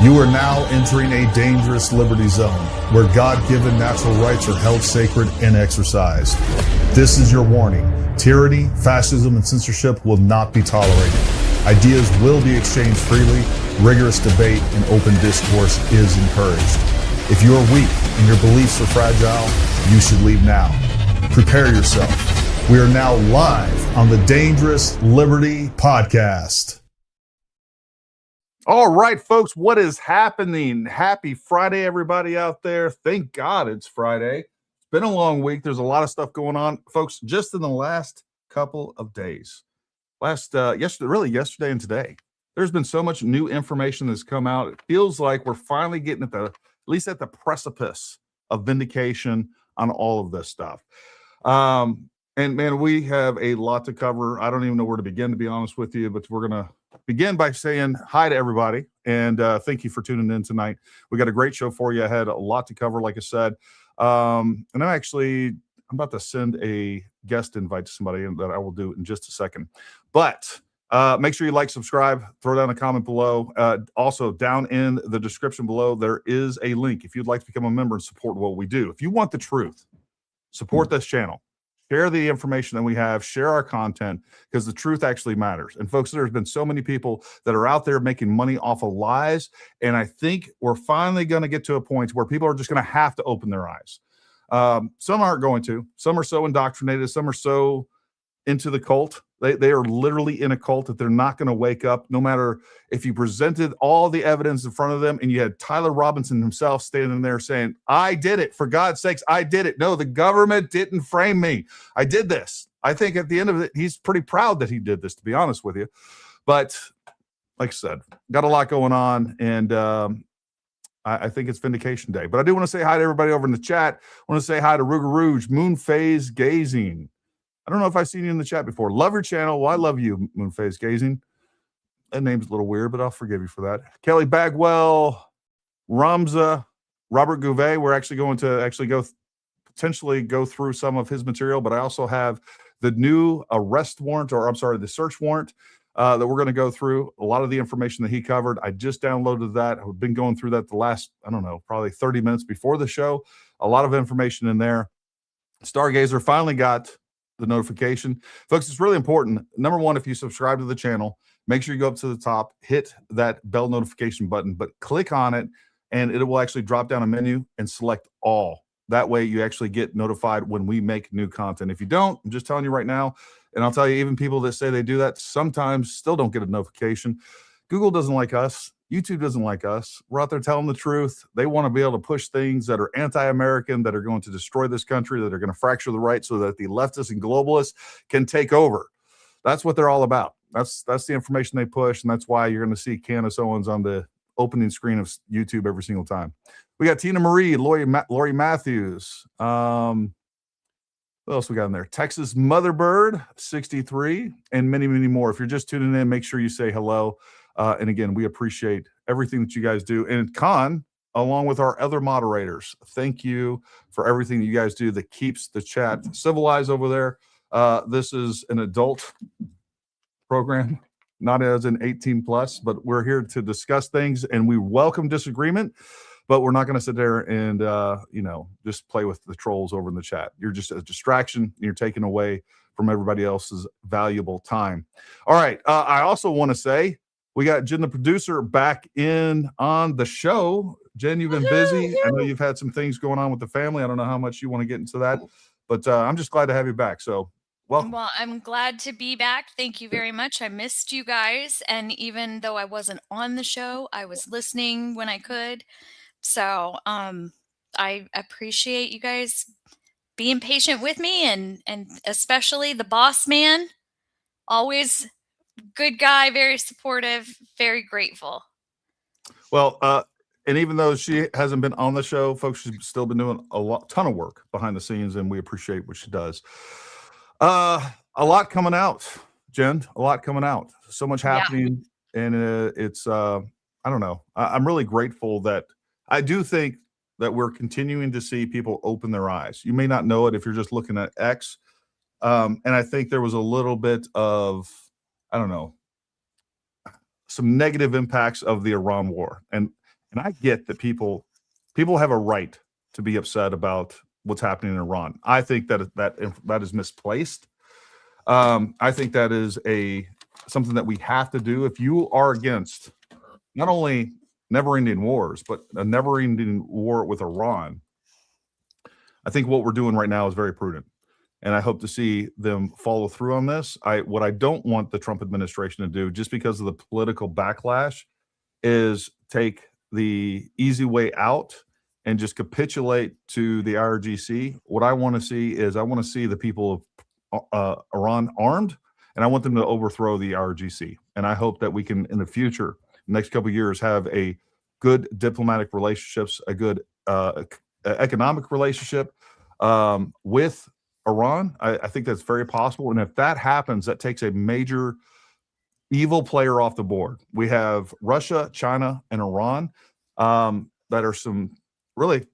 You are now entering a dangerous liberty zone where God-given natural rights are held sacred and exercised. This is your warning. Tyranny, fascism, and censorship will not be tolerated. Ideas will be exchanged freely. Rigorous debate and open discourse is encouraged. If you are weak and your beliefs are fragile, you should leave now. Prepare yourself. We are now live on the Dangerous Liberty Podcast. All right, folks, what is happening? Happy Friday, everybody out there. Thank God it's Friday. It's been a long week. There's a lot of stuff going on, folks, just in the last couple of days. Yesterday and today. There's been so much new information that's come out. It feels like we're finally getting at least at the precipice of vindication on all of this stuff. And man, we have a lot to cover. I don't even know where to begin, to be honest with you, but we're going to begin by saying hi to everybody. And thank you for tuning in tonight. We got a great show for you. I had a lot to cover, like I said. And I'm about to send a guest invite to somebody that I will do in just a second. But make sure you like, subscribe, throw down a comment below. Also, down in the description below, there is a link if you'd like to become a member and support what we do. If you want the truth, support this channel. Share the information that we have, share our content, because the truth actually matters. And folks, there's been so many people that are out there making money off of lies. And I think we're finally going to get to a point where people are just going to have to open their eyes. Some aren't going to. Some are so indoctrinated. Some are so into the cult. They are literally in a cult that they're not going to wake up, no matter if you presented all the evidence in front of them and you had Tyler Robinson himself standing there saying, I did it. For God's sakes, I did it. No, the government didn't frame me. I did this. I think at the end of it, he's pretty proud that he did this, to be honest with you. But like I said, got a lot going on, and I think it's Vindication Day. But I do want to say hi to everybody over in the chat. I want to say hi to Ruger Rouge, Moon Phase Gazing. I don't know if I've seen you in the chat before. Love your channel. Well, I love you, Moonface Gazing. That name's a little weird, but I'll forgive you for that. Kelly Bagwell, Ramza, Robert Gouvet. We're actually going to potentially go through some of his material, but I also have the new the search warrant that we're going to go through. A lot of the information that he covered, I just downloaded that. I've been going through that the last, probably 30 minutes before the show. A lot of information in there. Stargazer finally got the notification. Folks, it's really important. Number one, if you subscribe to the channel, make sure you go up to the top, hit that bell notification button, but click on it, and it will actually drop down a menu and select all. That way you actually get notified when we make new content. If you don't, I'm just telling you right now, and I'll tell you, even people that say they do that sometimes still don't get a notification. Google doesn't like us. YouTube doesn't like us. We're out there telling the truth. They want to be able to push things that are anti-American, that are going to destroy this country, that are going to fracture the right so that the leftists and globalists can take over. That's what they're all about. That's the information they push, and that's why you're going to see Candace Owens on the opening screen of YouTube every single time. We got Tina Marie, Lori Matthews. What else we got in there? Texas Motherbird 63, and many, many more. If you're just tuning in, make sure you say hello. And again, we appreciate everything that you guys do. And Con, along with our other moderators, thank you for everything that you guys do that keeps the chat civilized over there. This is an adult program, not as an 18 plus, but we're here to discuss things, and we welcome disagreement, but we're not going to sit there and, just play with the trolls over in the chat. You're just a distraction. You're taking away from everybody else's valuable time. All right. I also want to say, we got Jen, the producer, back in on the show. Jen, you've been busy. I know you've had some things going on with the family. I don't know how much you want to get into that, but I'm just glad to have you back. So welcome. Well, I'm glad to be back. Thank you very much. I missed you guys. And even though I wasn't on the show, I was listening when I could. So I appreciate you guys being patient with me, and especially the boss man. Always good guy, very supportive, very grateful. Well, and even though she hasn't been on the show, folks, she's still been doing ton of work behind the scenes, and we appreciate what she does. A lot coming out, Jen, a lot coming out. So much happening, and it's, I don't know. I'm really grateful that I do think that we're continuing to see people open their eyes. You may not know it if you're just looking at X. And I think there was a little bit of, I don't know, some negative impacts of the Iran war. And And I get that people have a right to be upset about what's happening in Iran. I think that is misplaced. I think that is something that we have to do. If you are against not only never-ending wars, but a never-ending war with Iran, I think what we're doing right now is very prudent. And I hope to see them follow through on this. What I don't want the Trump administration to do, just because of the political backlash, is take the easy way out and just capitulate to the IRGC. What I want to see is the people of Iran armed, and I want them to overthrow the IRGC. And I hope that we can, in the future, next couple of years, have a good diplomatic relationships, a good economic relationship with Iran. I think that's very possible. And if that happens, that takes a major evil player off the board. We have Russia, China, and Iran that are some really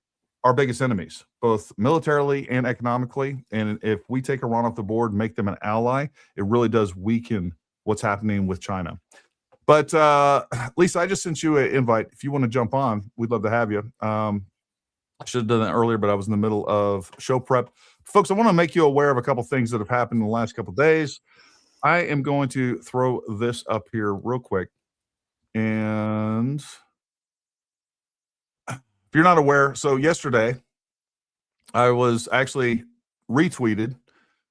our biggest enemies, both militarily and economically. And if we take Iran off the board and make them an ally, it really does weaken what's happening with China. But Lisa, I just sent you an invite. If you want to jump on, we'd love to have you. I should have done that earlier, but I was in the middle of show prep. Folks, I want to make you aware of a couple things that have happened in the last couple of days. I am going to throw this up here real quick. And if you're not aware, so yesterday I was actually retweeted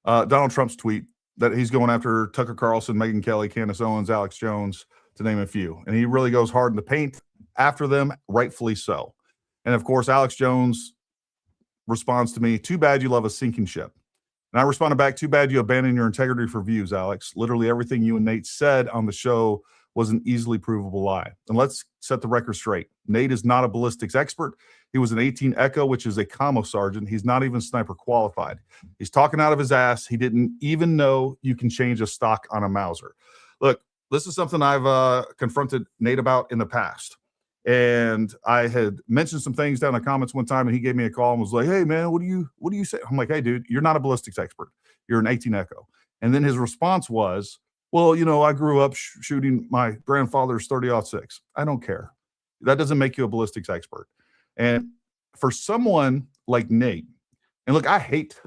Donald Trump's tweet that he's going after Tucker Carlson, Megyn Kelly, Candace Owens, Alex Jones, to name a few. And he really goes hard in the paint after them, rightfully so. And of course, Alex Jones responds to me, "Too bad you love a sinking ship." And I responded back, "Too bad you abandoned your integrity for views, Alex. Literally everything you and Nate said on the show was an easily provable lie." And let's set the record straight. Nate is not a ballistics expert. He was an 18 Echo, which is a commo sergeant. He's not even sniper qualified. He's talking out of his ass. He didn't even know you can change a stock on a Mauser. Look, this is something I've confronted Nate about in the past. And I had mentioned some things down in the comments one time, and he gave me a call and was like, "Hey man, what do you say?" I'm like, "Hey dude, you're not a ballistics expert. You're an 18 Echo." And then his response was, "Well, I grew up shooting my grandfather's 30-06. I don't care. That doesn't make you a ballistics expert." And for someone like Nate, and look, I hate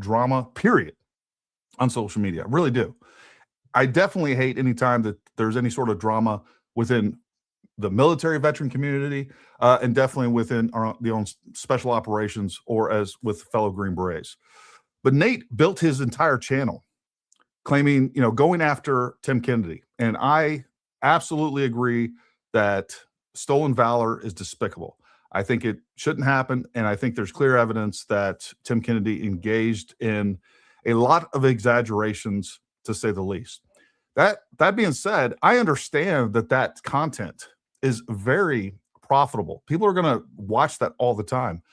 drama, period, on social media. I really do. I definitely hate any time that there's any sort of drama within the military veteran community, and definitely within the own special operations or as with fellow Green Berets. But Nate built his entire channel claiming, going after Tim Kennedy. And I absolutely agree that stolen valor is despicable. I think it shouldn't happen. And I think there's clear evidence that Tim Kennedy engaged in a lot of exaggerations, to say the least. That being said, I understand that content is very profitable. People are going to watch that all the time.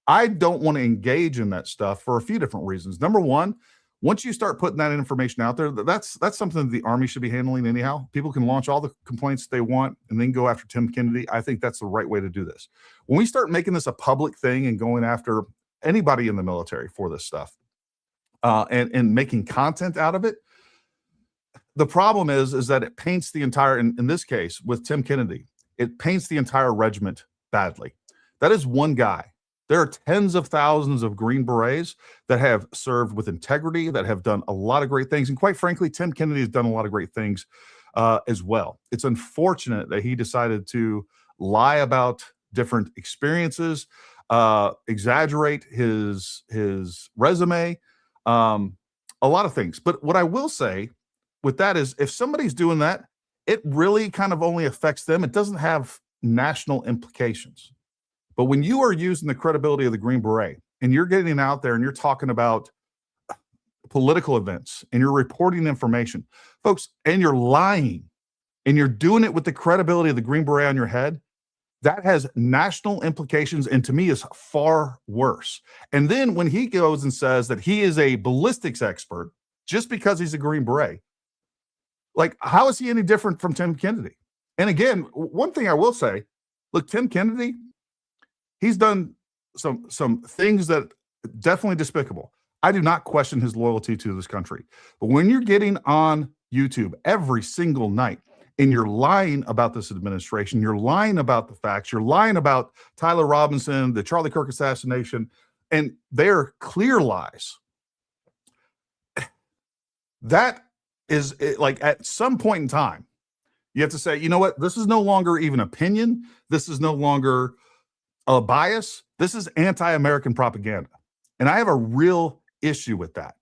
I don't want to engage in that stuff for a few different reasons. Number one, once you start putting that information out there, that's something that the Army should be handling anyhow. People can launch all the complaints they want and then go after Tim Kennedy. I think that's the right way to do this. When we start making this a public thing and going after anybody in the military for this stuff, and making content out of it, the problem is that it paints the entire, in this case with Tim Kennedy, it paints the entire regiment badly. That is one guy. There are tens of thousands of Green Berets that have served with integrity, that have done a lot of great things. And quite frankly, Tim Kennedy has done a lot of great things as well. It's unfortunate that he decided to lie about different experiences, exaggerate his resume, a lot of things. But what I will say with that is, if somebody's doing that, it really kind of only affects them. It doesn't have national implications. But when you are using the credibility of the Green Beret and you're getting out there and you're talking about political events and you're reporting information, folks, and you're lying and you're doing it with the credibility of the Green Beret on your head, that has national implications, and to me is far worse. And then when he goes and says that he is a ballistics expert just because he's a Green Beret, like, how is he any different from Tim Kennedy? And again, one thing I will say, look, Tim Kennedy, he's done some things that definitely despicable. I do not question his loyalty to this country. But when you're getting on YouTube every single night and you're lying about this administration. You're lying about the facts. You're lying about Tyler Robinson, the Charlie Kirk assassination, and they're clear lies. That is like at some point in time, you have to say, you know what? This is no longer even opinion. This is no longer a bias. This is anti-American propaganda. And I have a real issue with that.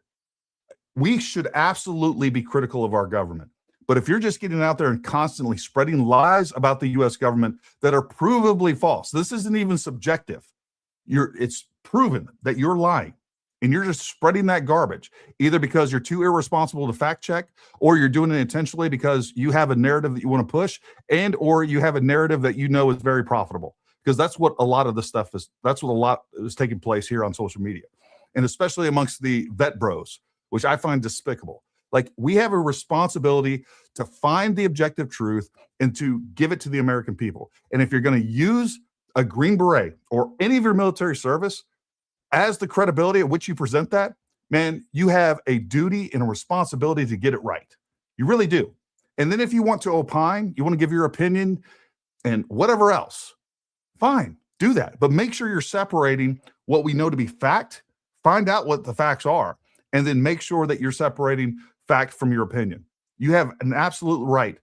We should absolutely be critical of our government. But if you're just getting out there and constantly spreading lies about the U.S. government that are provably false, this isn't even subjective. It's proven that you're lying. And you're just spreading that garbage, either because you're too irresponsible to fact check, or you're doing it intentionally because you have a narrative that you want to push, and or you have a narrative that you know is very profitable. Because that's what a lot of this stuff is. That's what a lot is taking place here on social media, and especially amongst the vet bros, which I find despicable. Like, we have a responsibility to find the objective truth and to give it to the American people. And if you're going to use a Green Beret or any of your military service as the credibility at which you present that, man, you have a duty and a responsibility to get it right. You really do. And then if you want to opine, you want to give your opinion and whatever else, fine, do that. But make sure you're separating what we know to be fact, find out what the facts are, and then make sure that you're separating fact from your opinion. You have an absolute right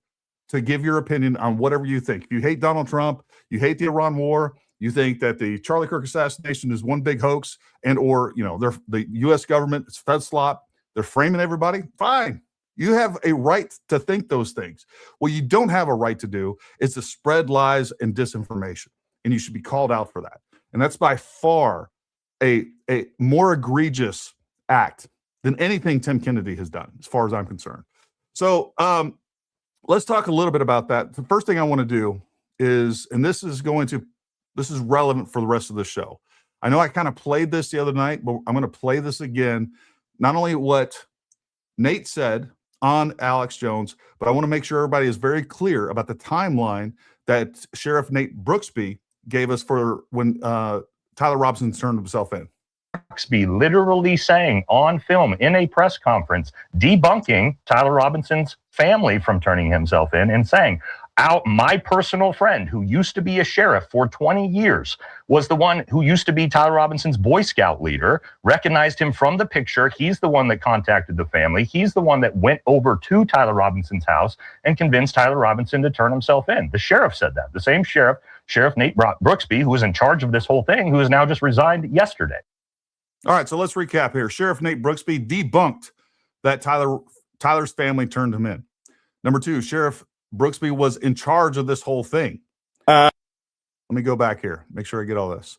to give your opinion on whatever you think. If you hate Donald Trump, you hate the Iran war, you think that the Charlie Kirk assassination is one big hoax, and or the U.S. government, it's Fed slop, they're framing everybody, fine. You have a right to think those things. What you don't have a right to do is to spread lies and disinformation, and you should be called out for that. And that's by far a more egregious act than anything Tim Kennedy has done, as far as I'm concerned. So let's talk a little bit about that. The first thing I want to do is, and this is relevant for the rest of the show. I know I kind of played this the other night, but I'm going to play this again. Not only what Nate said on Alex Jones, but I want to make sure everybody is very clear about the timeline that Sheriff Nate Brooksby gave us for when Tyler Robinson turned himself in. Brooksby literally saying on film in a press conference, debunking Tyler Robinson's family from turning himself in, and saying, my personal friend who used to be a sheriff for 20 years was the one who used to be Tyler Robinson's Boy Scout leader, recognized him from the picture. He's the one that contacted the family. He's the one that went over to Tyler Robinson's house and convinced Tyler Robinson to turn himself in. The sheriff said that. The same sheriff, Sheriff Nate Brooksby, who was in charge of this whole thing, who has now just resigned yesterday. All right, so let's recap here. Sheriff Nate Brooksby debunked that Tyler's family turned him in. Number two, Sheriff Brooksby was in charge of this whole thing. Let me go back here, make sure I get all this.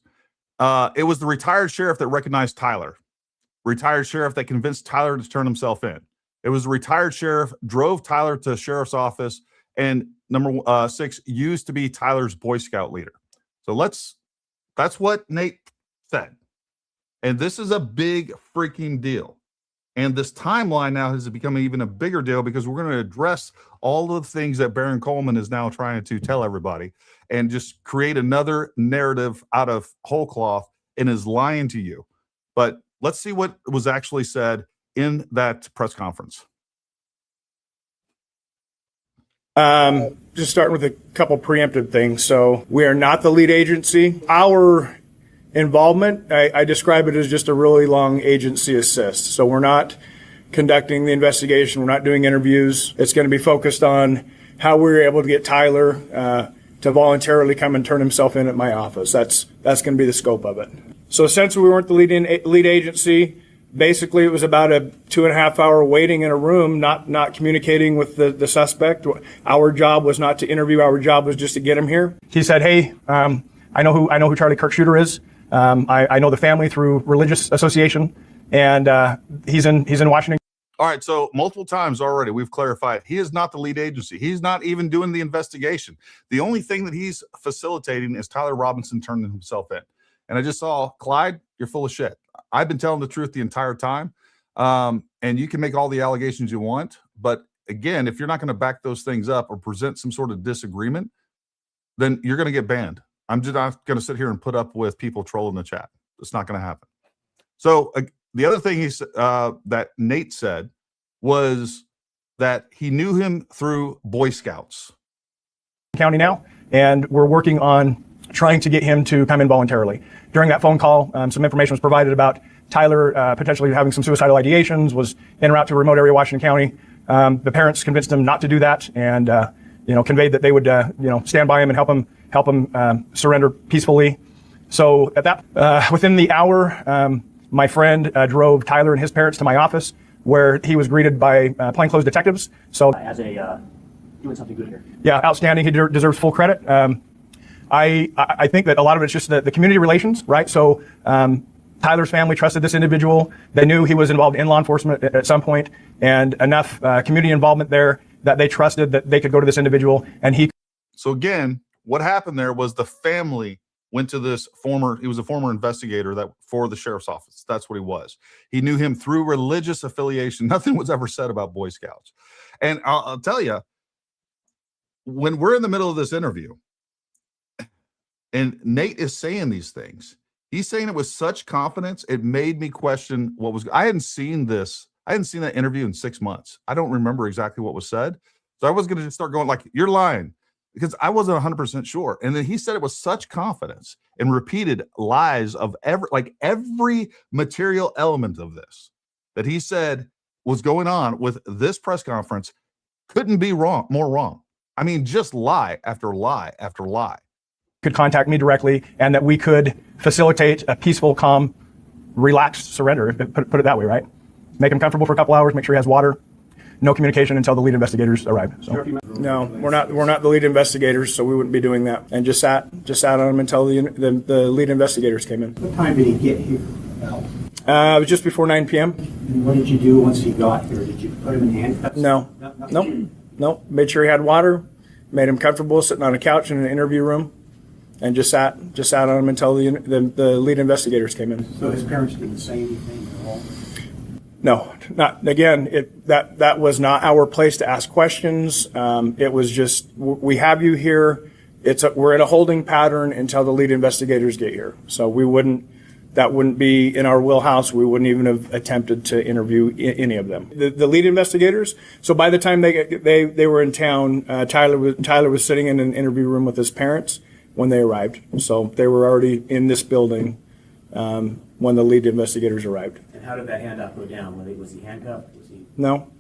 It was the retired sheriff that recognized Tyler. Retired sheriff that convinced Tyler to turn himself in. It was the retired sheriff drove Tyler to sheriff's office, and number 6 used to be Tyler's Boy Scout leader. So that's what Nate said. And this is a big freaking deal. And this timeline now has become even a bigger deal because we're going to address all of the things that Baron Coleman is now trying to tell everybody and just create another narrative out of whole cloth and is lying to you. But let's see what was actually said in that press conference. Just starting with a couple preemptive things. So we are not the lead agency. Our involvement, I describe it as just a really long agency assist. So we're not conducting the investigation. We're not doing interviews. It's going to be focused on how we were able to get Tyler to voluntarily come and turn himself in at my office. That's going to be the scope of it. So since we weren't the lead agency, basically it was about a 2.5 hour waiting in a room, not communicating with the suspect. Our job was not to interview. Our job was just to get him here. He said, "Hey, I know who Charlie Kirk shooter is. I know the family through religious association, and he's in Washington." All right, so multiple times already we've clarified he is not the lead agency. He's not even doing the investigation. The only thing that he's facilitating is Tyler Robinson turning himself in. And I just saw, Clyde, you're full of shit. I've been telling the truth the entire time, and you can make all the allegations you want. But again, if you're not going to back those things up or present some sort of disagreement, then you're going to get banned. I'm just not going to sit here and put up with people trolling the chat. It's not going to happen. So the other thing that Nate said was that he knew him through Boy Scouts. County now, and we're working on trying to get him to come in voluntarily. During that phone call, some information was provided about Tyler potentially having some suicidal ideations, was en route to a remote area of Washington County. The parents convinced him not to do that, and conveyed that they would stand by him and help him surrender peacefully. So at that, within the hour, my friend drove Tyler and his parents to my office, where he was greeted by plainclothes detectives. So as a doing something good here. Yeah, outstanding. He deserves full credit. I think that a lot of it's just the community relations, right? So Tyler's family trusted this individual. They knew he was involved in law enforcement at some point, and enough community involvement there that they trusted that they could go to this individual and he. So again, what happened there was the family went to this he was a former investigator for the sheriff's office. That's what he was. He knew him through religious affiliation. Nothing was ever said about Boy Scouts. And I'll tell you, when we're in the middle of this interview and Nate is saying these things, he's saying it with such confidence, it made me question I hadn't seen that interview in 6 months. I don't remember exactly what was said. So I was going to just start going like, you're lying, because I wasn't 100% sure. And then he said it with such confidence and repeated lies of every material element of this that he said was going on with this press conference couldn't be more wrong. I mean, just lie after lie after lie. Could contact me directly, and that we could facilitate a peaceful, calm, relaxed surrender. Put it that way, right? Make him comfortable for a couple hours. Make sure he has water. No communication until the lead investigators arrive. So. No, we're not the lead investigators, so we wouldn't be doing that. And just sat on him until the lead investigators came in. What time did he get here? It was just before 9 p.m. And what did you do once he got here? Did you put him in handcuffs? No. Made sure he had water. Made him comfortable sitting on a couch in an interview room, and just sat on him until the lead investigators came in. So his parents didn't say anything at all? No, not again. That was not our place to ask questions. It was just, we have you here. We're in a holding pattern until the lead investigators get here. So that wouldn't be in our wheelhouse. We wouldn't even have attempted to interview any of them. The lead investigators. So by the time they were in town, Tyler was sitting in an interview room with his parents when they arrived. So they were already in this building when the lead investigators arrived. And how did that handoff go down? Was he handcuffed? No,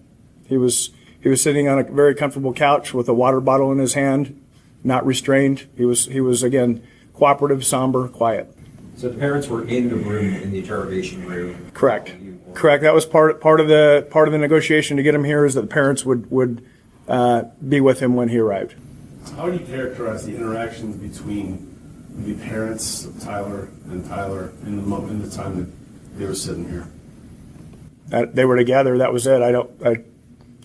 he was sitting on a very comfortable couch with a water bottle in his hand, not restrained. He was again cooperative, somber, quiet. So the parents were in the room, in the interrogation room. Correct. That was part of the negotiation to get him here, is that the parents would be with him when he arrived. How would you characterize the interactions between the parents of Tyler and Tyler in the time that they were sitting here? They were together. That was it. I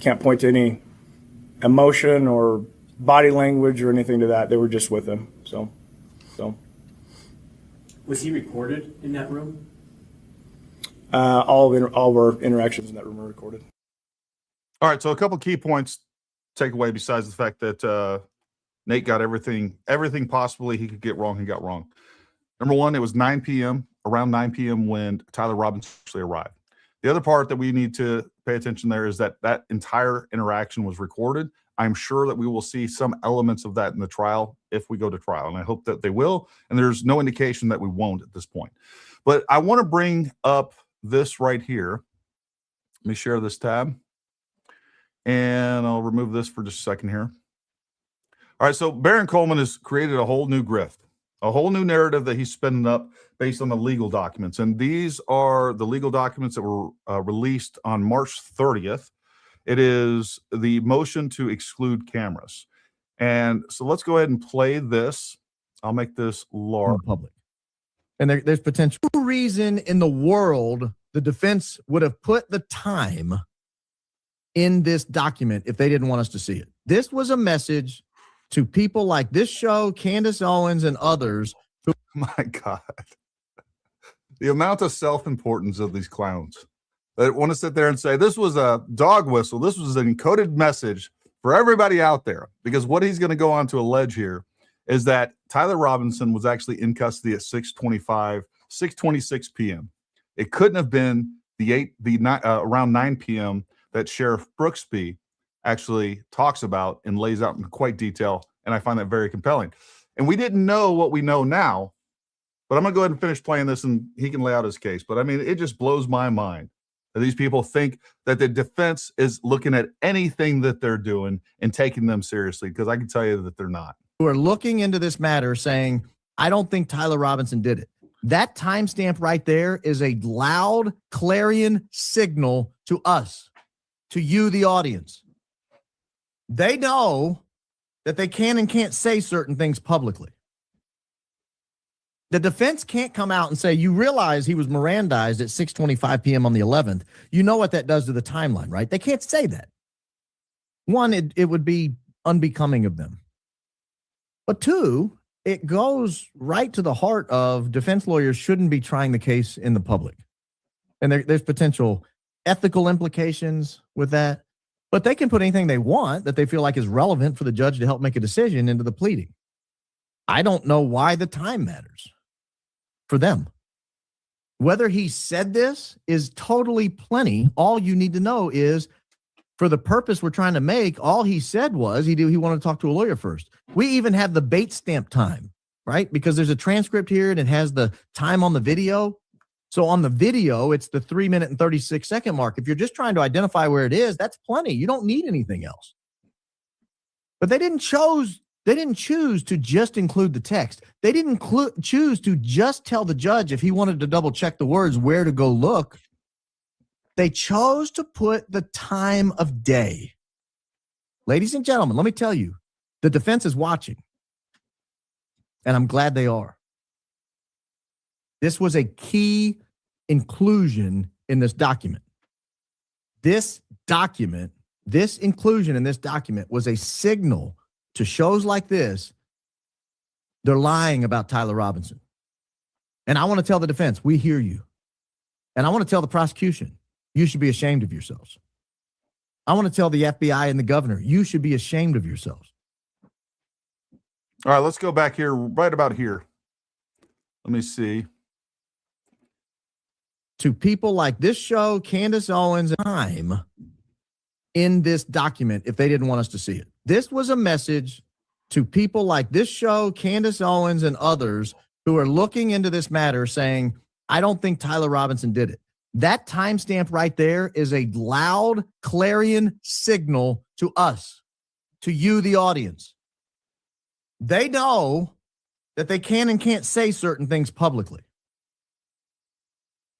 can't point to any emotion or body language or anything to that. They were just with him. So. Was he recorded in that room? All of our interactions in that room are recorded. All right. So a couple key points take away besides the fact that Nate got everything possibly he could get wrong. He got wrong. Number one, it was around 9 p.m. when Tyler Robinson actually arrived. The other part that we need to pay attention there is that entire interaction was recorded. I'm sure that we will see some elements of that in the trial if we go to trial, and I hope that they will. And there's no indication that we won't at this point. But I want to bring up this right here. Let me share this tab, and I'll remove this for just a second here. All right, so Baron Coleman has created a whole new grift, a whole new narrative that he's spinning up based on the legal documents. And these are the legal documents that were released on March 30th. It is the motion to exclude cameras. And so let's go ahead and play this. I'll make this large. Public. And there's potential reason in the world the defense would have put the time in this document if they didn't want us to see it. This was a message to people like this show, Candace Owens and others. My God. The amount of self-importance of these clowns that want to sit there and say, this was a dog whistle. This was an encoded message for everybody out there. Because what he's going to go on to allege here is that Tyler Robinson was actually in custody at 6:26 p.m. It couldn't have been around 9 p.m. that Sheriff Brooksby actually talks about and lays out in quite detail. And I find that very compelling. And we didn't know what we know now, but I'm going to go ahead and finish playing this and he can lay out his case. But I mean, it just blows my mind that these people think that the defense is looking at anything that they're doing and taking them seriously, because I can tell you that they're not. Who are looking into this matter saying, I don't think Tyler Robinson did it. That timestamp right there is a loud clarion signal to us, to you, the audience. They know that they can and can't say certain things publicly. The defense can't come out and say, you realize he was Mirandized at 6:25 p.m. on the 11th. You know what that does to the timeline, right? They can't say that. One, it would be unbecoming of them. But two, it goes right to the heart of defense lawyers shouldn't be trying the case in the public. And there's potential ethical implications with that. But they can put anything they want that they feel like is relevant for the judge to help make a decision into the pleading. I don't know why the time matters for them. Whether he said this is totally plenty. All you need to know is, for the purpose we're trying to make, all he said was he wanted to talk to a lawyer first. We even have the bait stamp time, right? Because there's a transcript here and it has the time on the video. So on the video, it's the 3 minute and 36 second mark. If you're just trying to identify where it is, that's plenty. You don't need anything else. But they didn't choose to just include the text. They didn't choose to just tell the judge, if he wanted to double check the words, where to go look. They chose to put the time of day. Ladies and gentlemen, let me tell you, the defense is watching. And I'm glad they are. This was a key inclusion in this document. This inclusion in this document was a signal to shows like this. They're lying about Tyler Robinson. And I want to tell the defense, we hear you. And I want to tell the prosecution, you should be ashamed of yourselves. I want to tell the FBI and the governor, you should be ashamed of yourselves. All right, let's go back here, right about here. Let me see. To people like this show, Candace Owens, and time in this document, if they didn't want us to see it. This was a message to people like this show, Candace Owens, and others who are looking into this matter saying, I don't think Tyler Robinson did it. That timestamp right there is a loud clarion signal to us, to you, the audience. They know that they can and can't say certain things publicly.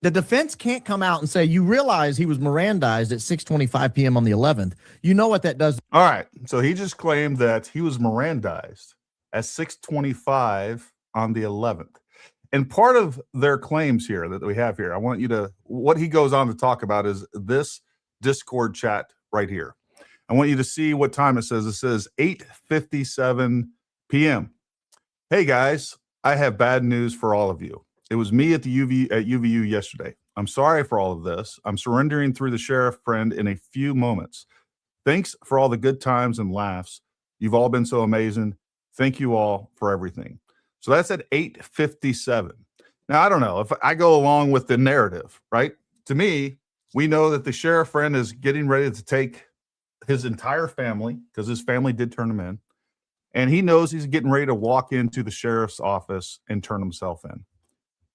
The defense can't come out and say, you realize he was Mirandized at 6:25 p.m. on the 11th. You know what that does. All right. So he just claimed that he was Mirandized at 6:25 on the 11th. And part of their claims here that we have here, I want you to, what he goes on to talk about is this Discord chat right here. I want you to see what time it says. It says 8:57 p.m. Hey guys, I have bad news for all of you. It was me at the UVU yesterday. I'm sorry for all of this. I'm surrendering through the sheriff friend in a few moments. Thanks for all the good times and laughs. You've all been so amazing. Thank you all for everything. So that's at 8:57. Now, I don't know if I go along with the narrative, right? To me, we know that the sheriff friend is getting ready to take his entire family, because his family did turn him in. And he knows he's getting ready to walk into the sheriff's office and turn himself in.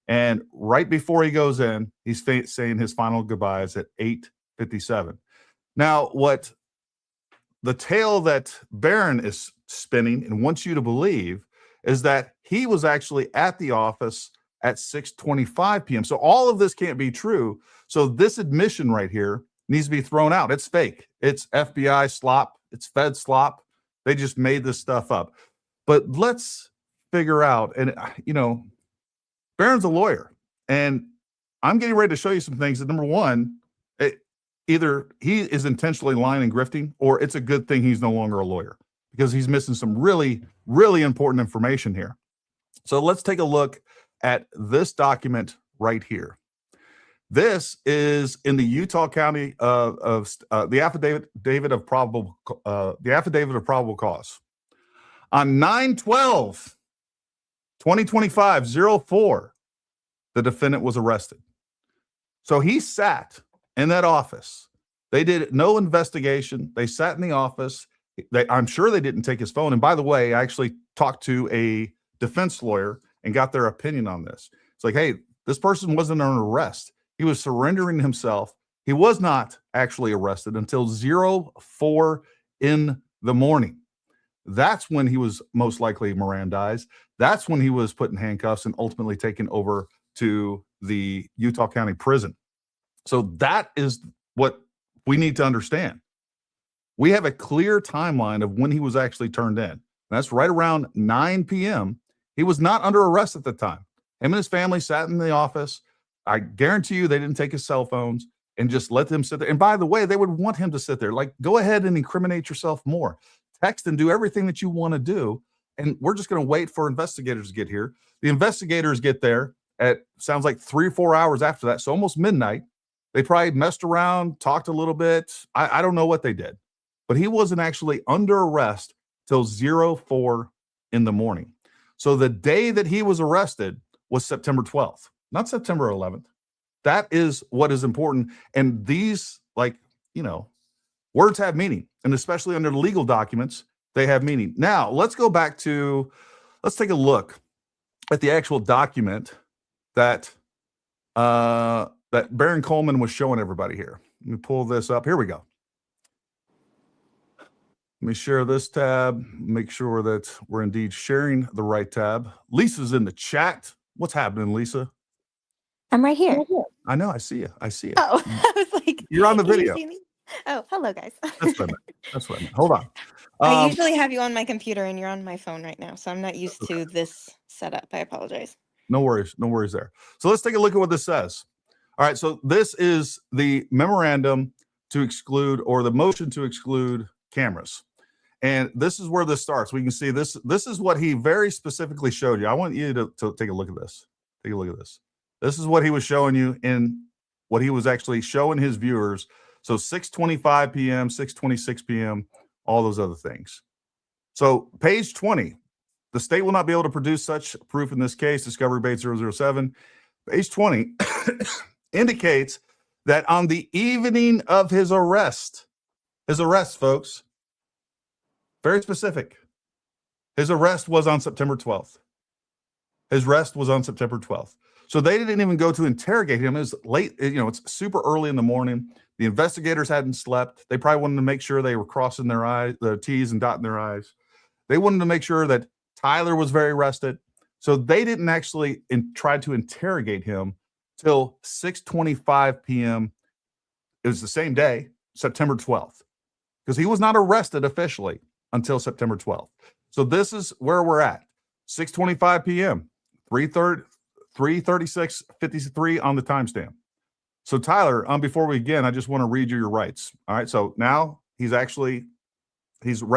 And right before he goes in, he's saying his final goodbyes at 8:57. Now, what the tale that Baron is spinning and wants you to believe is that he was actually at the office at 6:25 p.m. So all of this can't be true. So this admission right here needs to be thrown out. It's fake. It's FBI slop. It's Fed slop. They just made this stuff up. But let's figure out, and Baron's a lawyer, and I'm getting ready to show you some things that, number one, either he is intentionally lying and grifting, or it's a good thing he's no longer a lawyer, because he's missing some really, really important information here. So let's take a look at this document right here. This is in the Utah County the affidavit of probable cause. On 9/12/2025, 04, the defendant was arrested. So he sat in that office They did no investigation. They sat in the office. I'm sure they didn't take his phone. And by the way, I actually talked to a defense lawyer and got their opinion on this. It's like, hey, this person wasn't under arrest. He was surrendering himself. He was not actually arrested until 04 in the morning. That's when he was most likely Mirandized. That's when he was put in handcuffs and ultimately taken over to the Utah County Prison. So that is what we need to understand. We have a clear timeline of when he was actually turned in. That's right around 9 p.m. He was not under arrest at the time. Him and his family sat in the office. I guarantee you they didn't take his cell phones and just let them sit there. And by the way, they would want him to sit there. Like, go ahead and incriminate yourself more. Text and do everything that you want to do. And we're just going to wait for investigators to get here. The investigators get there at, sounds like 3 or 4 hours after that. So almost midnight. They probably messed around, talked a little bit. I don't know what they did. But he wasn't actually under arrest till 04 in the morning. So the day that he was arrested was September 12th, not September 11th. That is what is important. And these, like, you know, words have meaning. And especially under legal documents, they have meaning. Now, let's go back to, let's take a look at the actual document that that Baron Coleman was showing everybody here. Let me pull this up. Here we go. Let me share this tab, make sure that we're indeed sharing the right tab. Lisa's in the chat. What's happening, Lisa? I'm right here. I know, I see you. I see you. Oh, I was like, You're on the "Can you video. see me?" Oh, hello, guys. That's what I meant. That's what I meant. Hold on. I usually have you on my computer and you're on my phone right now, so I'm not used to this setup. I apologize. No worries. No worries there. So let's take a look at what this says. All right. So this is the memorandum to exclude, or the motion to exclude, cameras. And this is where this starts. We can see this. This is what he very specifically showed you. I want you to take a look at this. Take a look at this. This is what he was showing you in what he was actually showing his viewers. So 6:25 p.m., 6:26 p.m., all those other things. So page 20, the state will not be able to produce such proof in this case, Discovery Bait 007. Page 20 indicates that on the evening of his arrest, folks, very specific, his arrest was on September 12th. His arrest was on September 12th. So they didn't even go to interrogate him. It was late, you know, it's super early in the morning. The investigators hadn't slept. They probably wanted to make sure they were crossing their I's, the T's, and dotting their I's. They wanted to make sure that Tyler was very rested. So they didn't actually try to interrogate him till 6:25 p.m. It was the same day, September 12th, because he was not arrested officially until September 12th. So this is where we're at. 6:25 p.m., 3:36:53 on the timestamp. So Tyler, before we begin, I just want to read you your rights. All right. So now he's read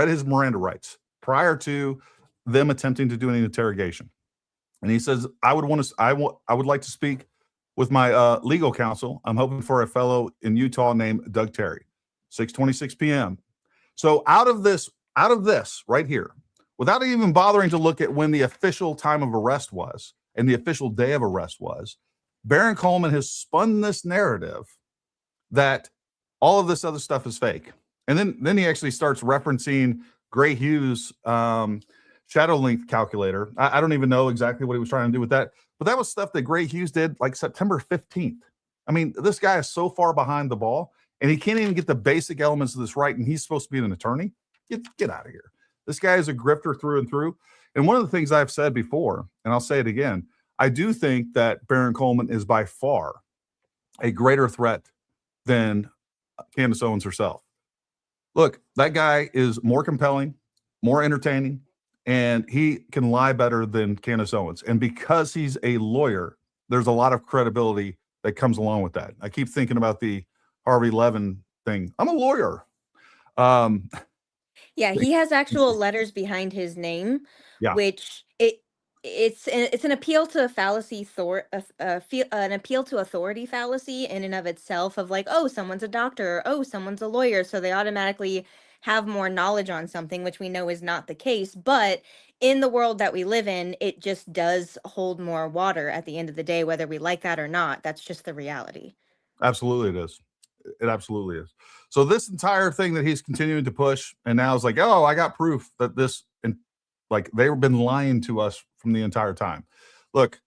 his Miranda rights prior to them attempting to do any interrogation. And he says, I would like to speak with my legal counsel. I'm hoping for a fellow in Utah named Doug Terry. 6:26 p.m. So out of this right here, without even bothering to look at when the official time of arrest was and the official day of arrest was, Baron Coleman has spun this narrative that all of this other stuff is fake. And then he actually starts referencing Gray Hughes' shadow length calculator. I don't even know exactly what he was trying to do with that, but that was stuff that Gray Hughes did like September 15th. I mean, this guy is so far behind the ball, and he can't even get the basic elements of this right, and he's supposed to be an attorney? Get out of here. This guy is a grifter through and through. And one of the things I've said before, and I'll say it again, I do think that Baron Coleman is by far a greater threat than Candace Owens herself. Look, that guy is more compelling, more entertaining, and he can lie better than Candace Owens. And because he's a lawyer, there's a lot of credibility that comes along with that. I keep thinking about the Harvey Levin thing. I'm a lawyer. Yeah, he has actual letters behind his name, which it's an appeal to a fallacy, an appeal to authority fallacy in and of itself, of like, oh, someone's a doctor, or, oh, someone's a lawyer, so they automatically have more knowledge on something, which we know is not the case. But in the world that we live in, it just does hold more water at the end of the day, whether we like that or not. That's just the reality. Absolutely, it is. It absolutely is. So this entire thing that he's continuing to push, and now it's like, oh, I got proof that this, and like they've been lying to us from the entire time. Look,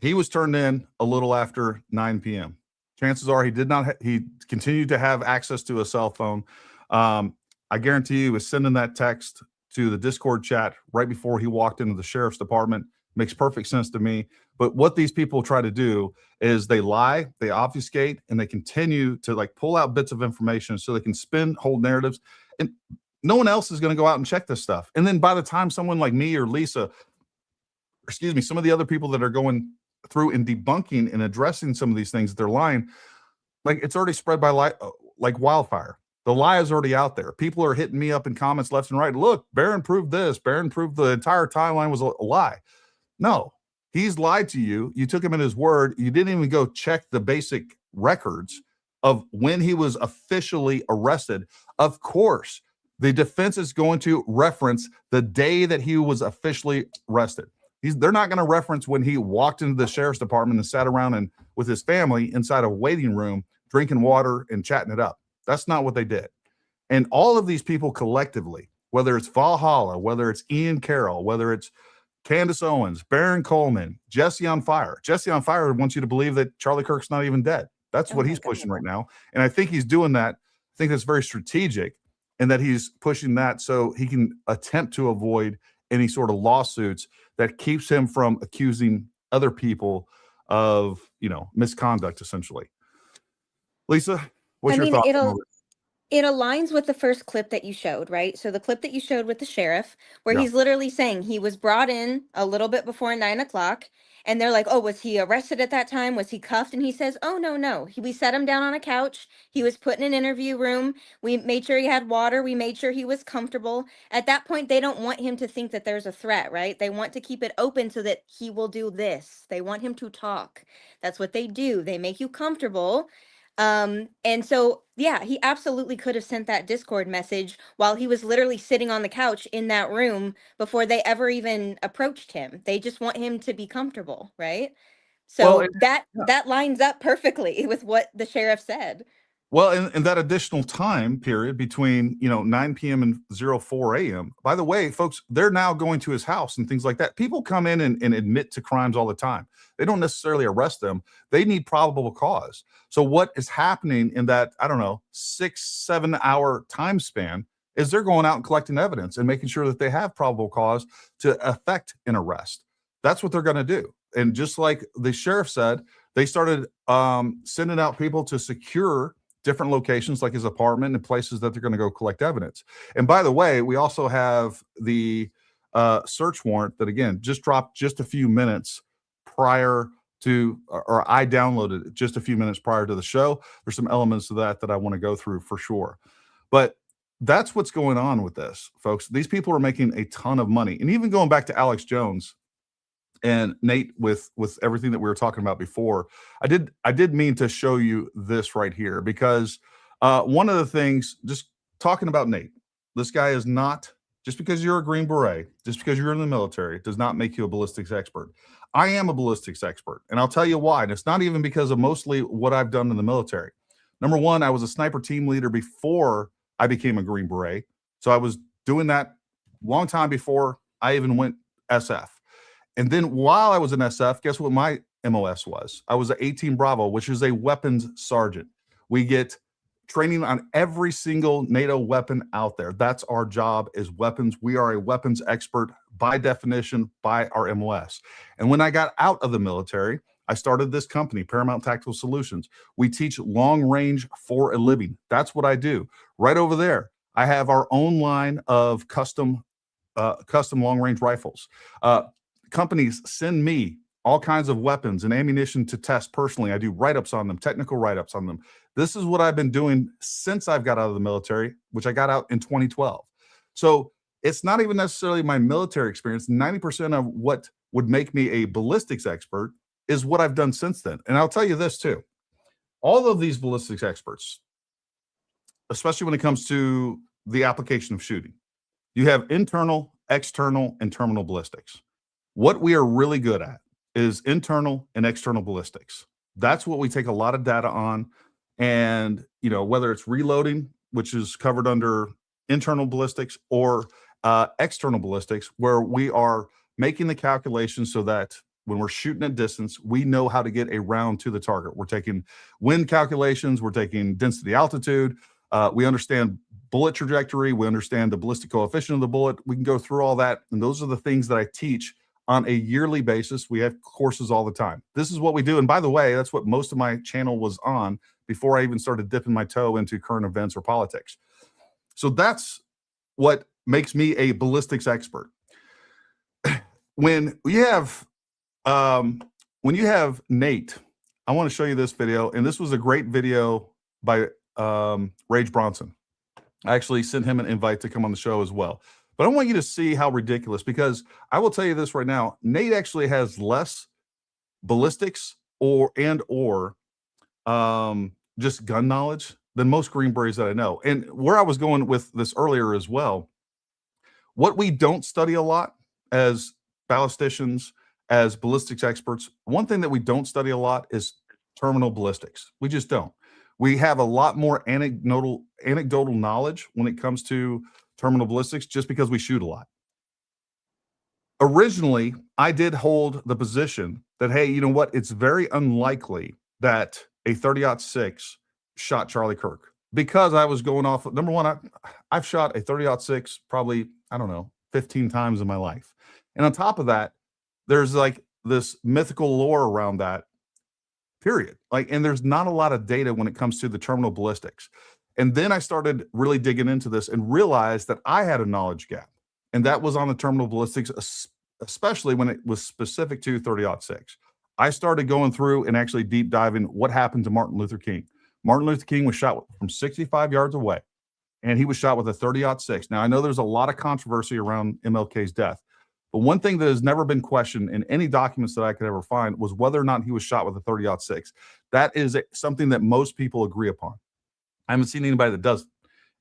he was turned in a little after 9 p.m. Chances are he did not. He continued to have access to a cell phone. I guarantee you, he was sending that text to the Discord chat right before he walked into the sheriff's department. Makes perfect sense to me. But what these people try to do is they lie, they obfuscate, and they continue to like pull out bits of information so they can spin whole narratives. And no one else is going to go out and check this stuff. And then by the time someone like me or Lisa, excuse me, some of the other people that are going through and debunking and addressing some of these things that they're lying, like it's already spread by like wildfire. The lie is already out there. People are hitting me up in comments left and right. Look, Baron proved this. Baron proved the entire timeline was a lie. No, he's lied to you. You took him at his word. You didn't even go check the basic records of when he was officially arrested. Of course, the defense is going to reference the day that he was officially arrested. They're not going to reference when he walked into the sheriff's department and sat around and with his family inside a waiting room, drinking water and chatting it up. That's not what they did. And all of these people collectively, whether it's Valhalla, whether it's Ian Carroll, whether it's Candace Owens, Baron Coleman, Jesse on Fire. Jesse on Fire wants you to believe that Charlie Kirk's not even dead. That's what he's pushing right now. And I think he's doing that. I think that's very strategic, and that he's pushing that so he can attempt to avoid any sort of lawsuits that keeps him from accusing other people of, misconduct, essentially. Lisa, what's your thought? It aligns with the first clip that you showed, right? So the clip that you showed with the sheriff, where he's literally saying he was brought in a little bit before 9 o'clock, and they're like, oh, was he arrested at that time? Was he cuffed? And he says, oh, no. We sat him down on a couch. He was put in an interview room. We made sure he had water. We made sure he was comfortable. At that point, they don't want him to think that there's a threat, right? They want to keep it open so that he will do this. They want him to talk. That's what they do. They make you comfortable. And so, yeah, he absolutely could have sent that Discord message while he was literally sitting on the couch in that room before they ever even approached him. They just want him to be comfortable, right? So that lines up perfectly with what the sheriff said. Well, in that additional time period between, 9 p.m. and 04 a.m., by the way, folks, they're now going to his house and things like that. People come in and admit to crimes all the time. They don't necessarily arrest them. They need probable cause. So what is happening in that, 6-7 hour time span is they're going out and collecting evidence and making sure that they have probable cause to effect an arrest. That's what they're going to do. And just like the sheriff said, they started sending out people to secure different locations like his apartment and places that they're going to go collect evidence. And by the way, we also have the search warrant that, again, just dropped just a few minutes prior to, or I downloaded it just a few minutes prior to the show. There's some elements of that I want to go through for sure. But that's what's going on with this, folks. These people are making a ton of money. And even going back to Alex Jones and Nate with everything that we were talking about before, I did mean to show you this right here, because one of the things, just talking about Nate, this guy is not, just because you're a Green Beret, just because you're in the military, does not make you a ballistics expert. I am a ballistics expert, and I'll tell you why. And it's not even because of mostly what I've done in the military. Number one, I was a sniper team leader before I became a Green Beret. So I was doing that long time before I even went SF. And then while I was in SF, guess what my MOS was? I was an 18 Bravo, which is a weapons sergeant. We get training on every single NATO weapon out there. That's our job, is weapons. We are a weapons expert by definition, by our MOS. And when I got out of the military, I started this company, Paramount Tactical Solutions. We teach long range for a living. That's what I do. Right over there, I have our own line of custom long range rifles. Companies send me all kinds of weapons and ammunition to test personally. I do write-ups on them, technical write-ups on them. This is what I've been doing since I've got out of the military, which I got out in 2012. So it's not even necessarily my military experience. 90% of what would make me a ballistics expert is what I've done since then. And I'll tell you this too. All of these ballistics experts, especially when it comes to the application of shooting, you have internal, external, and terminal ballistics. What we are really good at is internal and external ballistics. That's what we take a lot of data on. And, whether it's reloading, which is covered under internal ballistics, or external ballistics, where we are making the calculations so that when we're shooting at distance, we know how to get a round to the target. We're taking wind calculations, we're taking density altitude, we understand bullet trajectory, we understand the ballistic coefficient of the bullet. We can go through all that. And those are the things that I teach on a yearly basis. We have courses all the time. This is what we do. And by the way, that's what most of my channel was on before I even started dipping my toe into current events or politics. So that's what makes me a ballistics expert. When you have Nate, I want to show you this video, and this was a great video by Rage Bronson. I actually sent him an invite to come on the show as well. But I want you to see how ridiculous, because I will tell you this right now, Nate actually has less ballistics or just gun knowledge than most Green Berets that I know. And where I was going with this earlier as well, what we don't study a lot as ballisticians, as ballistics experts, one thing that we don't study a lot is terminal ballistics. We just don't. We have a lot more anecdotal knowledge when it comes to terminal ballistics just because we shoot a lot. Originally, I did hold the position that, hey, you know what? It's very unlikely that a 30-06 shot Charlie Kirk, because I was going off. Number one, I've shot a 30-06 probably, 15 times in my life. And on top of that, there's like this mythical lore around that, period. And there's not a lot of data when it comes to the terminal ballistics. And then I started really digging into this and realized that I had a knowledge gap. And that was on the terminal ballistics, especially when it was specific to 30-06. I started going through and actually deep diving what happened to Martin Luther King. Martin Luther King was shot from 65 yards away, and he was shot with a 30-06. Now, I know there's a lot of controversy around MLK's death, but one thing that has never been questioned in any documents that I could ever find was whether or not he was shot with a 30-06. That is something that most people agree upon. I haven't seen anybody that doesn't.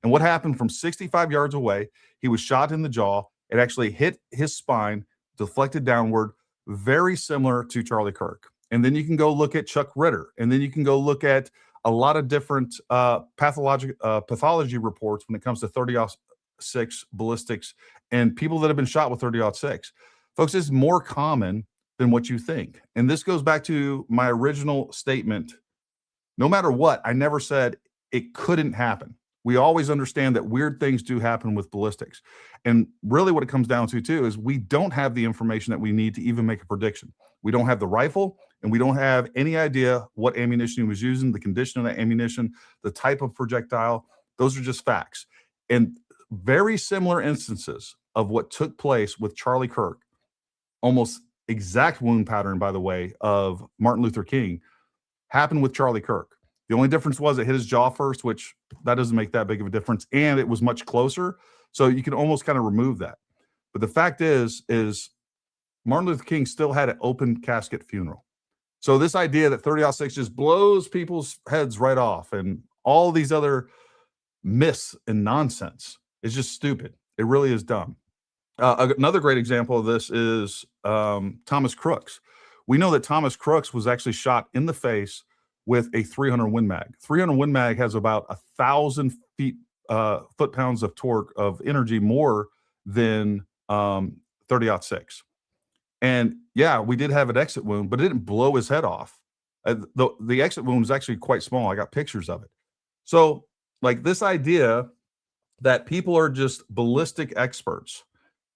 And what happened from 65 yards away, he was shot in the jaw. It actually hit his spine, deflected downward, very similar to Charlie Kirk. And then you can go look at Chuck Ritter. And then you can go look at a lot of different pathology reports when it comes to 30-06 ballistics and people that have been shot with 30-06. Folks, it's more common than what you think. And this goes back to my original statement. No matter what, I never said it couldn't happen. We always understand that weird things do happen with ballistics. And really what it comes down to too is we don't have the information that we need to even make a prediction. We don't have the rifle, and we don't have any idea what ammunition he was using, the condition of that ammunition, the type of projectile. Those are just facts. And very similar instances of what took place with Charlie Kirk, almost exact wound pattern, by the way, of Martin Luther King, happened with Charlie Kirk. The only difference was it hit his jaw first, which that doesn't make that big of a difference. And it was much closer. So you can almost kind of remove that. But the fact is Martin Luther King still had an open casket funeral. So this idea that 30-06 just blows people's heads right off and all these other myths and nonsense is just stupid. It really is dumb. Another great example of this is Thomas Crooks. We know that Thomas Crooks was actually shot in the face with a 300 Win Mag. 300 Win Mag has about 1,000 foot-pounds of torque of energy more than 30-06. And yeah, we did have an exit wound, but it didn't blow his head off. The exit wound was actually quite small. I got pictures of it. So like this idea that people are just ballistic experts,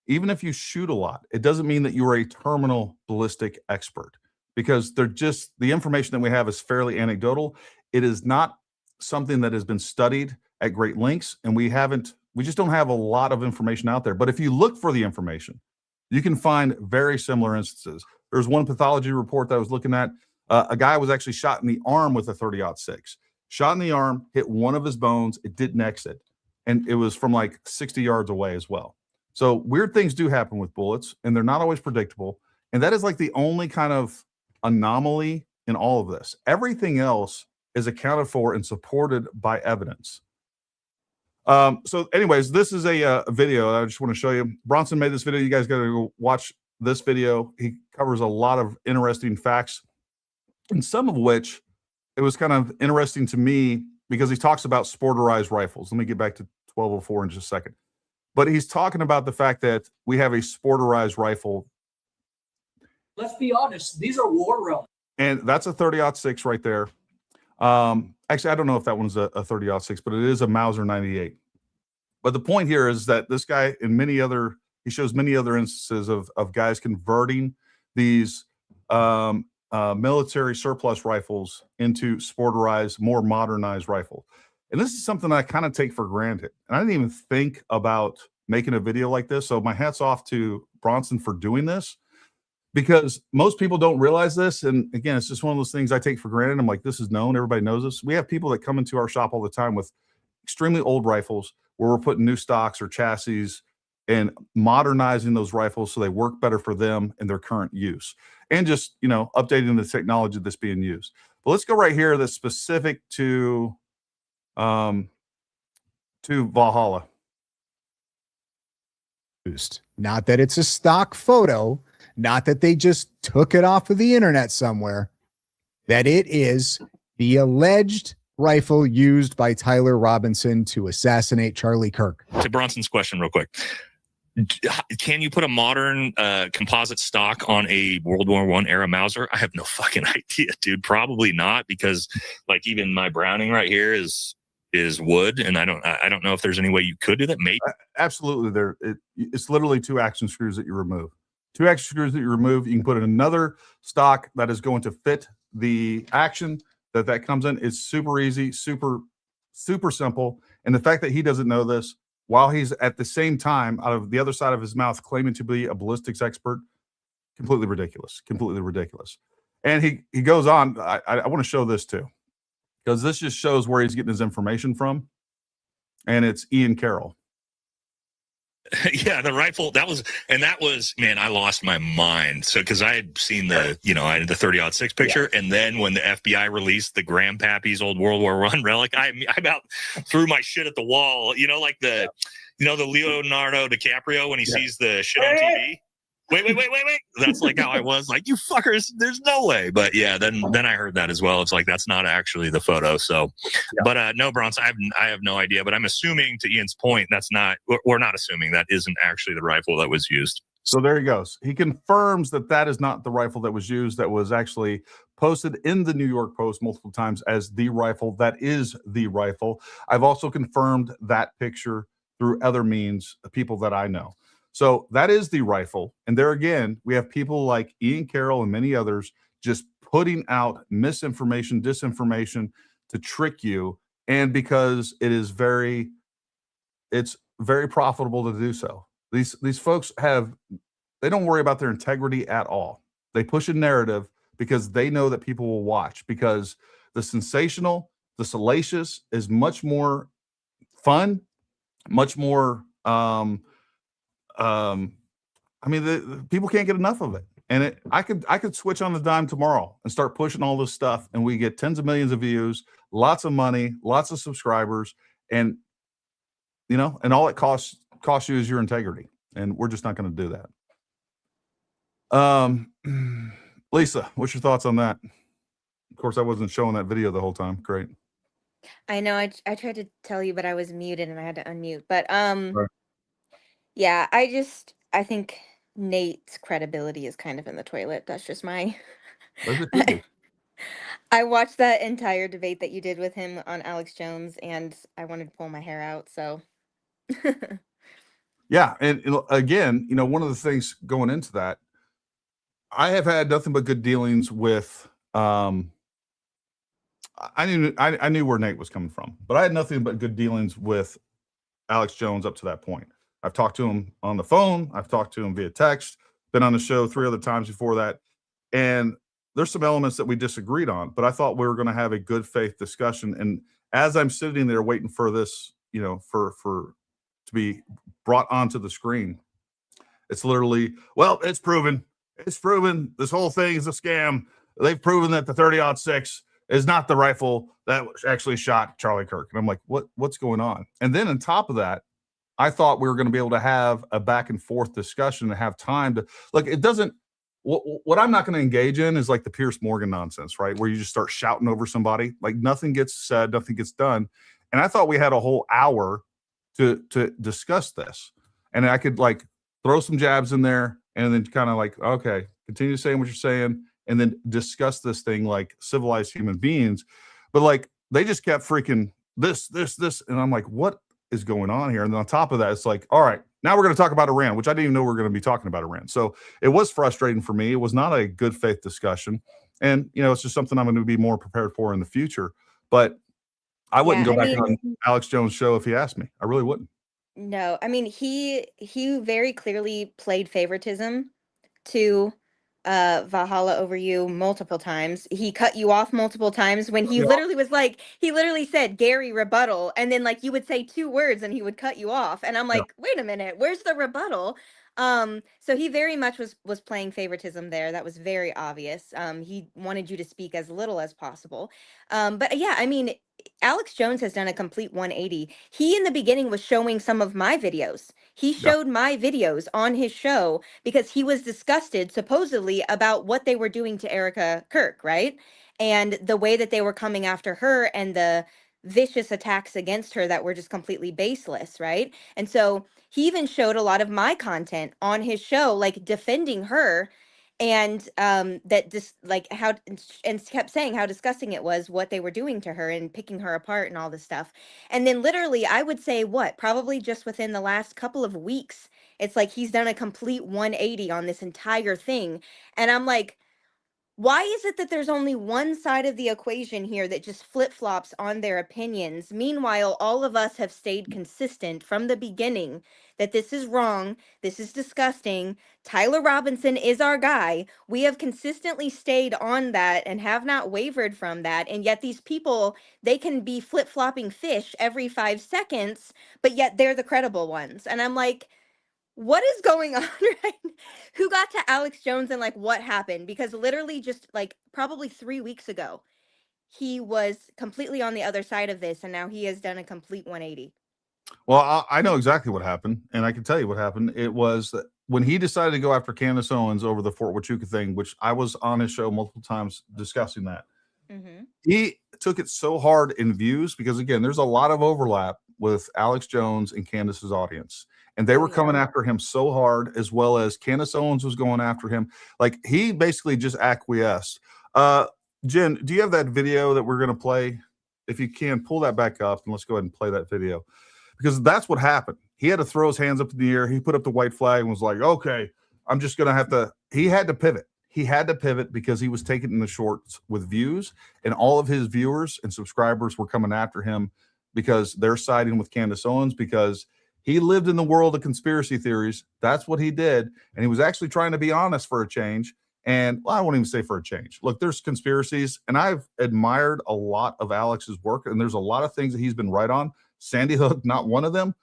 even if you shoot a lot, it doesn't mean that you are a terminal ballistic expert, because they're just, the information that we have is fairly anecdotal. It is not something that has been studied at great lengths, and we just don't have a lot of information out there. But if you look for the information, you can find very similar instances. There's one pathology report that I was looking at. A guy was actually shot in the arm with a 30-06. Shot in the arm, hit one of his bones. It didn't exit. And it was from like 60 yards away as well. So weird things do happen with bullets, and they're not always predictable. And that is like the only kind of anomaly in all of this. Everything else is accounted for and supported by evidence. So anyways, this is a video I just want to show you. Bronson made this video. You guys got to go watch this video. He covers a lot of interesting facts, and some of which it was kind of interesting to me because he talks about sporterized rifles. Let me get back to 1204 in just a second. But he's talking about the fact that we have a sporterized rifle. Let's be honest, these are war relics. And that's a 30-06 right there. Actually, I don't know if that one's a 30-06, but it is a Mauser 98. But the point here is that this guy he shows many other instances of guys converting these military surplus rifles into sporterized, more modernized rifles. And this is something I kind of take for granted. And I didn't even think about making a video like this. So my hat's off to Bronson for doing this, because most people don't realize this. And again, it's just one of those things I take for granted. I'm like, this is known. Everybody knows this. We have people that come into our shop all the time with extremely old rifles where we're putting new stocks or chassis and modernizing those rifles so they work better for them in their current use, and just, updating the technology that's being used. But let's go right here that's specific to Valhalla. Not that it's a stock photo, not that they just took it off of the internet somewhere, that it is the alleged rifle used by Tyler Robinson to assassinate Charlie Kirk. To Bronson's question real quick. Can you put a modern composite stock on a World War I era Mauser? I have no fucking idea, dude. Probably not, because like even my Browning right here is wood, and I don't know if there's any way you could do that. Maybe. Absolutely. It's literally 2 action screws that you remove. 2 action screws that you remove. You can put in another stock that is going to fit the action that comes in. It's super easy, super simple. And the fact that he doesn't know this while he's at the same time out of the other side of his mouth claiming to be a ballistics expert, completely ridiculous. And he goes on. I want to show this too, because this just shows where he's getting his information from. And it's Ian Carroll. Yeah, the rifle, that was, man, I lost my mind. So, because I had seen I had the 30-06 picture, and then when the FBI released the Grandpappy's old World War I relic, I about threw my shit at the wall. Like the Leonardo DiCaprio when he sees the shit on TV. Wait. That's like how I was, like, you fuckers, there's no way. But yeah, then I heard that as well. It's like, that's not actually the photo. So, but no, Bronson, I have no idea, but I'm assuming, to Ian's point, we're not assuming that isn't actually the rifle that was used. So there he goes. He confirms that is not the rifle that was used, that was actually posted in the New York Post multiple times as the rifle. That is the rifle. I've also confirmed that picture through other means, people that I know. So that is the rifle. And there again, we have people like Ian Carroll and many others just putting out misinformation, disinformation to trick you. And because it's very profitable to do so. These folks they don't worry about their integrity at all. They push a narrative because they know that people will watch, because the sensational, the salacious is much more fun, much more, the people can't get enough of it. And I could switch on the dime tomorrow and start pushing all this stuff, and we get tens of millions of views, lots of money, lots of subscribers, and and all it costs you is your integrity. And we're just not going to do that. Lisa, what's your thoughts on that? Of course, I wasn't showing that video the whole time. Great. I know. I tried to tell you, but I was muted and I had to unmute. But Right. yeah, I think Nate's credibility is kind of in the toilet. That's just my. I watched that entire debate that you did with him on Alex Jones, and I wanted to pull my hair out. So. Yeah, and again, one of the things going into that, I have had nothing but good dealings with. I knew where Nate was coming from, but I had nothing but good dealings with Alex Jones up to that point. I've talked to him on the phone. I've talked to him via text. Been on the show 3 other times before that, and there's some elements that we disagreed on. But I thought we were going to have a good faith discussion. And as I'm sitting there waiting for this, to be brought onto the screen, it's literally, well, it's proven. It's proven. This whole thing is a scam. They've proven that the 30-06 is not the rifle that actually shot Charlie Kirk. And I'm like, what's going on? And then on top of that, I thought we were going to be able to have a back and forth discussion and have time to look. It doesn't what I'm not going to engage in is like the Pierce Morgan nonsense, right? Where you just start shouting over somebody, like nothing gets said, nothing gets done. And I thought we had a whole hour to discuss this, and I could like throw some jabs in there, and then kind of like, okay, continue saying what you're saying, and then discuss this thing like civilized human beings. But like they just kept freaking this, and I'm like, what is going on here? And then on top of that, it's like, all right, now we're going to talk about Iran, which I didn't even know we were going to be talking about Iran. So it was frustrating for me. It was not a good faith discussion. And, you know, it's just something I'm going to be more prepared for in the future. But I wouldn't go back on Alex Jones' show if he asked me. I really wouldn't. No, I mean, he very clearly played favoritism to Valhalla over you multiple times. He cut you off multiple times when he literally was like, he literally said Gary rebuttal, and then like you would say 2 words and he would cut you off, and I'm like, wait a minute, where's the rebuttal? So he very much was playing favoritism there. That was very obvious. He wanted you to speak as little as possible. But yeah, I mean, Alex Jones has done a complete 180. He in the beginning was showing some of my videos. He showed my videos on his show because he was disgusted supposedly about what they were doing to Erica Kirk, right? And the way that they were coming after her and the vicious attacks against her that were just completely baseless, right? And so he even showed a lot of my content on his show, like defending her, and that just like how, and kept saying how disgusting it was what they were doing to her and picking her apart and all this stuff. And then literally I would say probably just within the last couple of weeks, it's like he's done a complete 180 on this entire thing. And I'm like, why is it that there's only one side of the equation here that just flip-flops on their opinions? Meanwhile, all of us have stayed consistent from the beginning that this is wrong, this is disgusting, Tyler Robinson is our guy. We have consistently stayed on that and have not wavered from that. And yet these people, they can be flip-flopping fish every 5 seconds, but yet they're the credible ones. And I'm like, what is going on right now? Who got to Alex Jones and like what happened? Because literally just like probably 3 weeks ago, he was completely on the other side of this, and now he has done a complete 180. Well, I know exactly what happened, and I can tell you what happened. It was that when he decided to go after Candace Owens over the Fort Huachuca thing, which I was on his show multiple times discussing that, he took it so hard in views because, again, there's a lot of overlap with Alex Jones and Candace's audience. And they were coming after him so hard, as well as Candace Owens was going after him. Like, he basically just acquiesced. Jen, do you have that video that we're going to play? If you can, pull that back up, and let's go ahead and play that video. Because that's what happened. He had to throw his hands up in the air. He put up the white flag and was like, okay, I'm just going to have to. He had to pivot. He had to pivot because he was taking in the shorts with views, and all of his viewers and subscribers were coming after him because they're siding with Candace Owens because he lived in the world of conspiracy theories. That's what he did. And he was actually trying to be honest for a change. And well, I won't even say for a change. Look, there's conspiracies, and I've admired a lot of Alex's work, and there's a lot of things that he's been right on. Sandy Hook, not one of them.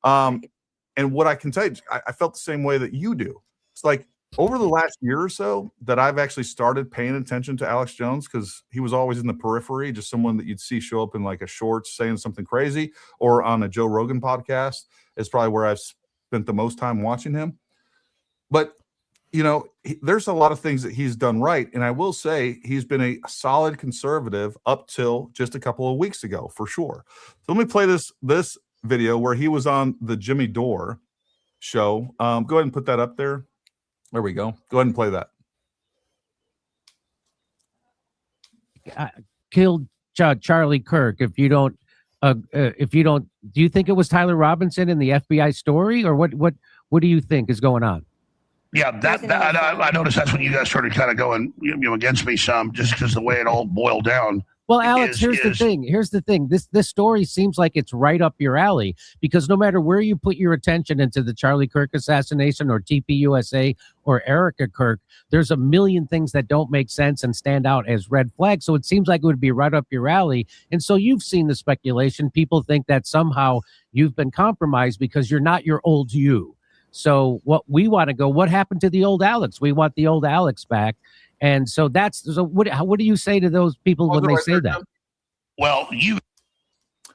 And what I can tell you, I felt the same way that you do. It's like over the last year or so that I've actually started paying attention to Alex Jones, because he was always in the periphery, just someone that you'd see show up in like a shorts saying something crazy, or on a Joe Rogan podcast is probably where I've spent the most time watching him. But, you know, there's a lot of things that he's done right. And I will say he's been a solid conservative up till just a couple of weeks ago, for sure. So let me play this video where he was on the Jimmy Dore show. Go ahead and put that up there. There we go. Go ahead and play that. Killed Charlie Kirk. If you don't, do you think it was Tyler Robinson in the FBI story, or what do you think is going on? Yeah, I noticed that's when you guys started kind of going, against me some, just because the way it all boiled down. Well, Alex, here's the thing. This story seems like it's right up your alley, because no matter where you put your attention into the Charlie Kirk assassination or TPUSA or Erica Kirk, there's a million things that don't make sense and stand out as red flags. So it seems like it would be right up your alley. And so you've seen the speculation. People think that somehow you've been compromised because you're not your old you. So what we want to go, what happened to the old Alex? We want the old Alex back. And so what do you say to those people when they say that? Well,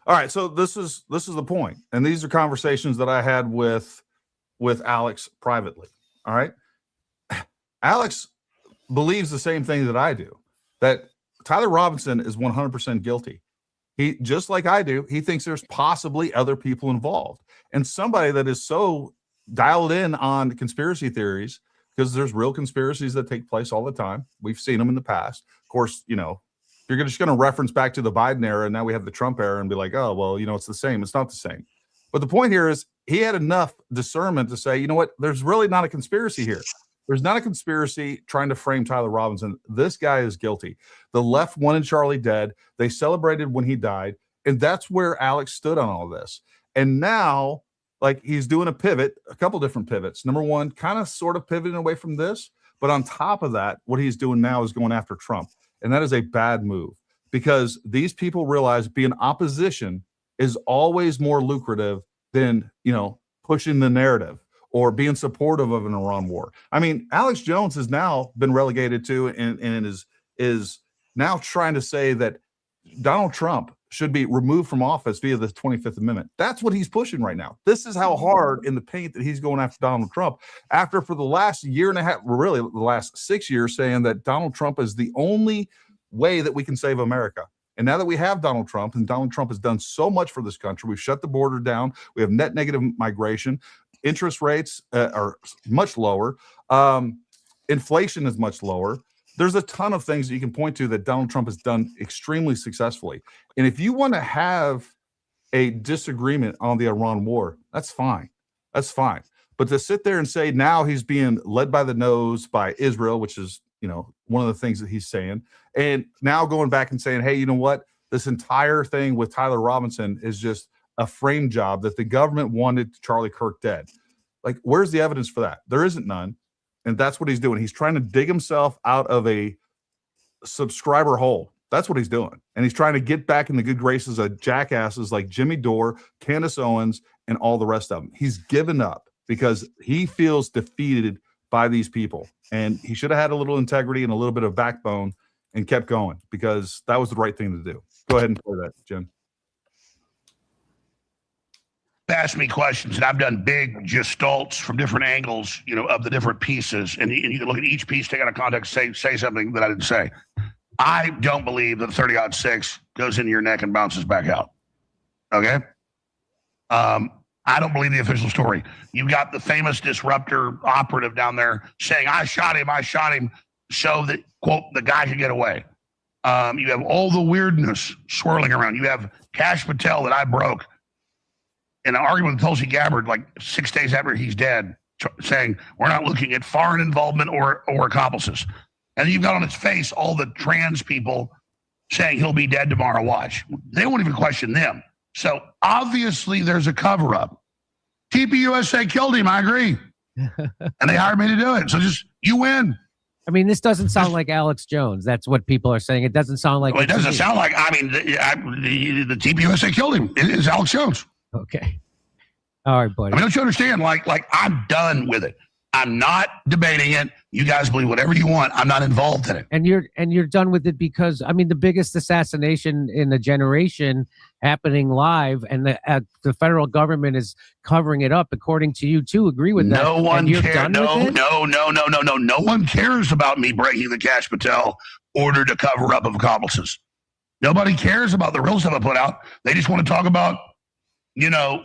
all right. So this is the point. And these are conversations that I had with Alex privately. All right. Alex believes the same thing that I do, that Tyler Robinson is 100% guilty. He, just like I do, he thinks there's possibly other people involved. And somebody that is so dialed in on conspiracy theories, because there's real conspiracies that take place all the time. We've seen them in the past. Of course, you know, you're just going to reference back to the Biden era, and now we have the Trump era, and be like, oh, well, you know, it's the same. It's not the same. But the point here is he had enough discernment to say, you know what, there's really not a conspiracy here. There's not a conspiracy trying to frame Tyler Robinson. This guy is guilty. The left wanted Charlie dead. They celebrated when he died. And that's where Alex stood on all this. And now, like, he's doing a pivot, a couple different pivots. Number one, kind of sort of pivoting away from this. But on top of that, what he's doing now is going after Trump. And that is a bad move, because these people realize being opposition is always more lucrative than, you know, pushing the narrative or being supportive of an Iran war. I mean, Alex Jones has now been relegated to and is now trying to say that Donald Trump should be removed from office via the 25th Amendment. That's what he's pushing right now. This is how hard in the paint that he's going after Donald Trump, after for the last year and a half, really the last 6 years, saying that Donald Trump is the only way that we can save America. And now that we have Donald Trump, and Donald Trump has done so much for this country, we've shut the border down, we have net negative migration, interest rates are much lower, inflation is much lower. There's a ton of things that you can point to that Donald Trump has done extremely successfully. And if you want to have a disagreement on the Iran war, that's fine. That's fine. But to sit there and say now he's being led by the nose by Israel, which is, you know, one of the things that he's saying, and now going back and saying, hey, you know what? This entire thing with Tyler Robinson is just a frame job, that the government wanted Charlie Kirk dead. Like, where's the evidence for that? There isn't none. And that's what he's doing. He's trying to dig himself out of a subscriber hole. That's what he's doing. And he's trying to get back in the good graces of jackasses like Jimmy Dore, Candace Owens, and all the rest of them. He's given up because he feels defeated by these people. And he should have had a little integrity and a little bit of backbone and kept going, because that was the right thing to do. Go ahead and play that, Jim. Ask me questions, and I've done big gestalts from different angles, you know, of the different pieces, and you can look at each piece, take out of context, say something that I didn't say. I don't believe that 30-06 goes into your neck and bounces back out. Okay? I don't believe the official story. You got the famous disruptor operative down there saying, I shot him, so that, quote, the guy could get away. You have all the weirdness swirling around. You have Kash Patel that I broke in an argument with Tulsi Gabbard, like 6 days after he's dead, saying we're not looking at foreign involvement or accomplices. And then you've got on its face all the trans people saying he'll be dead tomorrow, watch. They won't even question them. So obviously there's a cover-up. TPUSA killed him, I agree. And they hired me to do it. So just, you win. I mean, this doesn't sound like Alex Jones. That's what people are saying. It doesn't sound like... Well, it doesn't sound like, I mean, the TPUSA killed him. It is Alex Jones. Okay. All right, buddy. I mean, don't you understand? Like I'm done with it. I'm not debating it. You guys believe whatever you want. I'm not involved in it. And you're done with it because, I mean, the biggest assassination in a generation happening live, and the federal government is covering it up, according to you too. Agree with that? No one cares. No one cares about me breaking the Kash Patel order to cover up of accomplices. Nobody cares about the real stuff I put out. They just want to talk about, you know,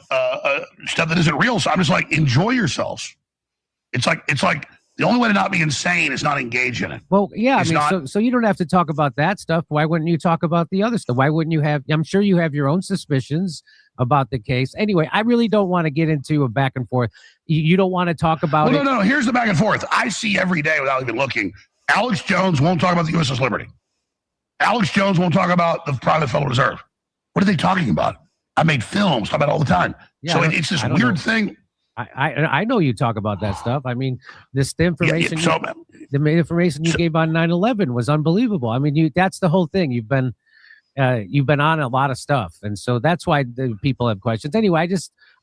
stuff that isn't real. So I'm just like, enjoy yourselves. It's like the only way to not be insane is not engage in it. Well, yeah, so you don't have to talk about that stuff. Why wouldn't you talk about the other stuff? Why wouldn't you have? I'm sure you have your own suspicions about the case. Anyway, I really don't want to get into a back and forth. You don't want to talk about it. No. Here's the back and forth. I see every day without even looking. Alex Jones won't talk about the USS Liberty. Alex Jones won't talk about the private Federal Reserve. What are they talking about? I made films, talk about it all the time. Yeah, so it's this weird thing. I know you talk about that stuff. I mean, the information you gave on 9/11 was unbelievable. I mean, that's the whole thing. You've been on a lot of stuff, and so that's why the people have questions. Anyway,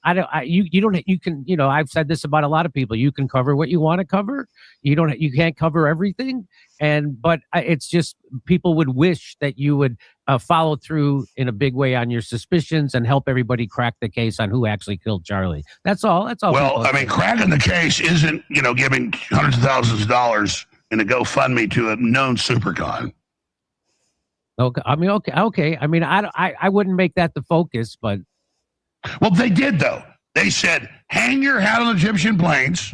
I've said this about a lot of people. You can cover what you want to cover. You can't cover everything. But it's just, people would wish that you would follow through in a big way on your suspicions and help everybody crack the case on who actually killed Charlie. That's all. That's all. Well, I mean, cracking the case isn't, giving hundreds of thousands of dollars in a GoFundMe to a known supercon. Okay. I mean, okay. I mean, I wouldn't make that the focus, but. Well, they did, though. They said, hang your hat on Egyptian planes.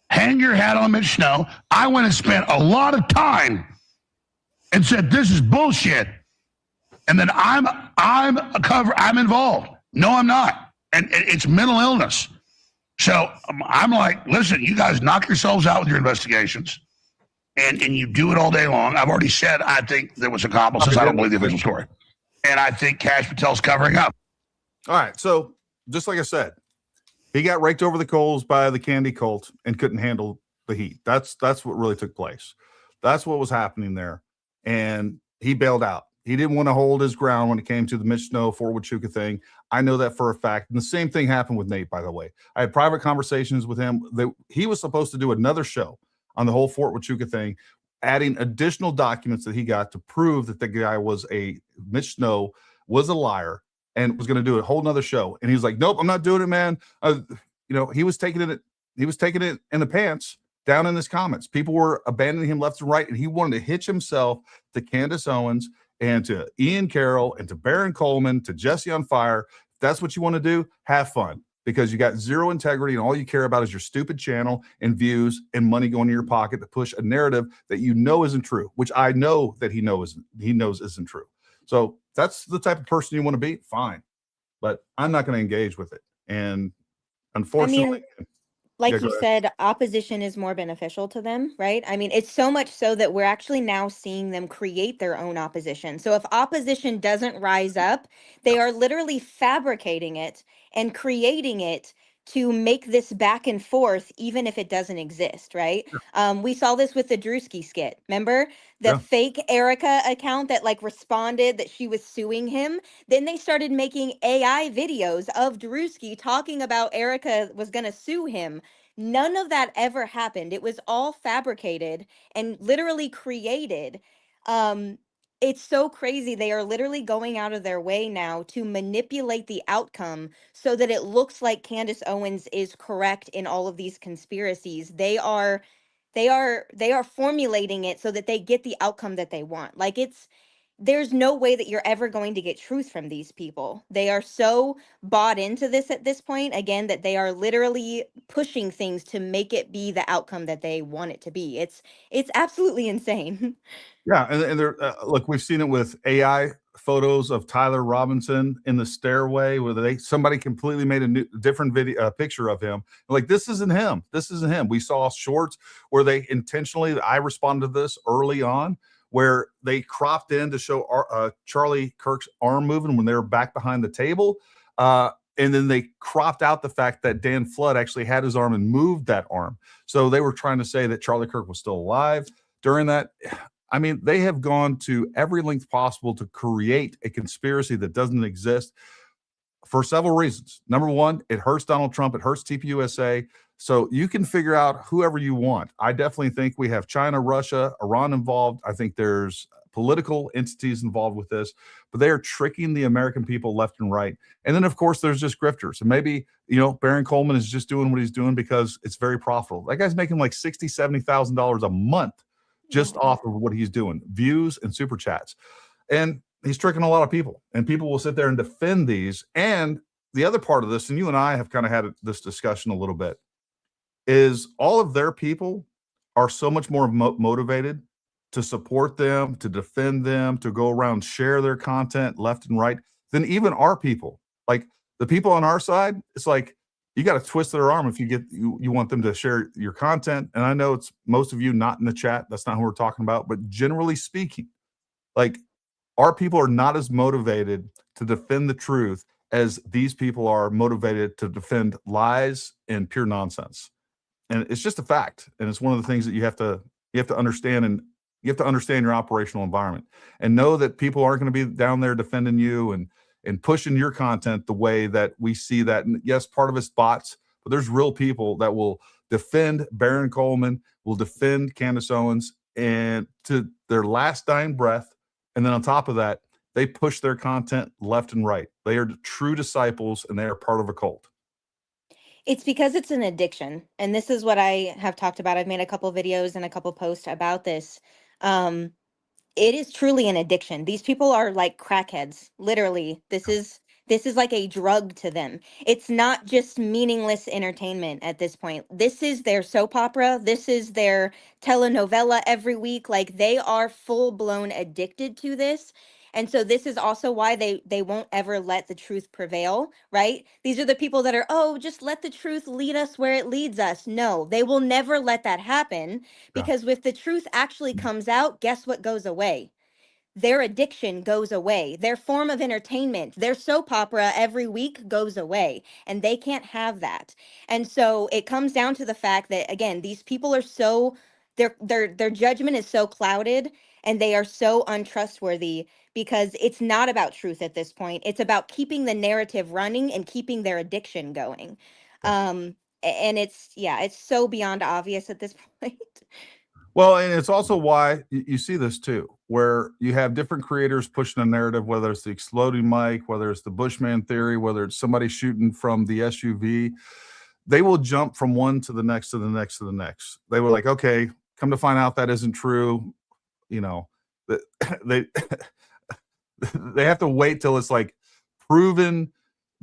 Hang your hat on Mitch Snow. I went and spent a lot of time and said, this is bullshit. And then I'm involved. No, I'm not. And it's mental illness. So I'm like, listen, you guys knock yourselves out with your investigations. And you do it all day long. I've already said I think there was accomplices. I don't believe the official story. And I think Kash Patel's covering up. All right. So just like I said, he got raked over the coals by the candy cult and couldn't handle the heat. That's what really took place. That's what was happening there. And he bailed out. He didn't want to hold his ground when it came to the Mitch Snow, Fort Huachuca thing. I know that for a fact. And the same thing happened with Nate, by the way. I had private conversations with him. He was supposed to do another show on the whole Fort Huachuca thing, adding additional documents that he got to prove that the guy Mitch Snow was a liar and was going to do a whole nother show. And he was like, nope, I'm not doing it, man. He was taking it in the pants down in his comments. People were abandoning him left and right, and he wanted to hitch himself to Candace Owens and to Ian Carroll and to Baron Coleman, to Jesse on Fire. If that's what you want to do, have fun, because you got zero integrity and all you care about is your stupid channel and views and money going in your pocket to push a narrative that you know isn't true, which I know that he knows isn't true. So that's the type of person you want to be, fine. But I'm not going to engage with it. And unfortunately, like you said, opposition is more beneficial to them, right? I mean, it's so much so that we're actually now seeing them create their own opposition. So if opposition doesn't rise up, they are literally fabricating it and creating it to make this back and forth, even if it doesn't exist, right? We saw this with the Drewski skit. Remember the fake Erica account that responded that she was suing him? Then they started making AI videos of Drewski talking about Erica was going to sue him. None of that ever happened. It was all fabricated and literally created. It's so crazy. They are literally going out of their way now to manipulate the outcome so that it looks like Candace Owens is correct in all of these conspiracies. They are formulating it so that they get the outcome that they want. There's no way that you're ever going to get truth from these people. They are so bought into this at this point, again, that they are literally pushing things to make it be the outcome that they want it to be. It's absolutely insane. Yeah, and there, look, we've seen it with AI photos of Tyler Robinson in the stairway, where somebody completely made a different video picture of him. Like, this isn't him. This isn't him. We saw shorts where they intentionally. I responded to this early on, where they cropped in to show Charlie Kirk's arm moving when they were back behind the table. And then they cropped out the fact that Dan Flood actually had his arm and moved that arm. So they were trying to say that Charlie Kirk was still alive during that. I mean, they have gone to every length possible to create a conspiracy that doesn't exist for several reasons. Number one, it hurts Donald Trump. It hurts TPUSA. So you can figure out whoever you want. I definitely think we have China, Russia, Iran involved. I think there's political entities involved with this, but they are tricking the American people left and right. And then, of course, there's just grifters. And maybe, Baron Coleman is just doing what he's doing because it's very profitable. That guy's making like $60,000, $70,000 a month just off of what he's doing, views and super chats. And he's tricking a lot of people, and people will sit there and defend these. And the other part of this, and you and I have kind of had this discussion a little bit, is all of their people are so much more motivated to support them, to defend them, to go around, share their content left and right than even our people. Like the people on our side, it's like, you got to twist their arm if you want them to share your content. And I know it's most of you not in the chat. That's not who we're talking about. But generally speaking, like, our people are not as motivated to defend the truth as these people are motivated to defend lies and pure nonsense. And it's just a fact. And it's one of the things that you have to understand, and you have to understand your operational environment and know that people aren't going to be down there defending you and pushing your content the way that we see that. And yes, part of it's bots, but there's real people that will defend Baron Coleman, will defend Candace Owens, and to their last dying breath, And then on top of that, they push their content left and right. They are true disciples and they are part of a cult. It's because it's an addiction. And this is what I have talked about. I've made a couple videos and a couple posts about this. It is truly an addiction. These people are like crackheads. Literally. This is like a drug to them. It's not just meaningless entertainment at this point. This is their soap opera. This is their telenovela every week. Like, they are full blown addicted to this. And so this is also why they won't ever let the truth prevail, right? These are the people that are, oh, just let the truth lead us where it leads us. No, they will never let that happen, because if the truth actually comes out, guess what goes away? Their addiction goes away. Their form of entertainment, their soap opera every week goes away, and they can't have that. And so it comes down to the fact that, again, these people are so, their judgment is so clouded, and they are so untrustworthy, because it's not about truth at this point. It's about keeping the narrative running and keeping their addiction going. And it's so beyond obvious at this point. Well, and it's also why you see this too, where you have different creators pushing a narrative, whether it's the exploding mic, whether it's the Bushman theory, whether it's somebody shooting from the SUV. They will jump from one to the next to the next to the next. They were like, okay, come to find out that isn't true. You know, they they have to wait till it's like proven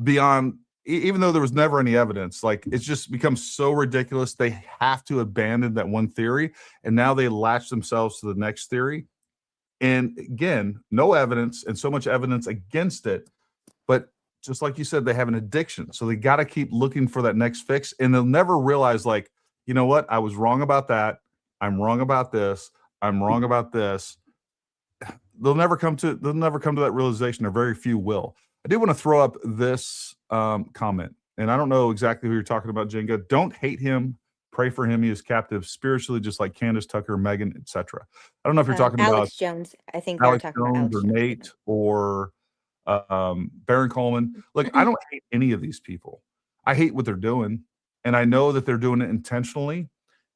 beyond, even though there was never any evidence. Like, it's just becomes so ridiculous. They have to abandon that one theory, and now they latch themselves to the next theory. And again, no evidence, and so much evidence against it. But just like you said, they have an addiction. So they got to keep looking for that next fix, and they'll never realize, like, you know what? I was wrong about that. I'm wrong about this. I'm wrong about this. They'll never come to that realization, or very few will. I do want to throw up this comment, and I don't know exactly who you're talking about, Jenga. Don't hate him. Pray for him. He is captive spiritually, just like Candace, Tucker, Megan, etc. I don't know if you're talking Alex about Jones. I think Alex they're talking Jones about or Alex Nate Jones. or Baron Coleman. Look, I don't hate any of these people. I hate what they're doing, and I know that they're doing it intentionally,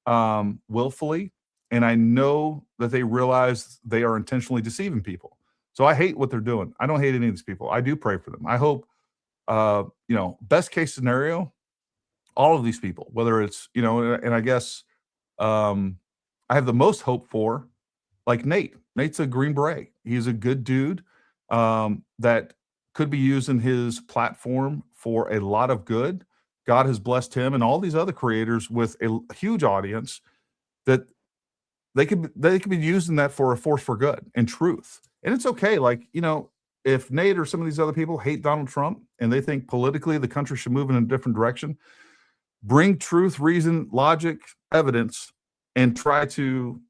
willfully, and I know that they realize they are intentionally deceiving people. So I hate what they're doing. I don't hate any of these people. I do pray for them. I hope, best case scenario, all of these people, whether it's, and I guess I have the most hope for, like Nate. Nate's a Green Beret. He's a good dude that could be using his platform for a lot of good. God has blessed him and all these other creators with a huge audience that they could be using that for a force for good and truth. And it's okay. Like, if Nate or some of these other people hate Donald Trump and they think politically the country should move in a different direction, bring truth, reason, logic, evidence, and try to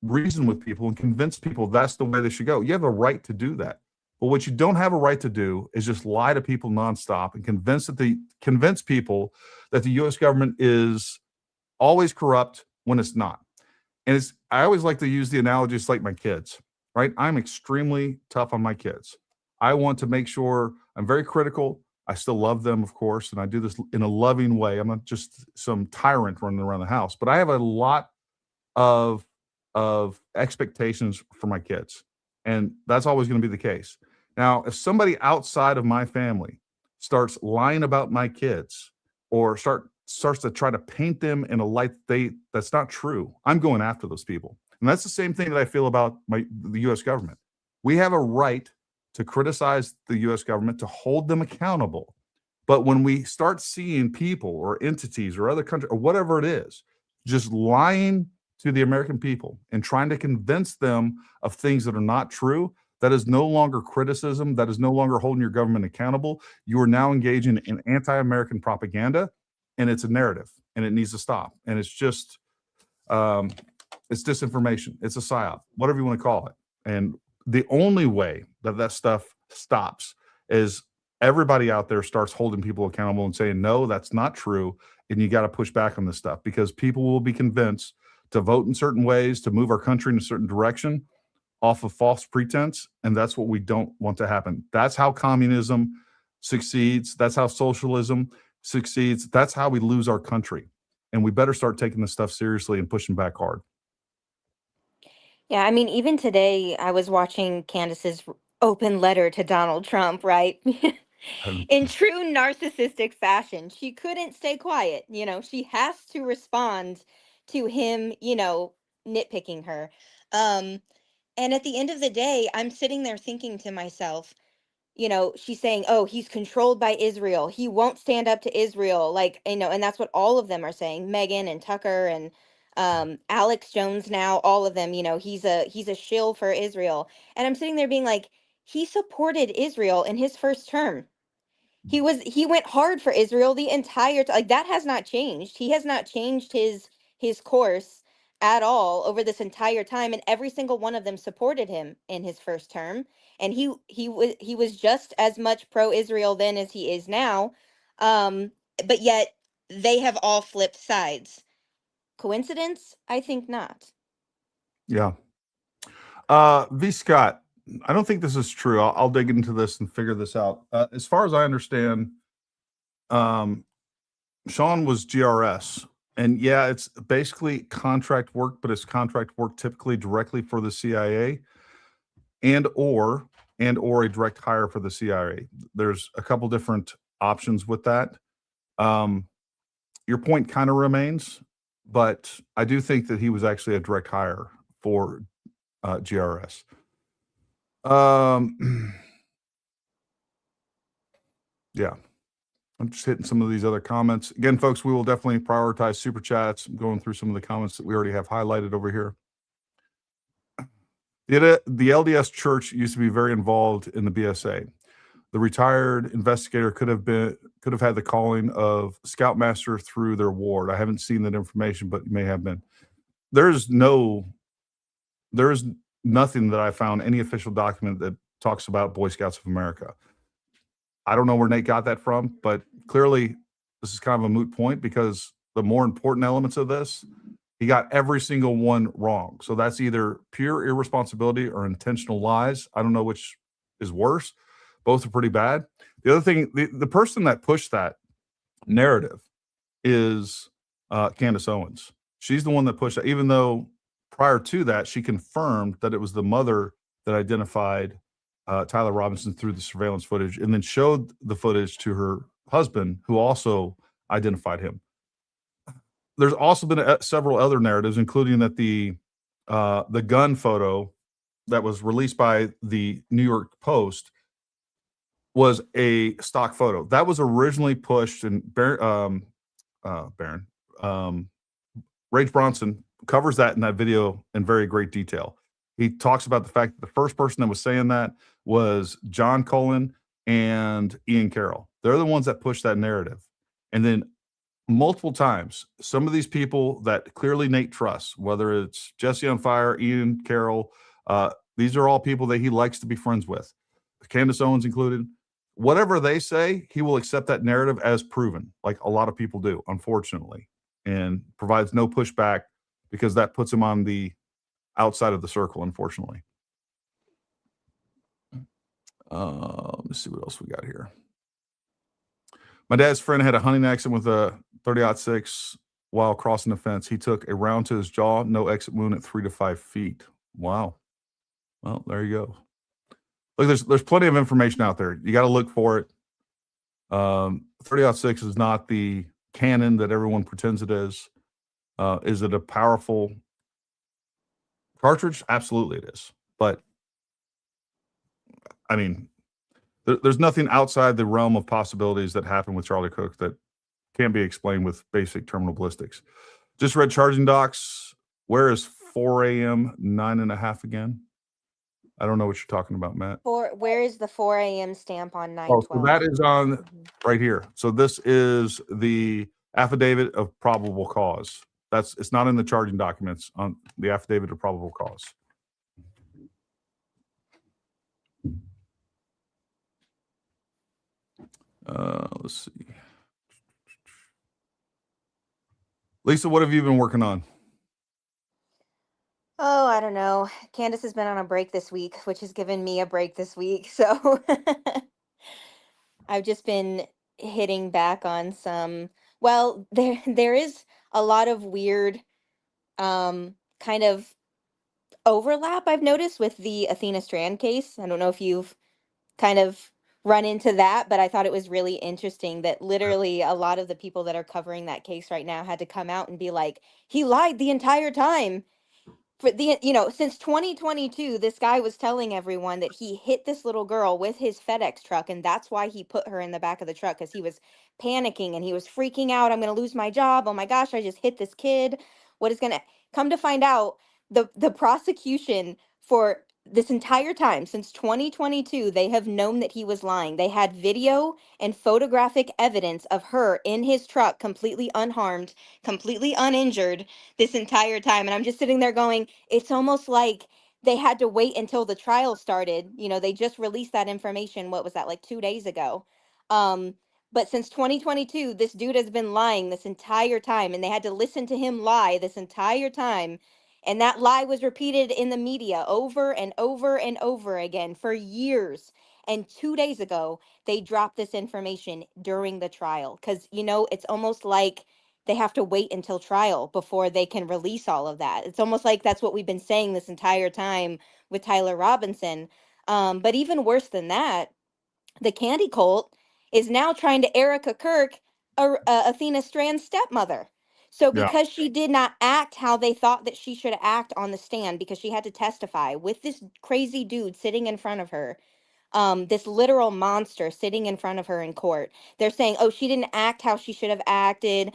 reason with people and convince people that's the way they should go. You have a right to do that. But what you don't have a right to do is just lie to people nonstop and convince people that the U.S. government is always corrupt when it's not. And I always like to use the analogy, it's like my kids, right? I'm extremely tough on my kids. I want to make sure I'm very critical. I still love them, of course, and I do this in a loving way. I'm not just some tyrant running around the house, but I have a lot of expectations for my kids, and that's always going to be the case. Now, if somebody outside of my family starts lying about my kids or starts to try to paint them in a light that's not true, I'm going after those people. And that's the same thing that I feel about the U.S. government. We have a right to criticize the U.S. government, to hold them accountable. But when we start seeing people or entities or other countries or whatever it is, just lying to the American people and trying to convince them of things that are not true, that is no longer criticism. That is no longer holding your government accountable. You are now engaging in anti-American propaganda, and it's a narrative, and it needs to stop. And it's just, it's disinformation. It's a psyop, whatever you want to call it. And the only way that stuff stops is everybody out there starts holding people accountable and saying, no, that's not true. And you got to push back on this stuff, because people will be convinced to vote in certain ways, to move our country in a certain direction off of false pretense. And that's what we don't want to happen. That's how communism succeeds. That's how socialism succeeds. That's how we lose our country. And we better start taking this stuff seriously and pushing back hard. Yeah, I mean, even today I was watching Candace's open letter to Donald Trump, right? In true narcissistic fashion, she couldn't stay quiet. She has to respond to him, nitpicking her. Um, and at the end of the day, I'm sitting there thinking to myself, she's saying, oh, he's controlled by Israel. He won't stand up to Israel. Like, and that's what all of them are saying. Megan and Tucker and Alex Jones now, all of them, he's a shill for Israel. And I'm sitting there being like, he supported Israel in his first term. He went hard for Israel the entire time. Like, that has not changed. He has not changed his course at all over this entire time, and every single one of them supported him in his first term. And he was just as much pro-Israel then as he is now. But yet they have all flipped sides. Coincidence? I think not. Yeah. V. Scott, I don't think this is true. I'll dig into this and figure this out. As far as I understand, Sean was GRS, and yeah, it's basically contract work, but it's contract work typically directly for the CIA and or a direct hire for the CIA. There's a couple different options with that. Your point kind of remains, but I do think that he was actually a direct hire for GRS. Yeah, I'm just hitting some of these other comments. Again, folks, we will definitely prioritize super chats. I'm going through some of the comments that we already have highlighted over here. The LDS Church used to be very involved in the BSA. The retired investigator could have had the calling of scoutmaster through their ward. I haven't seen that information, but may have been. There's nothing that I found, any official document that talks about Boy Scouts of America. I don't know where Nate got that from, but clearly this is kind of a moot point because the more important elements of this, he got every single one wrong. So that's either pure irresponsibility or intentional lies. I don't know which is worse. Both are pretty bad. The other thing, the person that pushed that narrative is Candace Owens. She's the one that pushed that, even though prior to that, she confirmed that it was the mother that identified Tyler Robinson through the surveillance footage and then showed the footage to her husband, who also identified him. There's also been several other narratives, including that the gun photo that was released by the New York Post was a stock photo. That was originally pushed, and Rage Bronson covers that in that video in very great detail. He talks about the fact that the first person that was saying that was John Cullen and Ian Carroll. They're the ones that pushed that narrative. And then multiple times, some of these people that clearly Nate trusts, whether it's Jesse on Fire, Ian Carroll, these are all people that he likes to be friends with, Candace Owens included. Whatever they say, he will accept that narrative as proven, like a lot of people do, unfortunately, and provides no pushback because that puts him on the outside of the circle, unfortunately. Let's see what else we got here. My dad's friend had a hunting accident with a 30-06 while crossing the fence. He took a round to his jaw, no exit wound at 3 to 5 feet. Wow. Well, there you go. Look, there's plenty of information out there. You got to look for it. 30-06 is not the cannon that everyone pretends it is. Is it a powerful cartridge? Absolutely it is. But, I mean, there's nothing outside the realm of possibilities that happened with Charlie Kirk that can't be explained with basic terminal ballistics. Just read charging docs. Where is 4 a.m. 9.5 again? I don't know what you're talking about, Matt. Where is the 4 a.m. stamp on 9/12? Oh, so that is on right here. So this is the affidavit of probable cause. It's not in the charging documents on the affidavit of probable cause. Let's see. Lisa, what have you been working on? Oh, I don't know. Candace has been on a break this week, which has given me a break this week. So I've just been hitting back on some, well, there is a lot of weird kind of overlap I've noticed with the Athena Strand case. I don't know if you've kind of run into that, but I thought it was really interesting that literally a lot of the people that are covering that case right now had to come out and be like, he lied the entire time. For the, since 2022, this guy was telling everyone that he hit this little girl with his FedEx truck, and that's why he put her in the back of the truck, because he was panicking and he was freaking out. I'm going to lose my job. Oh my gosh, I just hit this kid. What is going to come to find out? The prosecution for this entire time since 2022, they have known that he was lying. They had video and photographic evidence of her in his truck, completely unharmed, completely uninjured this entire time. And I'm just sitting there going, it's almost like they had to wait until the trial started. They just released that information. What was that, like 2 days ago? But since 2022, this dude has been lying this entire time, and they had to listen to him lie this entire time. And that lie was repeated in the media over and over and over again for years. And 2 days ago, they dropped this information during the trial because, it's almost like they have to wait until trial before they can release all of that. It's almost like that's what we've been saying this entire time with Tyler Robinson. But even worse than that, the Candy Cult is now trying to Erica Kirk, Athena Strand's stepmother. So because she did not act how they thought that she should act on the stand, because she had to testify with this crazy dude sitting in front of her, this literal monster sitting in front of her in court. They're saying, oh, she didn't act how she should have acted.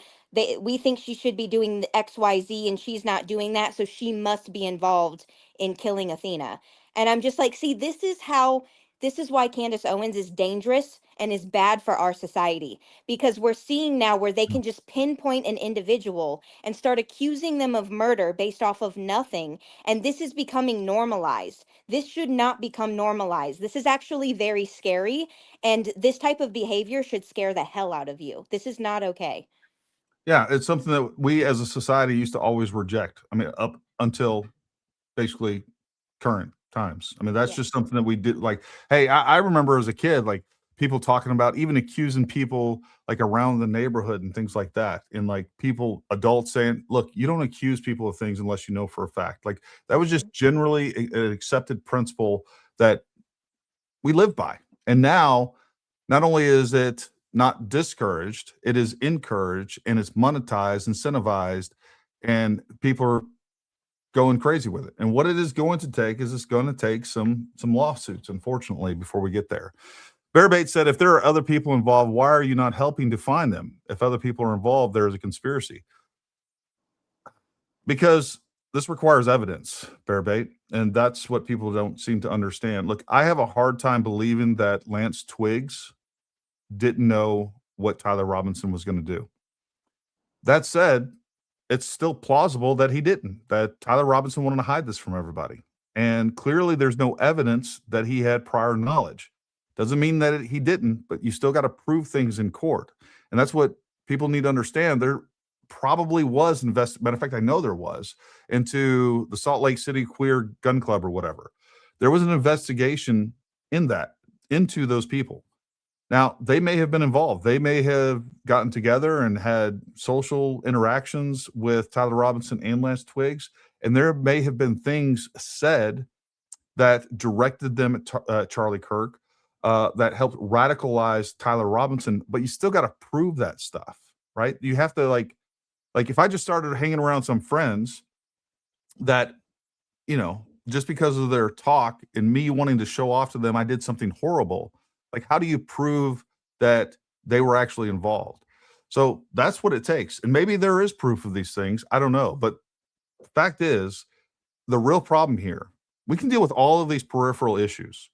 We think she should be doing the XYZ and she's not doing that. So she must be involved in killing Athena. And I'm just like, see, this is why Candace Owens is dangerous and is bad for our society, because we're seeing now where they can just pinpoint an individual and start accusing them of murder based off of nothing. And this is becoming normalized. This should not become normalized. This is actually very scary. And this type of behavior should scare the hell out of you. This is not okay. Yeah, it's something that we as a society used to always reject. I mean, up until basically current times. I mean, that's just something that we did. Like, hey, I remember as a kid, like people talking about even accusing people like around the neighborhood and things like that. And like adults saying, look, you don't accuse people of things unless you know for a fact. Like that was just generally an accepted principle that we live by. And now, not only is it not discouraged, it is encouraged and it's monetized, incentivized, and people are going crazy with it. And what it is going to take is it's going to take some lawsuits, unfortunately, before we get there. Bearbait said, if there are other people involved, why are you not helping to find them? If other people are involved, there is a conspiracy. Because this requires evidence, Bearbait, and that's what people don't seem to understand. Look, I have a hard time believing that Lance Twiggs didn't know what Tyler Robinson was going to do. That said, it's still plausible that he didn't, that Tyler Robinson wanted to hide this from everybody. And clearly there's no evidence that he had prior knowledge. Doesn't mean that he didn't, but you still got to prove things in court. And that's what people need to understand. There probably was matter of fact, I know there was, into the Salt Lake City Queer Gun Club or whatever. There was an investigation into those people. Now, they may have been involved. They may have gotten together and had social interactions with Tyler Robinson and Lance Twiggs, and there may have been things said that directed them at Charlie Kirk, that helped radicalize Tyler Robinson, but you still got to prove that stuff, right? You have to like if I just started hanging around some friends that, just because of their talk and me wanting to show off to them I did something horrible, like, how do you prove that they were actually involved? So that's what it takes. And maybe there is proof of these things. I don't know. But the fact is, the real problem here, we can deal with all of these peripheral issues.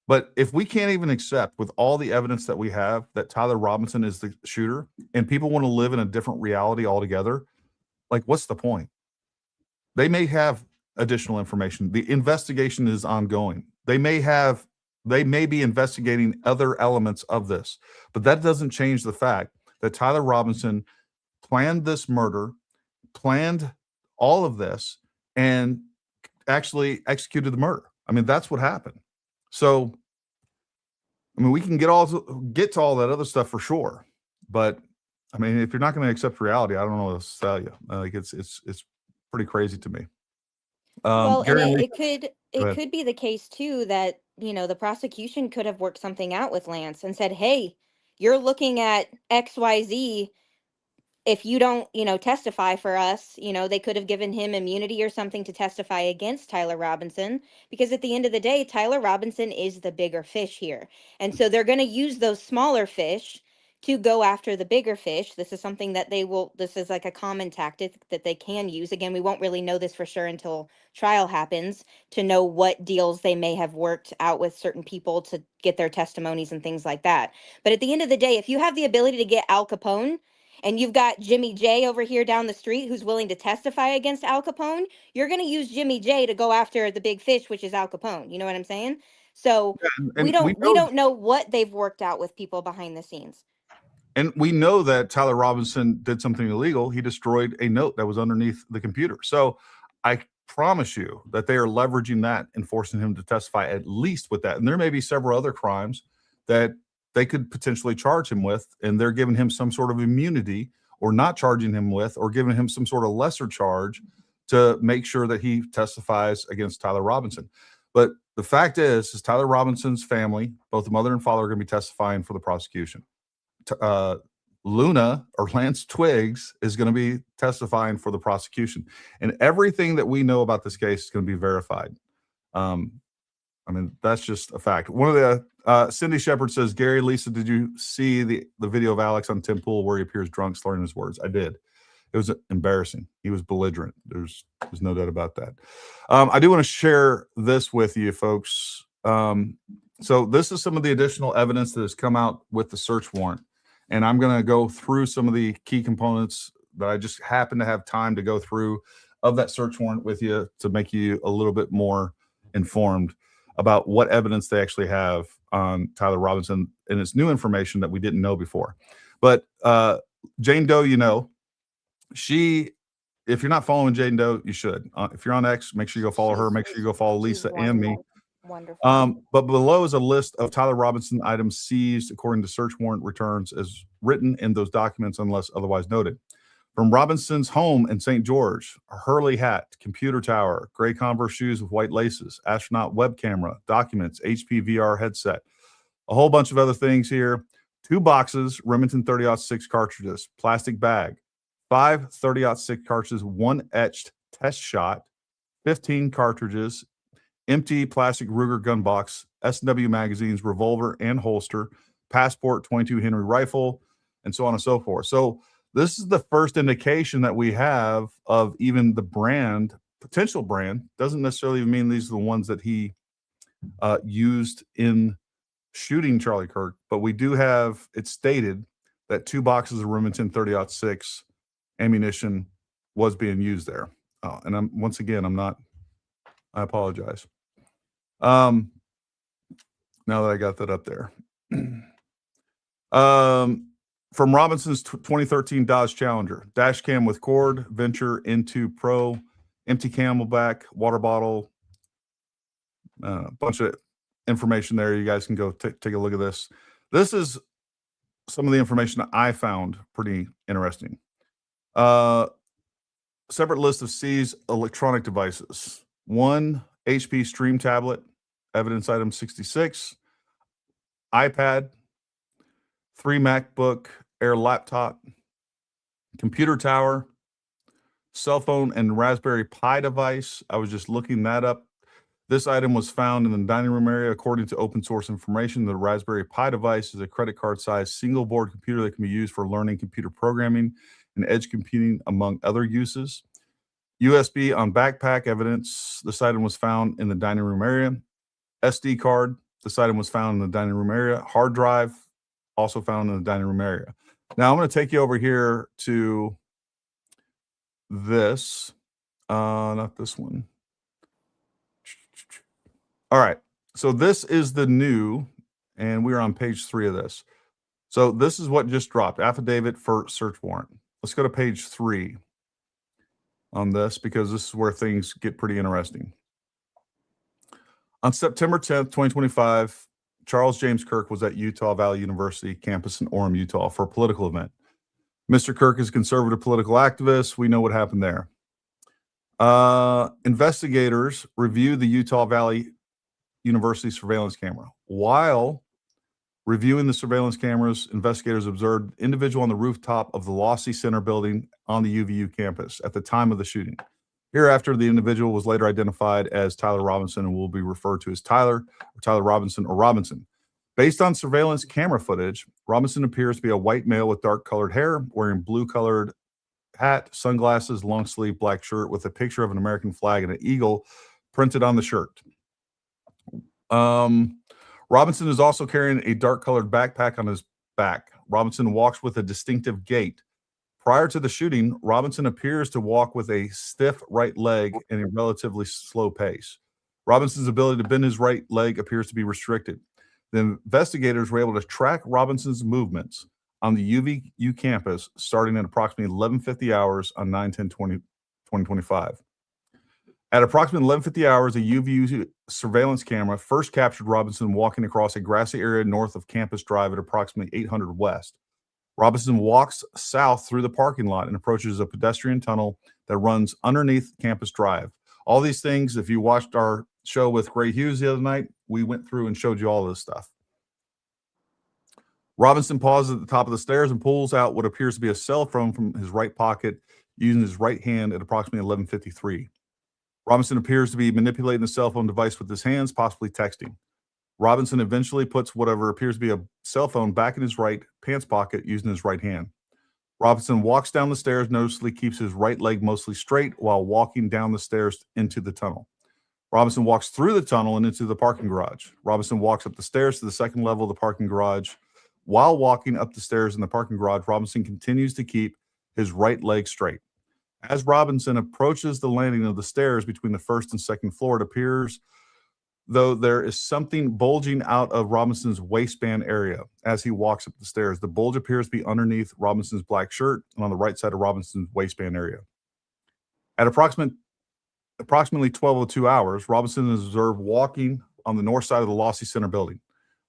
But if we can't even accept with all the evidence that we have that Tyler Robinson is the shooter and people want to live in a different reality altogether, like, what's the point? They may have additional information. The investigation is ongoing. They may be investigating other elements of this, but that doesn't change the fact that Tyler Robinson planned this murder, planned all of this, and actually executed the murder. I mean, that's what happened. So, I mean, we can get to all that other stuff for sure, but I mean, if you're not going to accept reality, I don't know what else to tell you. Like, it's pretty crazy to me. Well, and Gary and it Lisa, could go it ahead. could be the case too that, the prosecution could have worked something out with Lance and said, "Hey, you're looking at XYZ. If you don't, testify for us, they could have given him immunity or something to testify against Tyler Robinson, because at the end of the day, Tyler Robinson is the bigger fish here. And so they're going to use those smaller fish to go after the bigger fish. This is something that this is like a common tactic that they can use. Again, we won't really know this for sure until trial happens to know what deals they may have worked out with certain people to get their testimonies and things like that. But at the end of the day, if you have the ability to get Al Capone, and you've got Jimmy J over here down the street who's willing to testify against Al Capone, you're going to use Jimmy J to go after the big fish, which is Al Capone. You know what I'm saying? So we don't know what they've worked out with people behind the scenes. And we know that Tyler Robinson did something illegal. He destroyed a note that was underneath the computer. So I promise you that they are leveraging that and forcing him to testify at least with that. And there may be several other crimes that they could potentially charge him with, and they're giving him some sort of immunity or not charging him with, or giving him some sort of lesser charge to make sure that he testifies against Tyler Robinson. But the fact is Tyler Robinson's family, both the mother and father, are going to be testifying for the prosecution. Luna or Lance Twiggs is going to be testifying for the prosecution, and everything that we know about this case is going to be verified. I mean, that's just a fact. One of the Cindy Shepard says, Gary, Lisa, did you see the video of Alex on Tim Pool where he appears drunk, slurring his words? I did. It was embarrassing. He was belligerent. There's no doubt about that. I do want to share this with you, folks. So this is some of the additional evidence that has come out with the search warrant. And I'm going to go through some of the key components that I just happen to have time to go through of that search warrant with you to make you a little bit more informed about what evidence they actually have on Tyler Robinson. And it's new information that we didn't know before. But Jane Doe, if you're not following Jane Doe, you should. If you're on X, make sure you go follow her. Make sure you go follow Lisa and me. Wonderful. But below is a list of Tyler Robinson items seized according to search warrant returns as written in those documents unless otherwise noted. From Robinson's home in St. George, a Hurley hat, computer tower, gray Converse shoes with white laces, astronaut web camera, documents, HP VR headset, a whole bunch of other things here. 2 boxes, Remington 30-06 cartridges, plastic bag, 5 30-06 cartridges, 1 etched test shot, 15 cartridges, empty plastic Ruger gun box, S&W magazines, revolver and holster, passport, 22 Henry rifle, and so on and so forth. So this is the first indication that we have of even the brand, potential brand. Doesn't necessarily even mean these are the ones that he used in shooting Charlie Kirk, but we do have it stated that 2 boxes of Remington 30-06 ammunition was being used there. And I apologize. Now that I got that up there. From Robinson's 2013 Dodge Challenger, dash cam with cord, Venture into Pro, empty Camelback, water bottle, a bunch of information there. You guys can go take a look at this. This is some of the information that I found pretty interesting. Separate list of seized electronic devices. 1 HP Stream tablet, evidence item 66, iPad, 3 MacBook Air laptop, computer tower, cell phone and Raspberry Pi device. I was just looking that up. This item was found in the dining room area. According to open source information, the Raspberry Pi device is a credit card sized single board computer that can be used for learning computer programming and edge computing, among other uses. USB on backpack evidence. This item was found in the dining room area. SD card. This item was found in the dining room area. Hard drive, also found in the dining room area. Now I'm going to take you over here to this. Not this one. All right. So this is the new, and we're on page 3 of this. So this is what just dropped. Affidavit for search warrant. Let's go to page 3 on this, because this is where things get pretty interesting. On September 10th, 2025, Charles James Kirk was at Utah Valley University campus in Orem, Utah for a political event. Mr. Kirk is a conservative political activist. We know what happened there. Investigators reviewed the Utah Valley University surveillance camera. While reviewing the surveillance cameras, investigators observed an individual on the rooftop of the Lossie Center building on the UVU campus at the time of the shooting. Hereafter, the individual was later identified as Tyler Robinson and will be referred to as Tyler or Tyler Robinson or Robinson. Based on surveillance camera footage, Robinson appears to be a white male with dark-colored hair, wearing blue-colored hat, sunglasses, long-sleeve black shirt with a picture of an American flag and an eagle printed on the shirt. Robinson is also carrying a dark-colored backpack on his back. Robinson walks with a distinctive gait. Prior to the shooting, Robinson appears to walk with a stiff right leg and a relatively slow pace. Robinson's ability to bend his right leg appears to be restricted. The investigators were able to track Robinson's movements on the UVU campus starting at approximately 11:50 hours on 9/10/2025. At approximately 11:50 hours, a UVU surveillance camera first captured Robinson walking across a grassy area north of Campus Drive at approximately 800 West. Robinson walks south through the parking lot and approaches a pedestrian tunnel that runs underneath Campus Drive. All these things, if you watched our show with Gray Hughes the other night, we went through and showed you all this stuff. Robinson pauses at the top of the stairs and pulls out what appears to be a cell phone from his right pocket using his right hand at approximately 11:53. Robinson appears to be manipulating the cell phone device with his hands, possibly texting. Robinson eventually puts whatever appears to be a cell phone back in his right pants pocket using his right hand. Robinson walks down the stairs, noticeably keeps his right leg mostly straight while walking down the stairs into the tunnel. Robinson walks through the tunnel and into the parking garage. Robinson walks up the stairs to the second level of the parking garage. While walking up the stairs in the parking garage, Robinson continues to keep his right leg straight. As Robinson approaches the landing of the stairs between the first and second floor, it appears though there is something bulging out of Robinson's waistband area as he walks up the stairs. The bulge appears to be underneath Robinson's black shirt and on the right side of Robinson's waistband area. At approximately 12:02 hours, Robinson is observed walking on the north side of the Lossie Center building,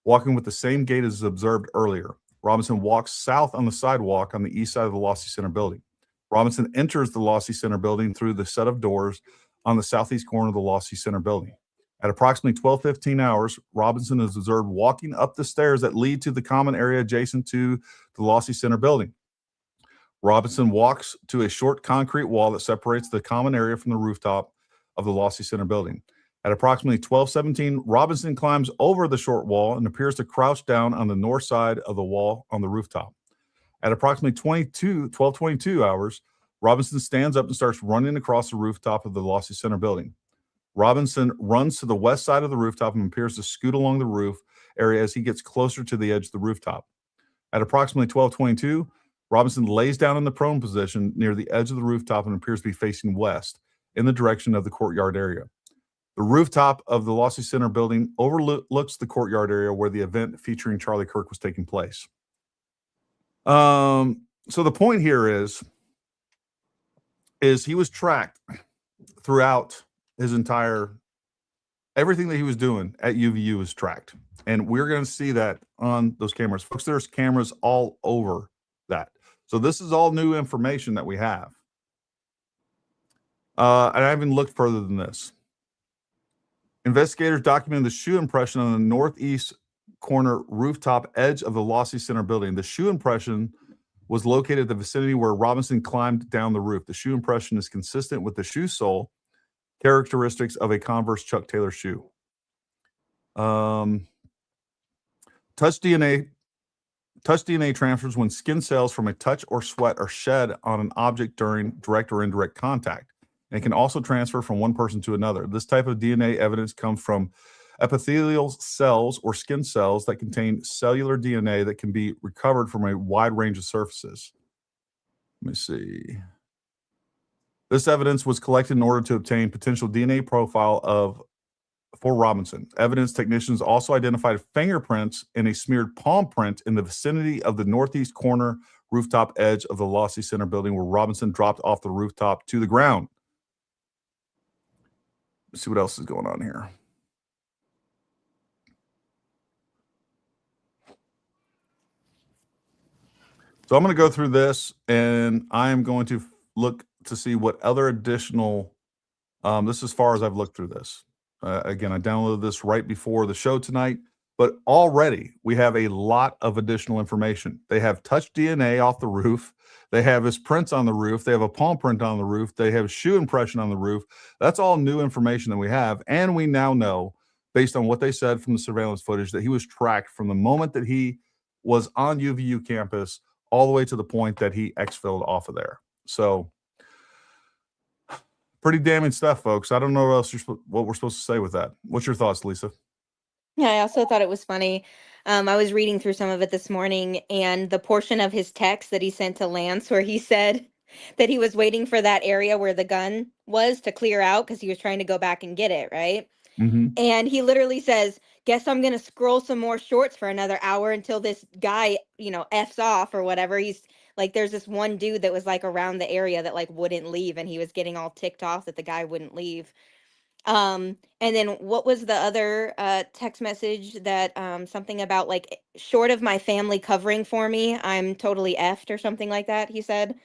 walking with the same gait as observed earlier. Robinson walks south on the sidewalk on the east side of the Lossie Center building. Robinson enters the Lossie Center building through the set of doors on the southeast corner of the Lossie Center building. At approximately 12:15 hours, Robinson is observed walking up the stairs that lead to the common area adjacent to the Lossie Center building. Robinson walks to a short concrete wall that separates the common area from the rooftop of the Lossie Center building. At approximately 12:17, Robinson climbs over the short wall and appears to crouch down on the north side of the wall on the rooftop. At approximately 12:22 hours, Robinson stands up and starts running across the rooftop of the Lossie Center building. Robinson runs to the west side of the rooftop and appears to scoot along the roof area as he gets closer to the edge of the rooftop. At approximately 12:22, Robinson lays down in the prone position near the edge of the rooftop and appears to be facing west in the direction of the courtyard area. The rooftop of the Lossie Center building overlooks the courtyard area where the event featuring Charlie Kirk was taking place. So the point here is he was tracked throughout his entire, everything that he was doing at UVU was tracked. And we're going to see that on those cameras. Folks, there's cameras all over that. So this is all new information that we have. And I haven't looked further than this. Investigators documented the shoe impression on the northeast corner rooftop edge of the Lossie Center building. The shoe impression was located at the vicinity where Robinson climbed down the roof. The shoe impression is consistent with the shoe sole characteristics of a Converse Chuck Taylor shoe. Touch DNA transfers when skin cells from a touch or sweat are shed on an object during direct or indirect contact. And it can also transfer from one person to another. This type of DNA evidence comes from epithelial cells or skin cells that contain cellular DNA that can be recovered from a wide range of surfaces. Let me see. This evidence was collected in order to obtain potential DNA profile for Robinson. Evidence technicians also identified fingerprints and a smeared palm print in the vicinity of the northeast corner rooftop edge of the Lossie Center building where Robinson dropped off the rooftop to the ground. Let's see what else is going on here. So I'm going to go through this and I am going to look to see what other additional This is as far as I've looked through this. Again, I downloaded this right before the show tonight, but already we have a lot of additional information. They have touch DNA off the roof. They have his prints on the roof. They have a palm print on the roof. They have shoe impression on the roof. That's all new information that we have. And we now know, based on what they said from the surveillance footage, that he was tracked from the moment that he was on UVU campus all the way to the point that he exfilled off of there. So pretty damning stuff, folks. I don't know what we're supposed to say with that. What's your thoughts, Lisa? Yeah, I also thought it was funny. I was reading through some of it this morning, and the portion of his text that he sent to Lance where he said that he was waiting for that area where the gun was to clear out because he was trying to go back and get it, right? Mm-hmm. And he literally says, guess I'm going to scroll some more shorts for another hour until this guy, F's off or whatever. He's like, there's this one dude that was like around the area that like wouldn't leave, and he was getting all ticked off that the guy wouldn't leave. And then what was the other text message that something about like short of my family covering for me, I'm totally effed or something like that, he said.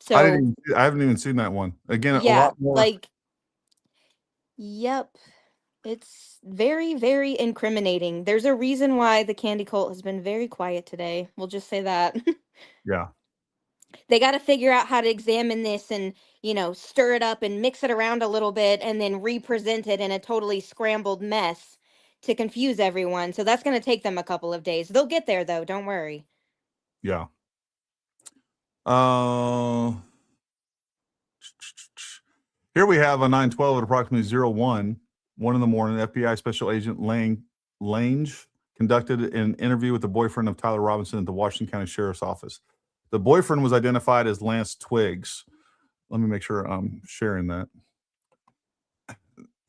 So I haven't even seen that one. Again, yeah, a lot more. like, yep. It's very, very incriminating. There's a reason why the candy cult has been very quiet today. We'll just say that. Yeah. They got to figure out how to examine this and, stir it up and mix it around a little bit and then represent it in a totally scrambled mess to confuse everyone. So that's going to take them a couple of days. They'll get there, though. Don't worry. Yeah. Here we have a 9/12 at approximately 1 in the morning. FBI Special Agent Lange conducted an interview with the boyfriend of Tyler Robinson at the Washington County Sheriff's Office. The boyfriend was identified as Lance Twiggs. Let me make sure I'm sharing that.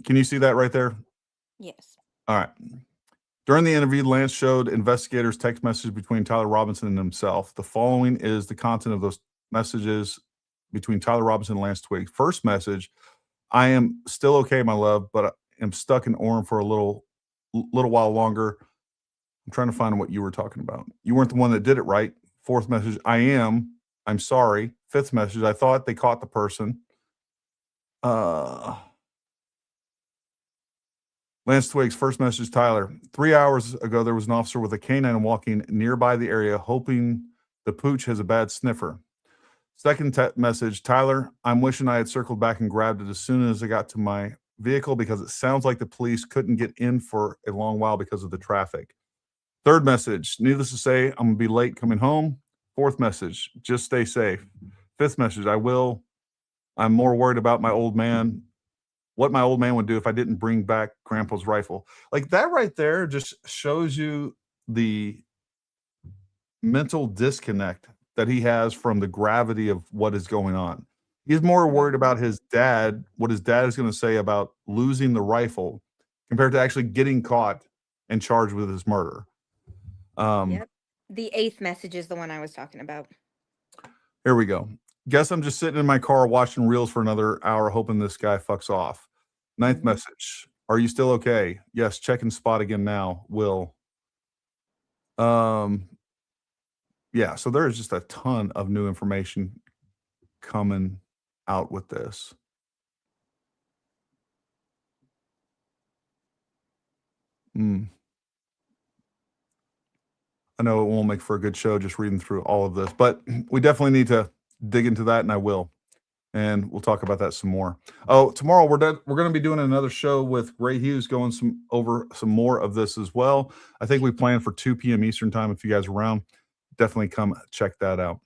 Can you see that right there? Yes. All right. During the interview, Lance showed investigators text messages between Tyler Robinson and himself. The following is the content of those messages between Tyler Robinson and Lance Twiggs. First message: I am still okay, my love, but I am stuck in Orem for a little while longer. I'm trying to find what you were talking about. You weren't the one that did it, right? Fourth message: I'm sorry. Fifth message: I thought they caught the person. Lance Twiggs, first message, Tyler. 3 hours ago, there was an officer with a canine walking nearby the area, hoping the pooch has a bad sniffer. Second message, Tyler, I'm wishing I had circled back and grabbed it as soon as I got to my vehicle because it sounds like the police couldn't get in for a long while because of the traffic. Third message, needless to say, I'm going to be late coming home. Fourth message, just stay safe. Fifth message, I will. I'm more worried about my old man, what my old man would do if I didn't bring back Grandpa's rifle. Like that right there just shows you the mental disconnect that he has from the gravity of what is going on. He's more worried about his dad, what his dad is going to say about losing the rifle compared to actually getting caught and charged with his murder. Yep. The eighth message is the one I was talking about. Here we go. Guess I'm just sitting in my car watching reels for another hour, hoping this guy fucks off. Ninth message. Are you still okay? Yes. Check and spot again now. Will. Yeah. So there is just a ton of new information coming out with this. I know it won't make for a good show just reading through all of this, but we definitely need to dig into that, and I will. And we'll talk about that some more. Oh, tomorrow we're going to be doing another show with Ray Hughes, going over some more of this as well. I think we plan for 2 p.m. Eastern time. If you guys are around, definitely come check that out.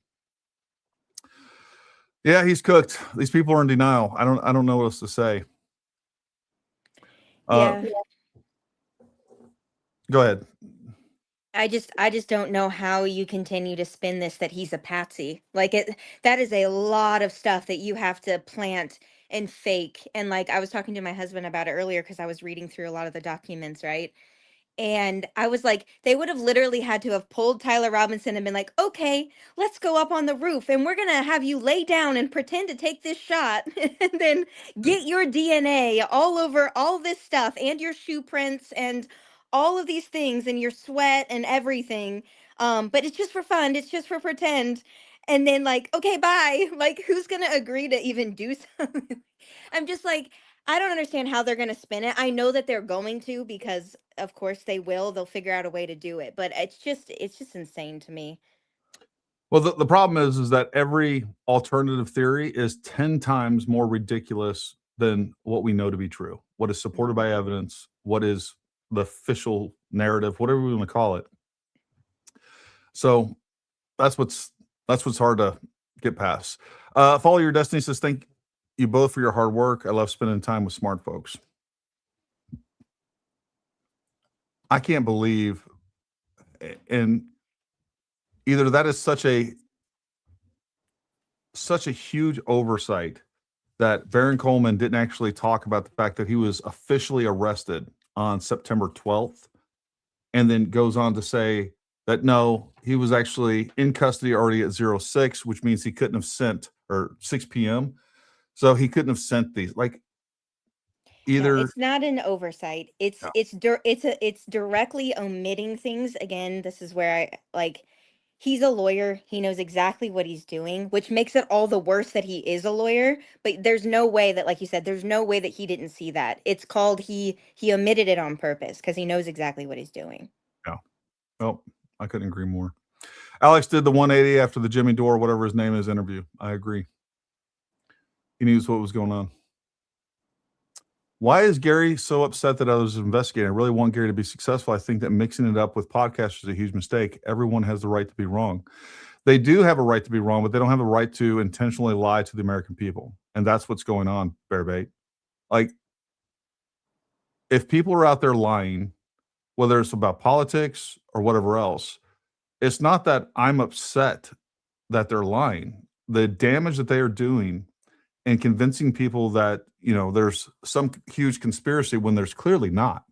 Yeah, he's cooked. These people are in denial. I don't know what else to say. Yeah. Go ahead. I just don't know how you continue to spin this that he's a patsy. Like that is a lot of stuff that you have to plant and fake. And like I was talking to my husband about it earlier because I was reading through a lot of the documents, right? And I was like, they would have literally had to have pulled Tyler Robinson and been like, okay, let's go up on the roof and we're going to have you lay down and pretend to take this shot and then get your DNA all over all this stuff and your shoe prints and all of these things and your sweat and everything. But it's just for fun. It's just for pretend. and then like, okay, bye. Like, who's going to agree to even do something? I'm just like, I don't understand how they're going to spin it. I know that they're going to, because of course they will. They'll figure out a way to do it, but it's just insane to me. Well, the problem is that every alternative theory is 10 times more ridiculous than what we know to be true, what is supported by evidence, what is the official narrative, whatever we want to call it. So that's what's hard to get past. Follow Your Destiny says, thank you both for your hard work. I love spending time with smart folks. I can't believe, and either that is such a huge oversight that Baron Coleman didn't actually talk about the fact that he was officially arrested on September 12th, and then goes on to say that no, he was actually in custody already at 06, which means he couldn't have sent, or 6 p.m. So he couldn't have sent these. Like, either it's not an oversight. It's directly omitting things. Again, this is where I like, he's a lawyer. He knows exactly what he's doing, which makes it all the worse that he is a lawyer. But there's no way that, like you said, there's no way that he didn't see that. It's called he omitted it on purpose because he knows exactly what he's doing. Yeah. Well, I couldn't agree more. Alex did the 180 after the Jimmy Dore, whatever his name is, interview. I agree. He knew what was going on. Why is Gary so upset that I was investigating? I really want Gary to be successful. I think that mixing it up with podcasts is a huge mistake. Everyone has the right to be wrong. They do have a right to be wrong, but they don't have a right to intentionally lie to the American people. And that's what's going on, Bearbait. Like, if people are out there lying, whether it's about politics or whatever else, it's not that I'm upset that they're lying. The damage that they are doing and convincing people that, you know, there's some huge conspiracy when there's clearly not.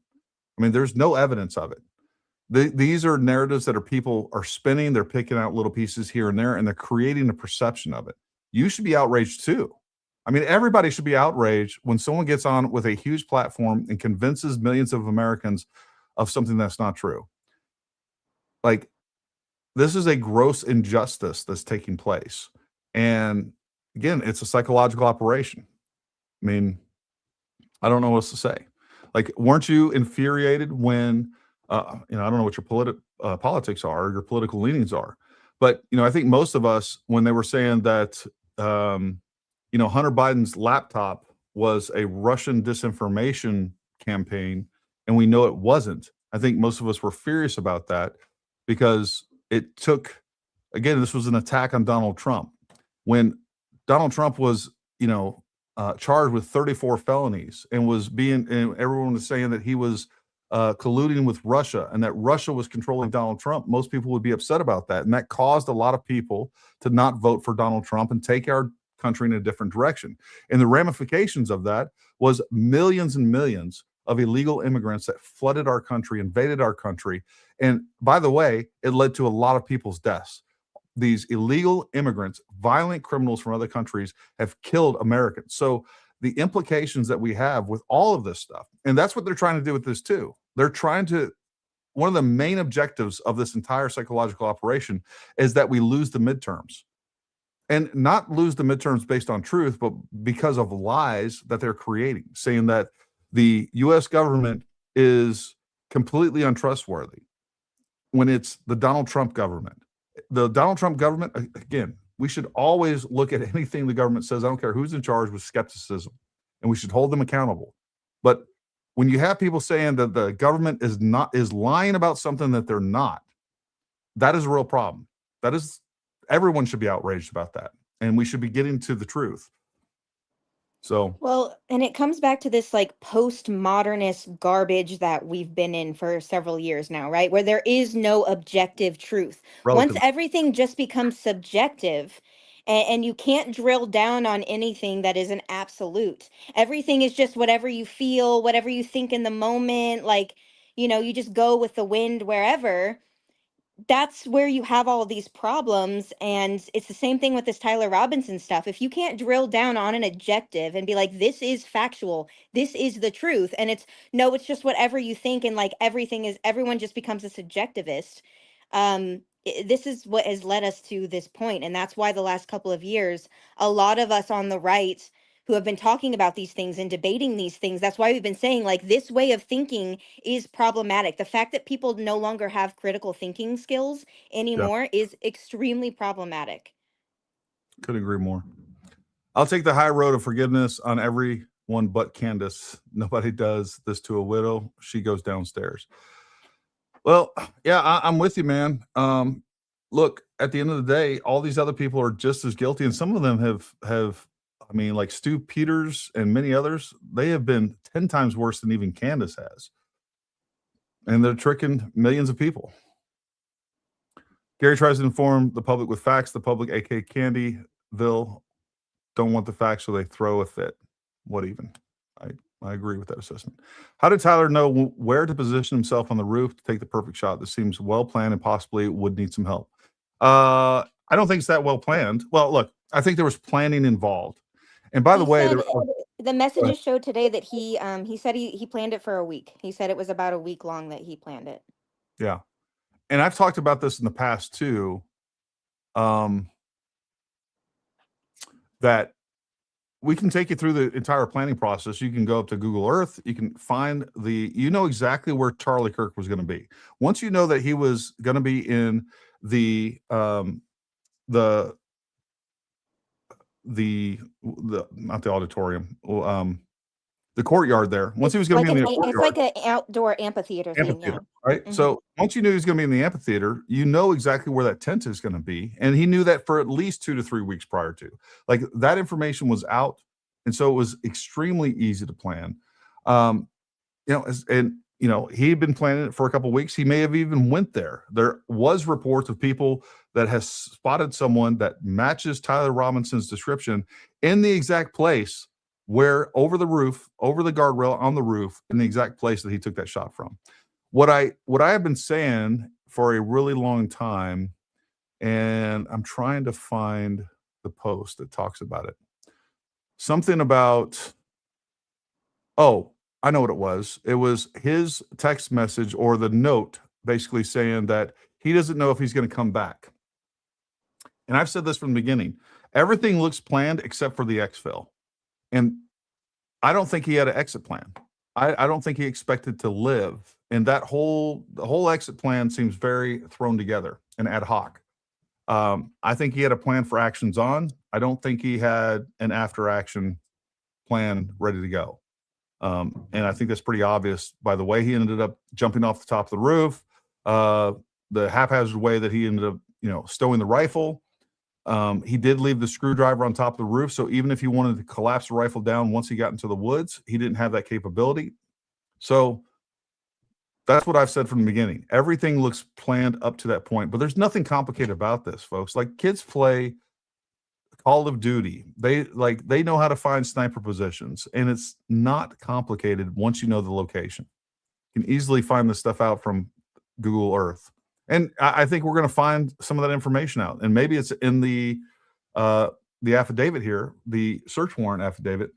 I mean, there's no evidence of it. These are narratives that people are spinning. They're picking out little pieces here and there, and they're creating a perception of it. You should be outraged too. I mean, everybody should be outraged when someone gets on with a huge platform and convinces millions of Americans of something that's not true. Like, this is a gross injustice that's taking place. And again, it's a psychological operation. I mean, I don't know what else to say. Like, weren't you infuriated when, I don't know what your politics are, or your political leanings are, but, I think most of us, when they were saying that, Hunter Biden's laptop was a Russian disinformation campaign, and we know it wasn't. I think most of us were furious about that because it took, again, this was an attack on Donald Trump. When Donald Trump was, charged with 34 felonies and everyone was saying that he was colluding with Russia and that Russia was controlling Donald Trump, most people would be upset about that. And that caused a lot of people to not vote for Donald Trump and take our country in a different direction. And the ramifications of that was millions and millions of illegal immigrants that flooded our country, invaded our country. And by the way, it led to a lot of people's deaths. These illegal immigrants, violent criminals from other countries, have killed Americans. So the implications that we have with all of this stuff, and that's what they're trying to do with this too. They're trying to, one of the main objectives of this entire psychological operation is that we lose the midterms. And not lose the midterms based on truth, but because of lies that they're creating, saying that the U.S. government is completely untrustworthy when it's the Donald Trump government. The Donald Trump government, again, we should always look at anything the government says, I don't care who's in charge, with skepticism, and we should hold them accountable. But when you have people saying that the government is lying about something that they're not, that is a real problem. Everyone should be outraged about that, and we should be getting to the truth. So, well, and it comes back to this like postmodernist garbage that we've been in for several years now, right? Where there is no objective truth. Relative. Once everything just becomes subjective, and you can't drill down on anything that is an absolute. Everything is just whatever you feel, whatever you think in the moment. Like, you just go with the wind wherever. That's where you have all of these problems. And it's the same thing with this Tyler Robinson stuff. If you can't drill down on an objective and be like, this is factual, this is the truth, and it's just whatever you think, and like everyone just becomes a subjectivist. this is what has led us to this point, and that's why the last couple of years, a lot of us on the right who have been talking about these things and debating these things, that's why we've been saying, like, this way of thinking is problematic. The fact that people no longer have critical thinking skills anymore is extremely problematic. Couldn't agree more. I'll take the high road of forgiveness on everyone but Candace. Nobody does this to a widow. She goes downstairs. Well, yeah, I'm with you, man. Look, at the end of the day, all these other people are just as guilty, and some of them have I mean, like Stu Peters and many others, they have been 10 times worse than even Candace has. And they're tricking millions of people. Gary tries to inform the public with facts. The public, aka Candyville, don't want the facts, so they throw a fit. What even? I agree with that assessment. How did Tyler know where to position himself on the roof to take the perfect shot? This seems well planned and possibly would need some help. I don't think it's that well planned. Well, look, I think there was planning involved. And by the way, the messages showed today that he said he planned it for a week. He said it was about a week long that he planned it. Yeah. And I've talked about this in the past too. That we can take you through the entire planning process. You can go up to Google Earth. You can find you know exactly where Charlie Kirk was going to be. Once you know that he was going to be in the not the auditorium, the courtyard there. Once he was going to be in the courtyard, it's like an outdoor amphitheater thing, yeah. right? Mm-hmm. So once you knew he was going to be in the amphitheater, you know exactly where that tent is going to be, and he knew that for at least 2 to 3 weeks prior to. Like, that information was out, and so it was extremely easy to plan. He had been planning it for a couple of weeks. He may have even went there. There was reports of people that has spotted someone that matches Tyler Robinson's description in the exact place where over the roof, over the guardrail on the roof, in the exact place that he took that shot from. What I have been saying for a really long time, and I'm trying to find the post that talks about it. Something about, I know what it was. It was his text message or the note basically saying that he doesn't know if he's going to come back. And I've said this from the beginning. Everything looks planned except for the exfil. And I don't think he had an exit plan. I don't think he expected to live. And the whole exit plan seems very thrown together and ad hoc. I think he had a plan for actions on. I don't think he had an after action plan ready to go. And I think that's pretty obvious by the way he ended up jumping off the top of the roof, the haphazard way that he ended up, stowing the rifle. He did leave the screwdriver on top of the roof. So even if he wanted to collapse the rifle down once he got into the woods, he didn't have that capability. So that's what I've said from the beginning. Everything looks planned up to that point, but there's nothing complicated about this, folks. Like, kids play Call of Duty. They know how to find sniper positions, and it's not complicated once you know the location. You can easily find this stuff out from Google Earth. And I think we're going to find some of that information out. And maybe it's in the affidavit here, the search warrant affidavit.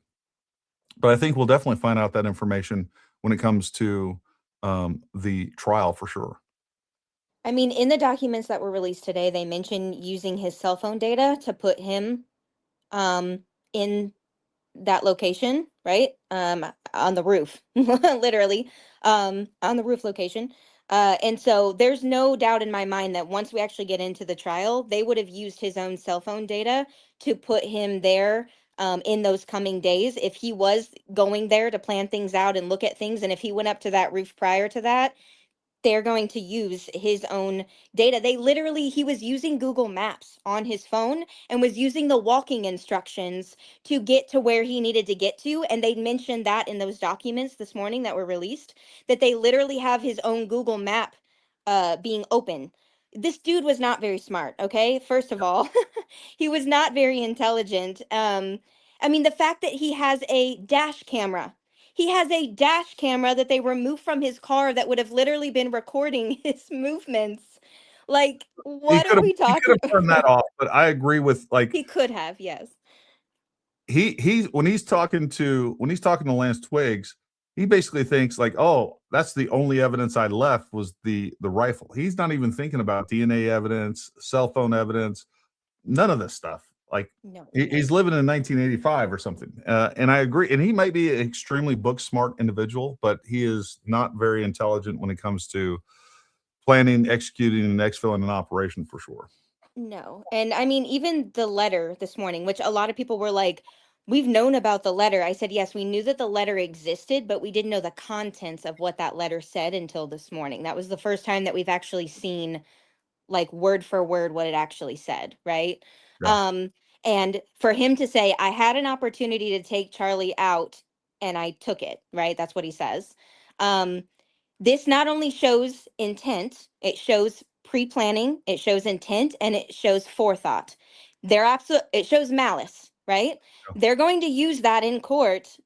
But I think we'll definitely find out that information when it comes to the trial for sure. I mean, in the documents that were released today, they mentioned using his cell phone data to put him in that location, right? On the roof, literally, on the roof location. And so there's no doubt in my mind that once we actually get into the trial, they would have used his own cell phone data to put him there in those coming days. If he was going there to plan things out and look at things, and if he went up to that roof prior to that, they're going to use his own data. He was using Google Maps on his phone and was using the walking instructions to get to where he needed to get to. And they mentioned that in those documents this morning that were released, that they literally have his own Google Map being open. This dude was not very smart, okay? First of all, he was not very intelligent. I mean, the fact that he has a dash camera. He has a dash camera that they removed from his car that would have literally been recording his movements. Like, what are we talking about? He could have turned that off, but I agree with, like, he could have, yes. When he's talking to Lance Twiggs, He basically thinks like, oh, that's the only evidence I left was the rifle. He's not even thinking about DNA evidence, cell phone evidence, none of this stuff. Like No. he's living in 1985 or something. And I agree. And he might be an extremely book smart individual, but he is not very intelligent when it comes to planning, executing, and exfilling an operation for sure. No. And I mean, even the letter this morning, which a lot of people were like, we've known about the letter. I said, yes, we knew that the letter existed, but we didn't know the contents of what that letter said until this morning. That was the first time that we've actually seen like word for word what it actually said, right? Yeah. And for him to say, I had an opportunity to take Charlie out and I took it, right? That's what he says. This not only shows intent, it shows pre-planning, it shows intent, and it shows forethought. It shows malice, right? They're going to use that in court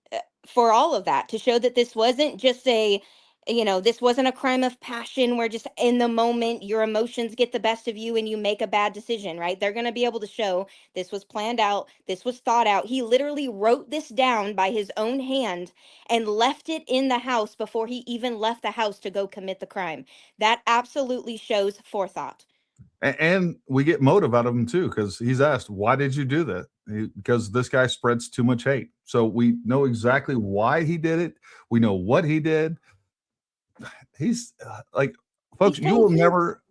for all of that to show that this wasn't just this wasn't a crime of passion where just in the moment your emotions get the best of you and you make a bad decision, right? They're going to be able to show this was planned out, this was thought out. He literally wrote this down by his own hand and left it in the house before he even left the house to go commit the crime. That absolutely shows forethought. And we get motive out of him too, because he's asked, why did you do that? Because this guy spreads too much hate. So we know exactly why he did it. We know what he did. He's like, folks, you will never,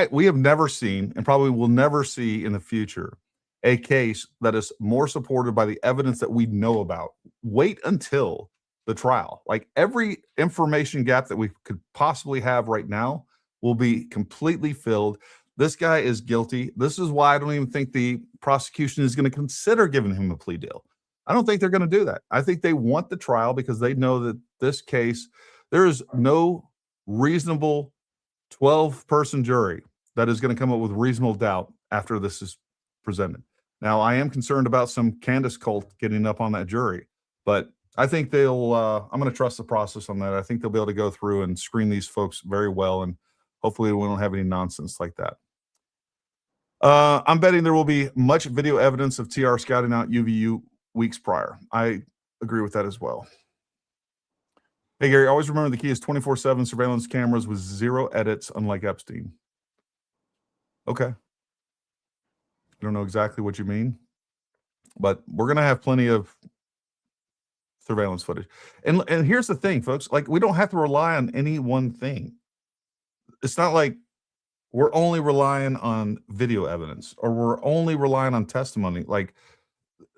we have never seen and probably will never see in the future a case that is more supported by the evidence that we know about. Wait until the trial. Like every information gap that we could possibly have right now will be completely filled. This guy is guilty. This is why I don't even think the prosecution is going to consider giving him a plea deal. I don't think they're going to do that. I think they want the trial because they know that this case, there is no reasonable 12-person jury that is going to come up with reasonable doubt after this is presented. Now, I am concerned about some Candace cult getting up on that jury, but I think they'll, I'm going to trust the process on that. I think they'll be able to go through and screen these folks very well, and hopefully we won't have any nonsense like that. I'm betting there will be much video evidence of TR scouting out UVU weeks prior. I agree with that as well. Hey, Gary, always remember the key is 24/7 surveillance cameras with 0 edits, unlike Epstein. Okay. I don't know exactly what you mean, but we're going to have plenty of surveillance footage. And here's the thing, folks, like we don't have to rely on any one thing. It's not like we're only relying on video evidence or we're only relying on testimony. Like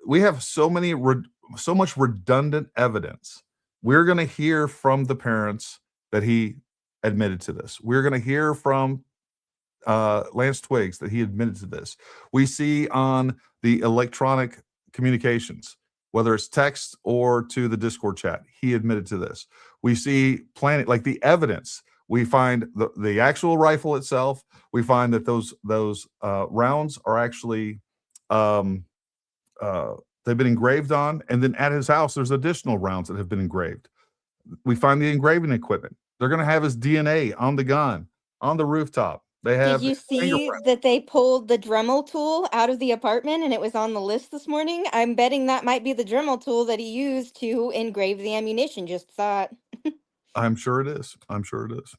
we have so much redundant evidence. We're going to hear from the parents that he admitted to this. We're going to hear from Lance Twiggs that he admitted to this. We see on the electronic communications, whether it's text or to the Discord chat, he admitted to this. We see like the evidence. We find the actual rifle itself. We find that those rounds are actually they've been engraved on, and then at his house, there's additional rounds that have been engraved. We find the engraving equipment. They're going to have his DNA on the gun, on the rooftop. They have. Did you see that they pulled the Dremel tool out of the apartment and it was on the list this morning? I'm betting that might be the Dremel tool that he used to engrave the ammunition. Just thought. I'm sure it is. I'm sure it is.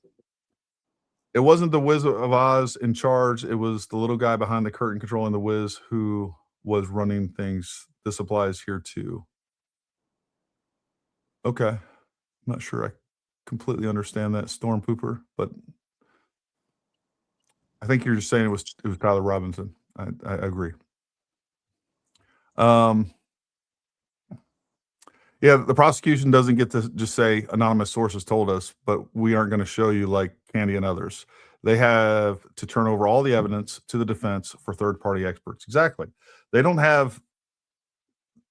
It wasn't the Wizard of Oz in charge. It was the little guy behind the curtain controlling the Wiz who was running things. This applies here too. Okay. I'm not sure I completely understand that, Storm Pooper, but I think you're just saying it was Tyler Robinson. I agree. Yeah, the prosecution doesn't get to just say anonymous sources told us, but we aren't going to show you like Candy and others. They have to turn over all the evidence to the defense for third-party experts. Exactly. They don't have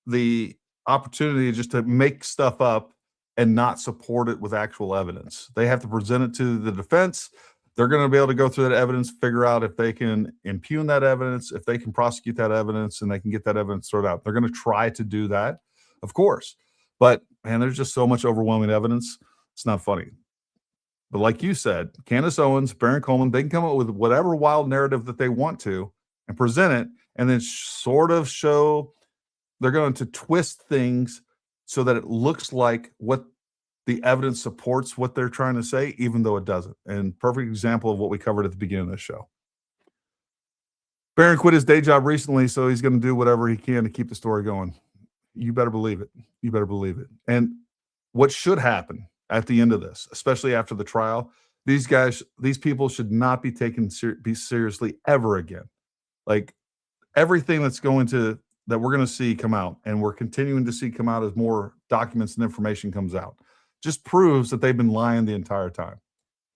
the opportunity just to make stuff up and not support it with actual evidence. They have to present it to the defense. They're going to be able to go through that evidence, figure out if they can impugn that evidence, if they can prosecute that evidence, and they can get that evidence sorted out. They're going to try to do that, of course. But, man, there's just so much overwhelming evidence. It's not funny. But like you said, Candace Owens, Baron Coleman, they can come up with whatever wild narrative that they want to and present it and then sort of show they're going to twist things so that it looks like what the evidence supports what they're trying to say, even though it doesn't. And perfect example of what we covered at the beginning of this show. Baron quit his day job recently, so he's going to do whatever he can to keep the story going. You better believe it. You better believe it. And what should happen at the end of this, especially after the trial, these people should not be taken seriously ever again. Like everything that we're going to see come out, and we're continuing to see come out as more documents and information comes out, just proves that they've been lying the entire time.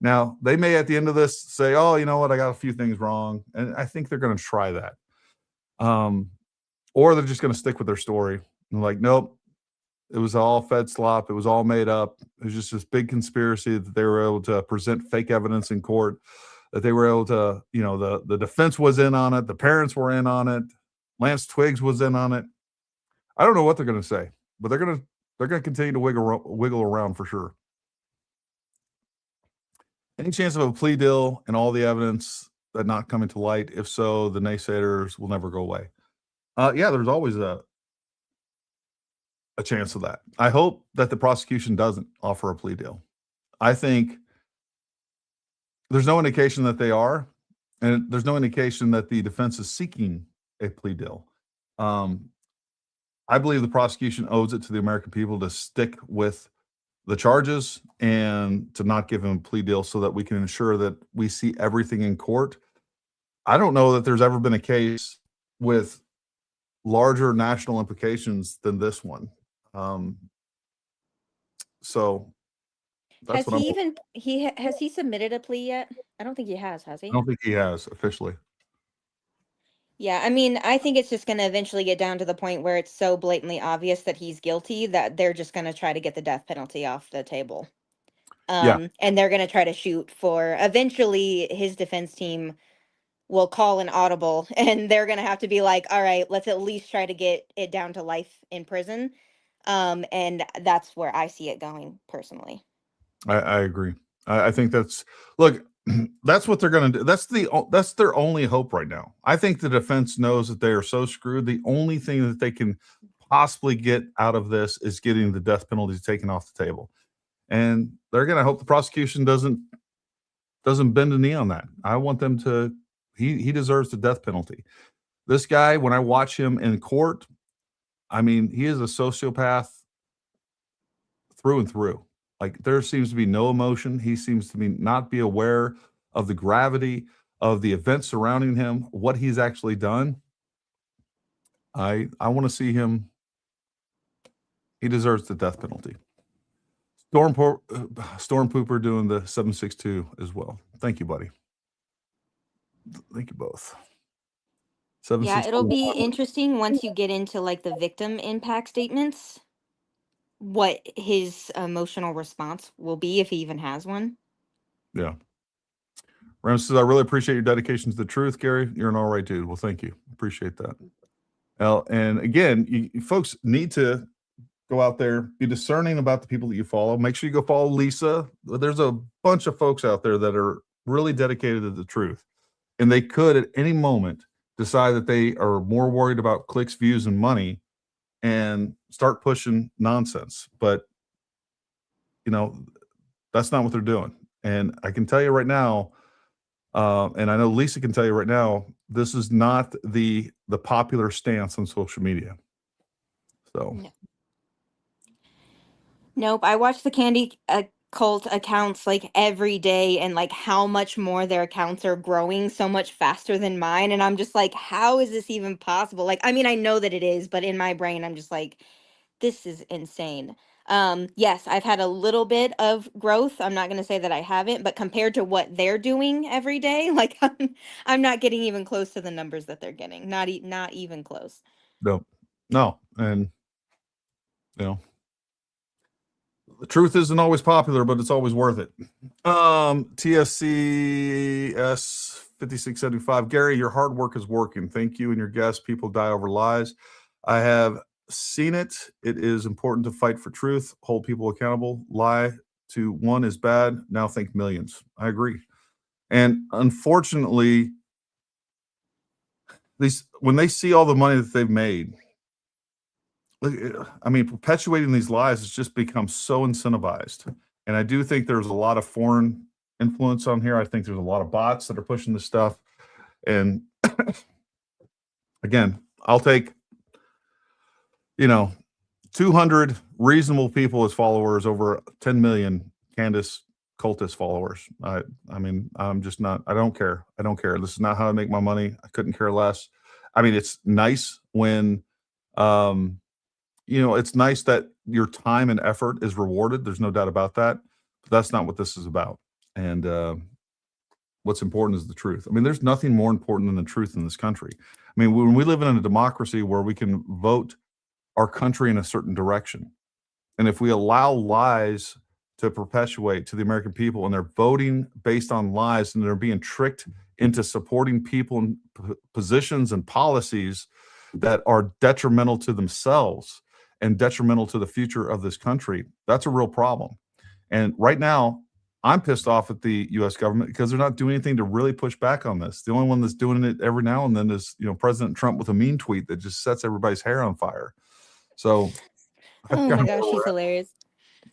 Now, they may at the end of this say, oh, you know what, I got a few things wrong. And I think they're going to try that. Or they're just going to stick with their story. And like, nope, it was all fed slop. It was all made up. It was just this big conspiracy that they were able to present fake evidence in court, that they were able to, the defense was in on it. The parents were in on it. Lance Twiggs was in on it. I don't know what they're going to say, but they're going to continue to wiggle around for sure. Any chance of a plea deal and all the evidence that not coming to light? If so, the naysayers will never go away. Yeah, there's always a chance of that. I hope that the prosecution doesn't offer a plea deal. I think there's no indication that they are, and there's no indication that the defense is seeking a plea deal. I believe the prosecution owes it to the American people to stick with the charges and to not give him a plea deal so that we can ensure that we see everything in court. I don't know that there's ever been a case with larger national implications than this one. So that's has he submitted a plea yet? I don't think he has he? I don't think he has officially. Yeah, I mean, I think it's just going to eventually get down to the point where it's so blatantly obvious that he's guilty that they're just going to try to get the death penalty off the table. And they're going to try to shoot for, eventually his defense team will call an audible, and they're going to have to be like, all right, let's at least try to get it down to life in prison. And that's where I see it going personally. I agree. I think that's what they're going to do. That's their only hope right now. I think the defense knows that they are so screwed. The only thing that they can possibly get out of this is getting the death penalty taken off the table. And they're going to hope the prosecution doesn't bend a knee on that. I want them to, he deserves the death penalty. This guy, when I watch him in court, I mean, he is a sociopath through and through. Like, there seems to be no emotion. He seems to not be aware of the gravity of the events surrounding him, what he's actually done. I want to see him. He deserves the death penalty. Storm Pooper doing the 762 as well. Thank you, buddy. Thank you both. Yeah, it'll be interesting once you get into like the victim impact statements, what his emotional response will be, if he even has one. Yeah. Ram says, I really appreciate your dedication to the truth, Gary. You're an all right dude. Well, thank you. Appreciate that. Well, and again, you folks need to go out there, be discerning about the people that you follow. Make sure you go follow Lisa. There's a bunch of folks out there that are really dedicated to the truth, and they could at any moment decide that they are more worried about clicks, views, and money and start pushing nonsense. But, that's not what they're doing. And I can tell you right now, and I know Lisa can tell you right now, this is not the popular stance on social media. So. No. Nope. I watch the Candy Cult accounts like every day, and like how much more their accounts are growing so much faster than mine. And I'm just like, how is this even possible? Like, I mean, I know that it is, but in my brain, I'm just like, this is insane. Yes, I've had a little bit of growth. I'm not going to say that I haven't, but compared to what they're doing every day, like I'm not getting even close to the numbers that they're getting. Not even close. No. And, the truth isn't always popular, but it's always worth it. TSCS 5675. Gary, your hard work is working. Thank you and your guests. People die over lies. I have seen it. It is important to fight for truth, hold people accountable. Lie to one is bad. Now think millions. I agree. And unfortunately, when they see all the money that they've made I mean, perpetuating these lies has just become so incentivized. And I do think there's a lot of foreign influence on here. I think there's a lot of bots that are pushing this stuff. And again, I'll take, 200 reasonable people as followers over 10 million Candace cultist followers. I mean, I'm just not, I don't care. I don't care. This is not how I make my money. I couldn't care less. I mean, it's nice when, it's nice that your time and effort is rewarded. There's no doubt about that. But that's not what this is about. And what's important is the truth. I mean, there's nothing more important than the truth in this country. I mean, when we live in a democracy where we can vote our country in a certain direction, and if we allow lies to perpetuate to the American people and they're voting based on lies and they're being tricked into supporting people in positions and policies that are detrimental to themselves and detrimental to the future of this country, that's a real problem. And right now, I'm pissed off at the U.S. government because they're not doing anything to really push back on this. The only one that's doing it every now and then is, President Trump with a mean tweet that just sets everybody's hair on fire. So, oh my gosh, he's hilarious.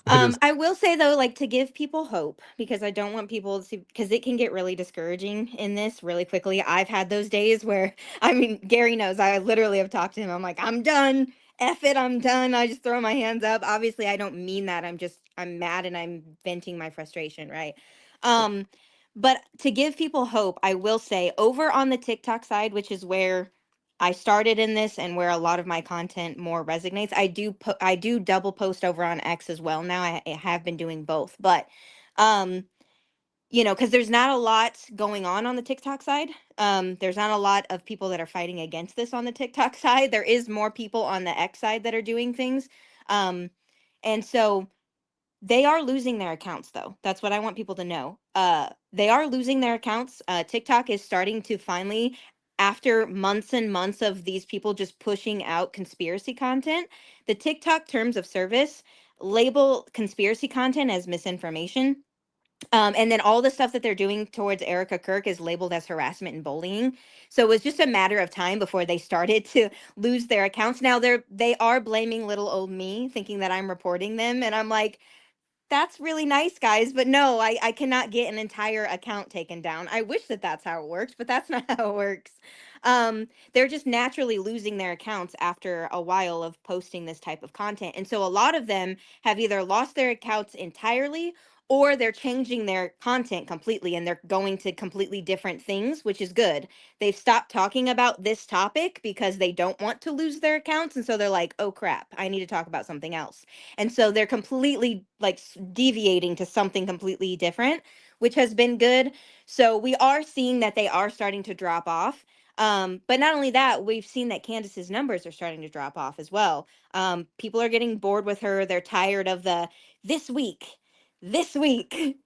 I will say though, like, to give people hope, because I don't want people to, because it can get really discouraging in this really quickly. I've had those days where, I mean, Gary knows, I literally have talked to him. I'm like, I'm done. F it, I'm done. I just throw my hands up. Obviously, I don't mean that. I'm mad and I'm venting my frustration, right? But to give people hope, I will say over on the TikTok side, which is where I started in this and where a lot of my content more resonates. I do double post over on X as well now. I have been doing both, but because there's not a lot going on the TikTok side. There's not a lot of people that are fighting against this on the TikTok side. There is more people on the X side that are doing things. And so they are losing their accounts, though. That's what I want people to know. They are losing their accounts. TikTok is starting to finally, after months and months of these people just pushing out conspiracy content, the TikTok terms of service label conspiracy content as misinformation. And then all the stuff that they're doing towards Erica Kirk is labeled as harassment and bullying. So it was just a matter of time before they started to lose their accounts. Now they are blaming little old me, thinking that I'm reporting them. And I'm like, that's really nice, guys, but no, I cannot get an entire account taken down. I wish that that's how it works, but that's not how it works. They're just naturally losing their accounts after a while of posting this type of content. And so a lot of them have either lost their accounts entirely or they're changing their content completely and they're going to completely different things, which is good. They've stopped talking about this topic because they don't want to lose their accounts. And so they're like, oh crap, I need to talk about something else. And so they're completely like deviating to something completely different, which has been good. So we are seeing that they are starting to drop off. But not only that, we've seen that Candace's numbers are starting to drop off as well. People are getting bored with her. They're tired of the this week, this week,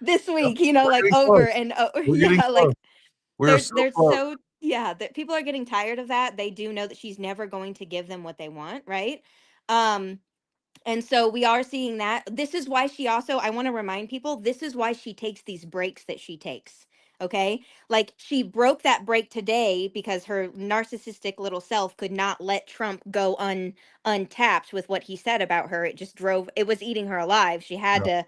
this week, like over and over. Yeah, like they're so yeah, that people are getting tired of that. They do know that she's never going to give them what they want, right? And so we are seeing that. This is why I want to remind people, this is why she takes these breaks that she takes. Okay. Like she broke that break today because her narcissistic little self could not let Trump go untapped with what he said about her. It was eating her alive. She had to,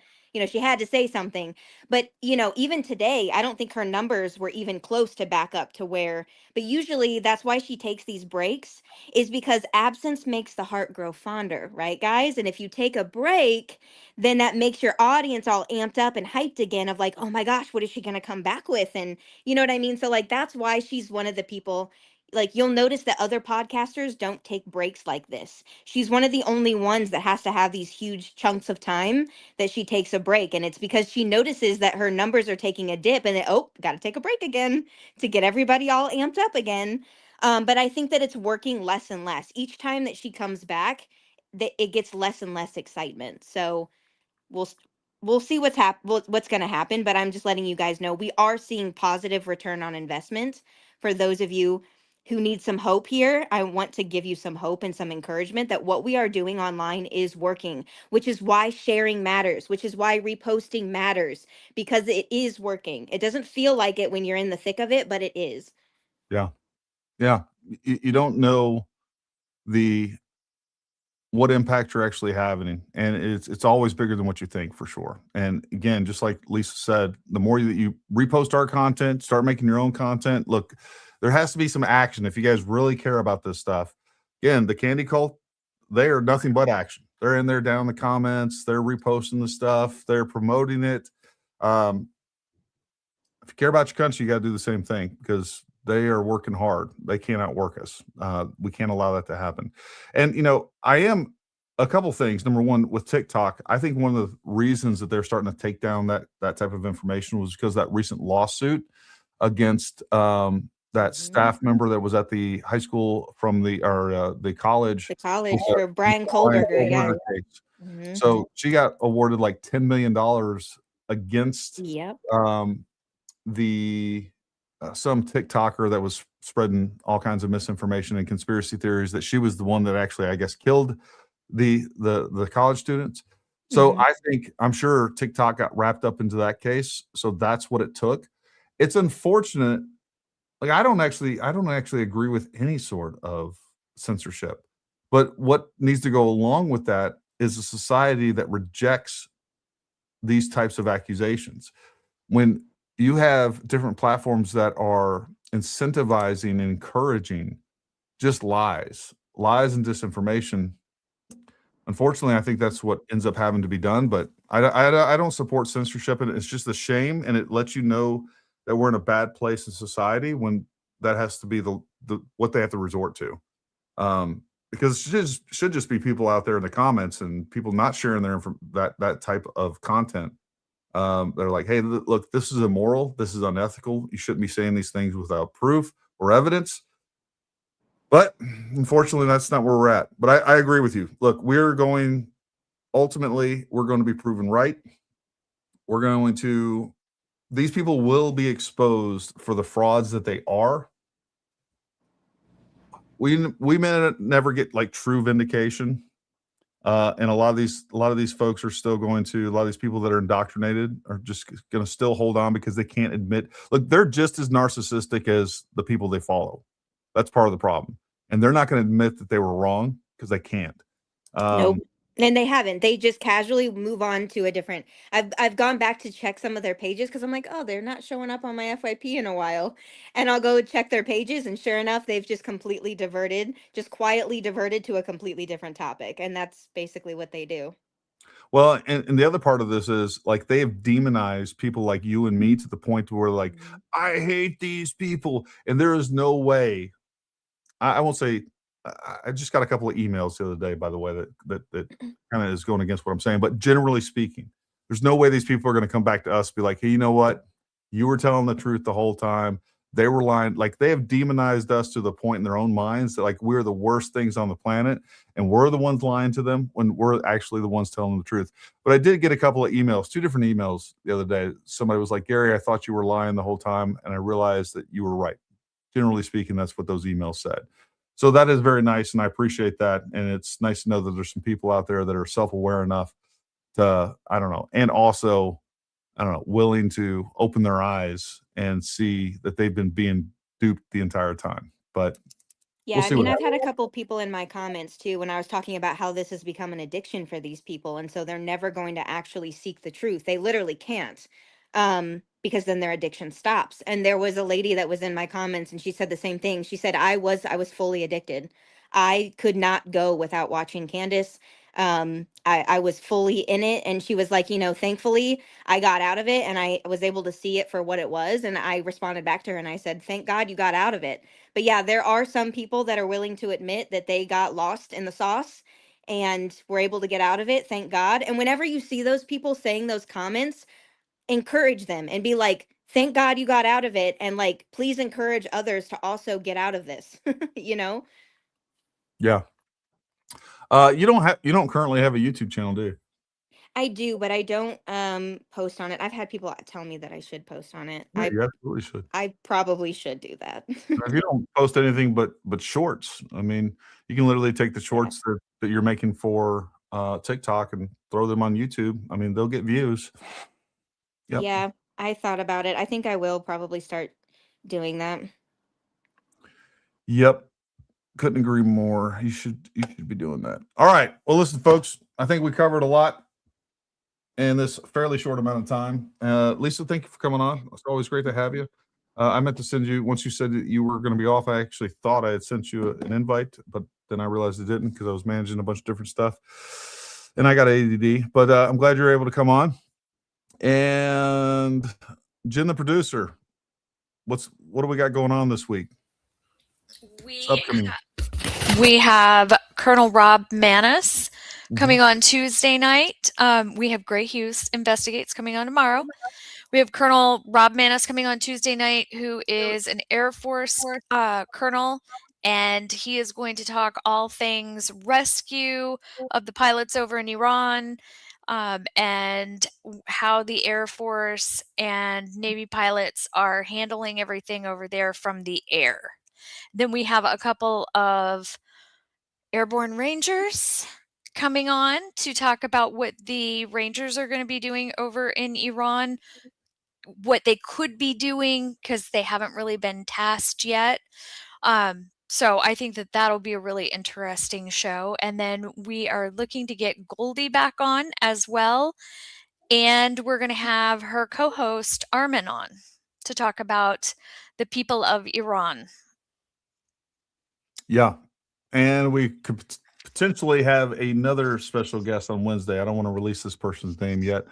she had to say something. But, even today, I don't think her numbers were even close to back up to where, but usually that's why she takes these breaks, is because absence makes the heart grow fonder, right, guys? And if you take a break, then that makes your audience all amped up and hyped again of like, oh my gosh, what is she going to come back with? And you know what I mean? So like, that's why she's one of the people, like you'll notice that other podcasters don't take breaks like this. She's one of the only ones that has to have these huge chunks of time that she takes a break. And it's because she notices that her numbers are taking a dip and then, got to take a break again to get everybody all amped up again. But I think that it's working less and less. Each time that she comes back, it gets less and less excitement. So we'll see what's going to happen. But I'm just letting you guys know we are seeing positive return on investment. For those of you who need some hope here, I want to give you some hope and some encouragement that what we are doing online is working, which is why sharing matters, which is why reposting matters, because it is working. It doesn't feel like it when you're in the thick of it, but it is. Yeah. Yeah. You don't know the what impact you're actually having, and it's always bigger than what you think, for sure. And again, just like Lisa said, the more that you repost our content, start making your own content. Look, there has to be some action if you guys really care about this stuff. Again, the candy cult, they are nothing but action. They're in there down in the comments, they're reposting the stuff, they're promoting it. If you care about your country, you got to do the same thing, because they are working hard. They can't outwork us. We can't allow that to happen. And, I am a couple things. Number one, with TikTok, I think one of the reasons that they're starting to take down that type of information was because that recent lawsuit against that staff member that was at the high school from the college. The college for Brian Kohlberger, yeah. Mm-hmm. So she got awarded like $10 million against the some TikToker that was spreading all kinds of misinformation and conspiracy theories, that she was the one that actually, I guess, killed the college students. So I'm sure TikTok got wrapped up into that case. So that's what it took. It's unfortunate. Like, I don't actually agree with any sort of censorship, but what needs to go along with that is a society that rejects these types of accusations. When you have different platforms that are incentivizing and encouraging just lies and disinformation, unfortunately, I think that's what ends up having to be done. But I don't support censorship, and it's just a shame, and it lets you know that we're in a bad place in society when that has to be the what they have to resort to. Because it should just be people out there in the comments and people not sharing that type of content. They're like, hey, look, this is immoral. This is unethical. You shouldn't be saying these things without proof or evidence. But unfortunately, that's not where we're at. But I agree with you. Look, ultimately, we're going to be proven right. These people will be exposed for the frauds that they are. We may never get like true vindication. And a lot of these folks are still a lot of these people that are indoctrinated are just going to still hold on because they can't admit, look, they're just as narcissistic as the people they follow. That's part of the problem. And they're not going to admit that they were wrong because they can't. Nope. And they haven't. They just casually move on to a different. I've gone back to check some of their pages because I'm like, oh, they're not showing up on my FYP in a while. And I'll go check their pages, and sure enough, they've just quietly diverted to a completely different topic. And that's basically what they do. Well, and the other part of this is, like, they have demonized people like you and me to the point where, like, I hate these people. And there is no way. I won't say. I just got a couple of emails the other day, by the way, that kind of is going against what I'm saying. But generally speaking, there's no way these people are going to come back to us and be like, hey, you know what? You were telling the truth the whole time. They were lying. Like, they have demonized us to the point in their own minds that, like, we're the worst things on the planet and we're the ones lying to them when we're actually the ones telling the truth. But I did get a couple of emails, 2 different emails the other day. Somebody was like, Gary, I thought you were lying the whole time, and I realized that you were right. Generally speaking, that's what those emails said. So that is very nice, and I appreciate that. And it's nice to know that there's some people out there that are self-aware enough to, and also, willing to open their eyes and see that they've been being duped the entire time. But yeah, we'll see. I've had a couple people in my comments too when I was talking about how this has become an addiction for these people, and so they're never going to actually seek the truth. They literally can't. Because then their addiction stops. And there was a lady that was in my comments, and she said the same thing. She said, I was fully addicted. I could not go without watching Candace. I was fully in it. And she was like, thankfully I got out of it and I was able to see it for what it was. And I responded back to her and I said, thank God you got out of it. But yeah, there are some people that are willing to admit that they got lost in the sauce and were able to get out of it. Thank God. And whenever you see those people saying those comments, encourage them and be like, thank God you got out of it, and like, please encourage others to also get out of this. Yeah. You don't currently have a YouTube channel, do you? I do, but I don't post on it. I've had people tell me that I should post on it. Yeah, you absolutely should. I probably should do that. If you don't post anything but shorts, you can literally take the shorts that you're making for TikTok and throw them on YouTube. They'll get views. Yep. Yeah, I thought about it. I think I will probably start doing that. Yep. Couldn't agree more. You should be doing that. All right. Well, listen, folks, I think we covered a lot in this fairly short amount of time. Lisa, thank you for coming on. It's always great to have you. I meant to send you, once you said that you were going to be off, I actually thought I had sent you an invite, but then I realized I didn't because I was managing a bunch of different stuff and I got ADD, but I'm glad you're able to come on. And Jen, the producer, what do we got going on this week? We have Colonel Rob Manis coming on Tuesday night. We have Gray Hughes Investigates coming on tomorrow. We have Colonel Rob Manis coming on Tuesday night, who is an Air Force colonel, and he is going to talk all things rescue of the pilots over in Iran, and how the Air Force and Navy pilots are handling everything over there from the air. Then we have a couple of airborne rangers coming on to talk about what the Rangers are going to be doing over in Iran, what they could be doing because they haven't really been tasked yet. So I think that that'll be a really interesting show. And then we are looking to get Goldie back on as well. And we're going to have her co-host Armin on to talk about the people of Iran. Yeah. And we could potentially have another special guest on Wednesday. I don't want to release this person's name yet.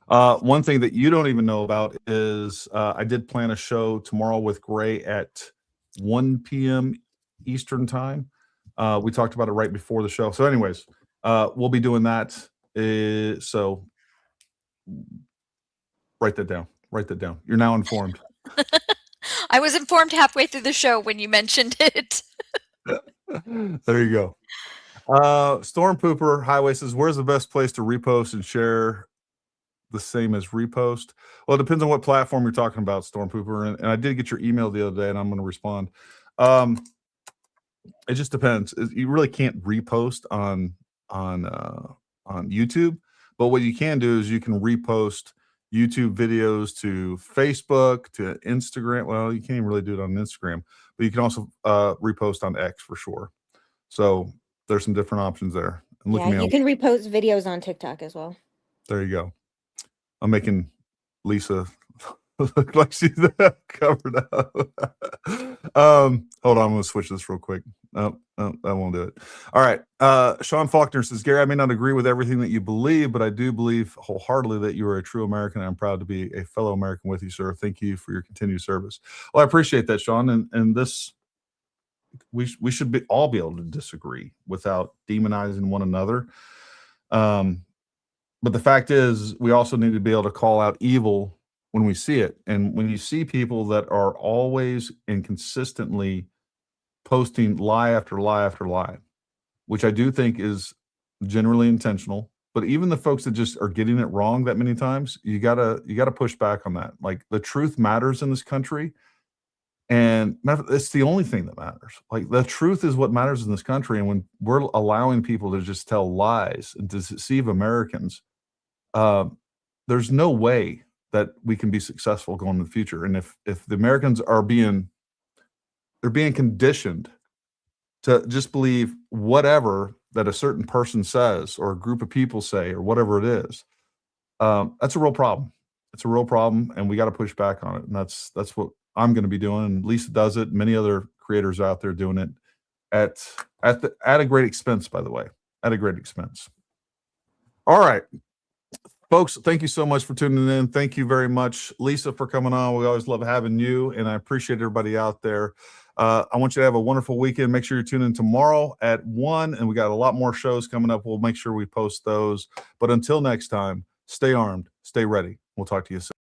One thing that you don't even know about is I did plan a show tomorrow with Gray at 1 p.m. Eastern time. We talked about it right before the show. So anyways, we'll be doing that. So write that down. Write that down. You're now informed. I was informed halfway through the show when you mentioned it. There you go. Storm Pooper Highway says, where's the best place to repost and share the same as repost? Well, it depends on what platform you're talking about, Storm Pooper. And I did get your email the other day, and I'm going to respond. It just depends. You really can't repost on YouTube, but what you can do is you can repost YouTube videos to Facebook, to Instagram. Well, you can't even really do it on Instagram, but you can also repost on X for sure. So there's some different options there. And yeah, you can repost videos on TikTok as well. There you go. I'm making Lisa look like she's covered up. Hold on, I'm going to switch this real quick. No, that won't do it. All right. Sean Faulkner says, Gary, I may not agree with everything that you believe, but I do believe wholeheartedly that you are a true American. I'm proud to be a fellow American with you, sir. Thank you for your continued service. Well, I appreciate that, Sean. And this, we should all be able to disagree without demonizing one another. But the fact is, we also need to be able to call out evil when we see it. And when you see people that are always and consistently posting lie after lie after lie, which I do think is generally intentional, but even the folks that just are getting it wrong that many times, you gotta push back on that. Like, the truth matters in this country, and it's the only thing that matters. Like, the truth is what matters in this country. And when we're allowing people to just tell lies and to deceive Americans, there's no way that we can be successful going in the future. And if the Americans are they're being conditioned to just believe whatever that a certain person says or a group of people say or whatever it is, that's a real problem. It's a real problem, and we got to push back on it. And that's what I'm going to be doing. And Lisa does it. Many other creators out there doing it at a great expense, by the way, at a great expense. All right, folks, thank you so much for tuning in. Thank you very much, Lisa, for coming on. We always love having you, and I appreciate everybody out there. I want you to have a wonderful weekend. Make sure you tune in tomorrow at 1, and we got a lot more shows coming up. We'll make sure we post those. But until next time, stay armed, stay ready. We'll talk to you soon.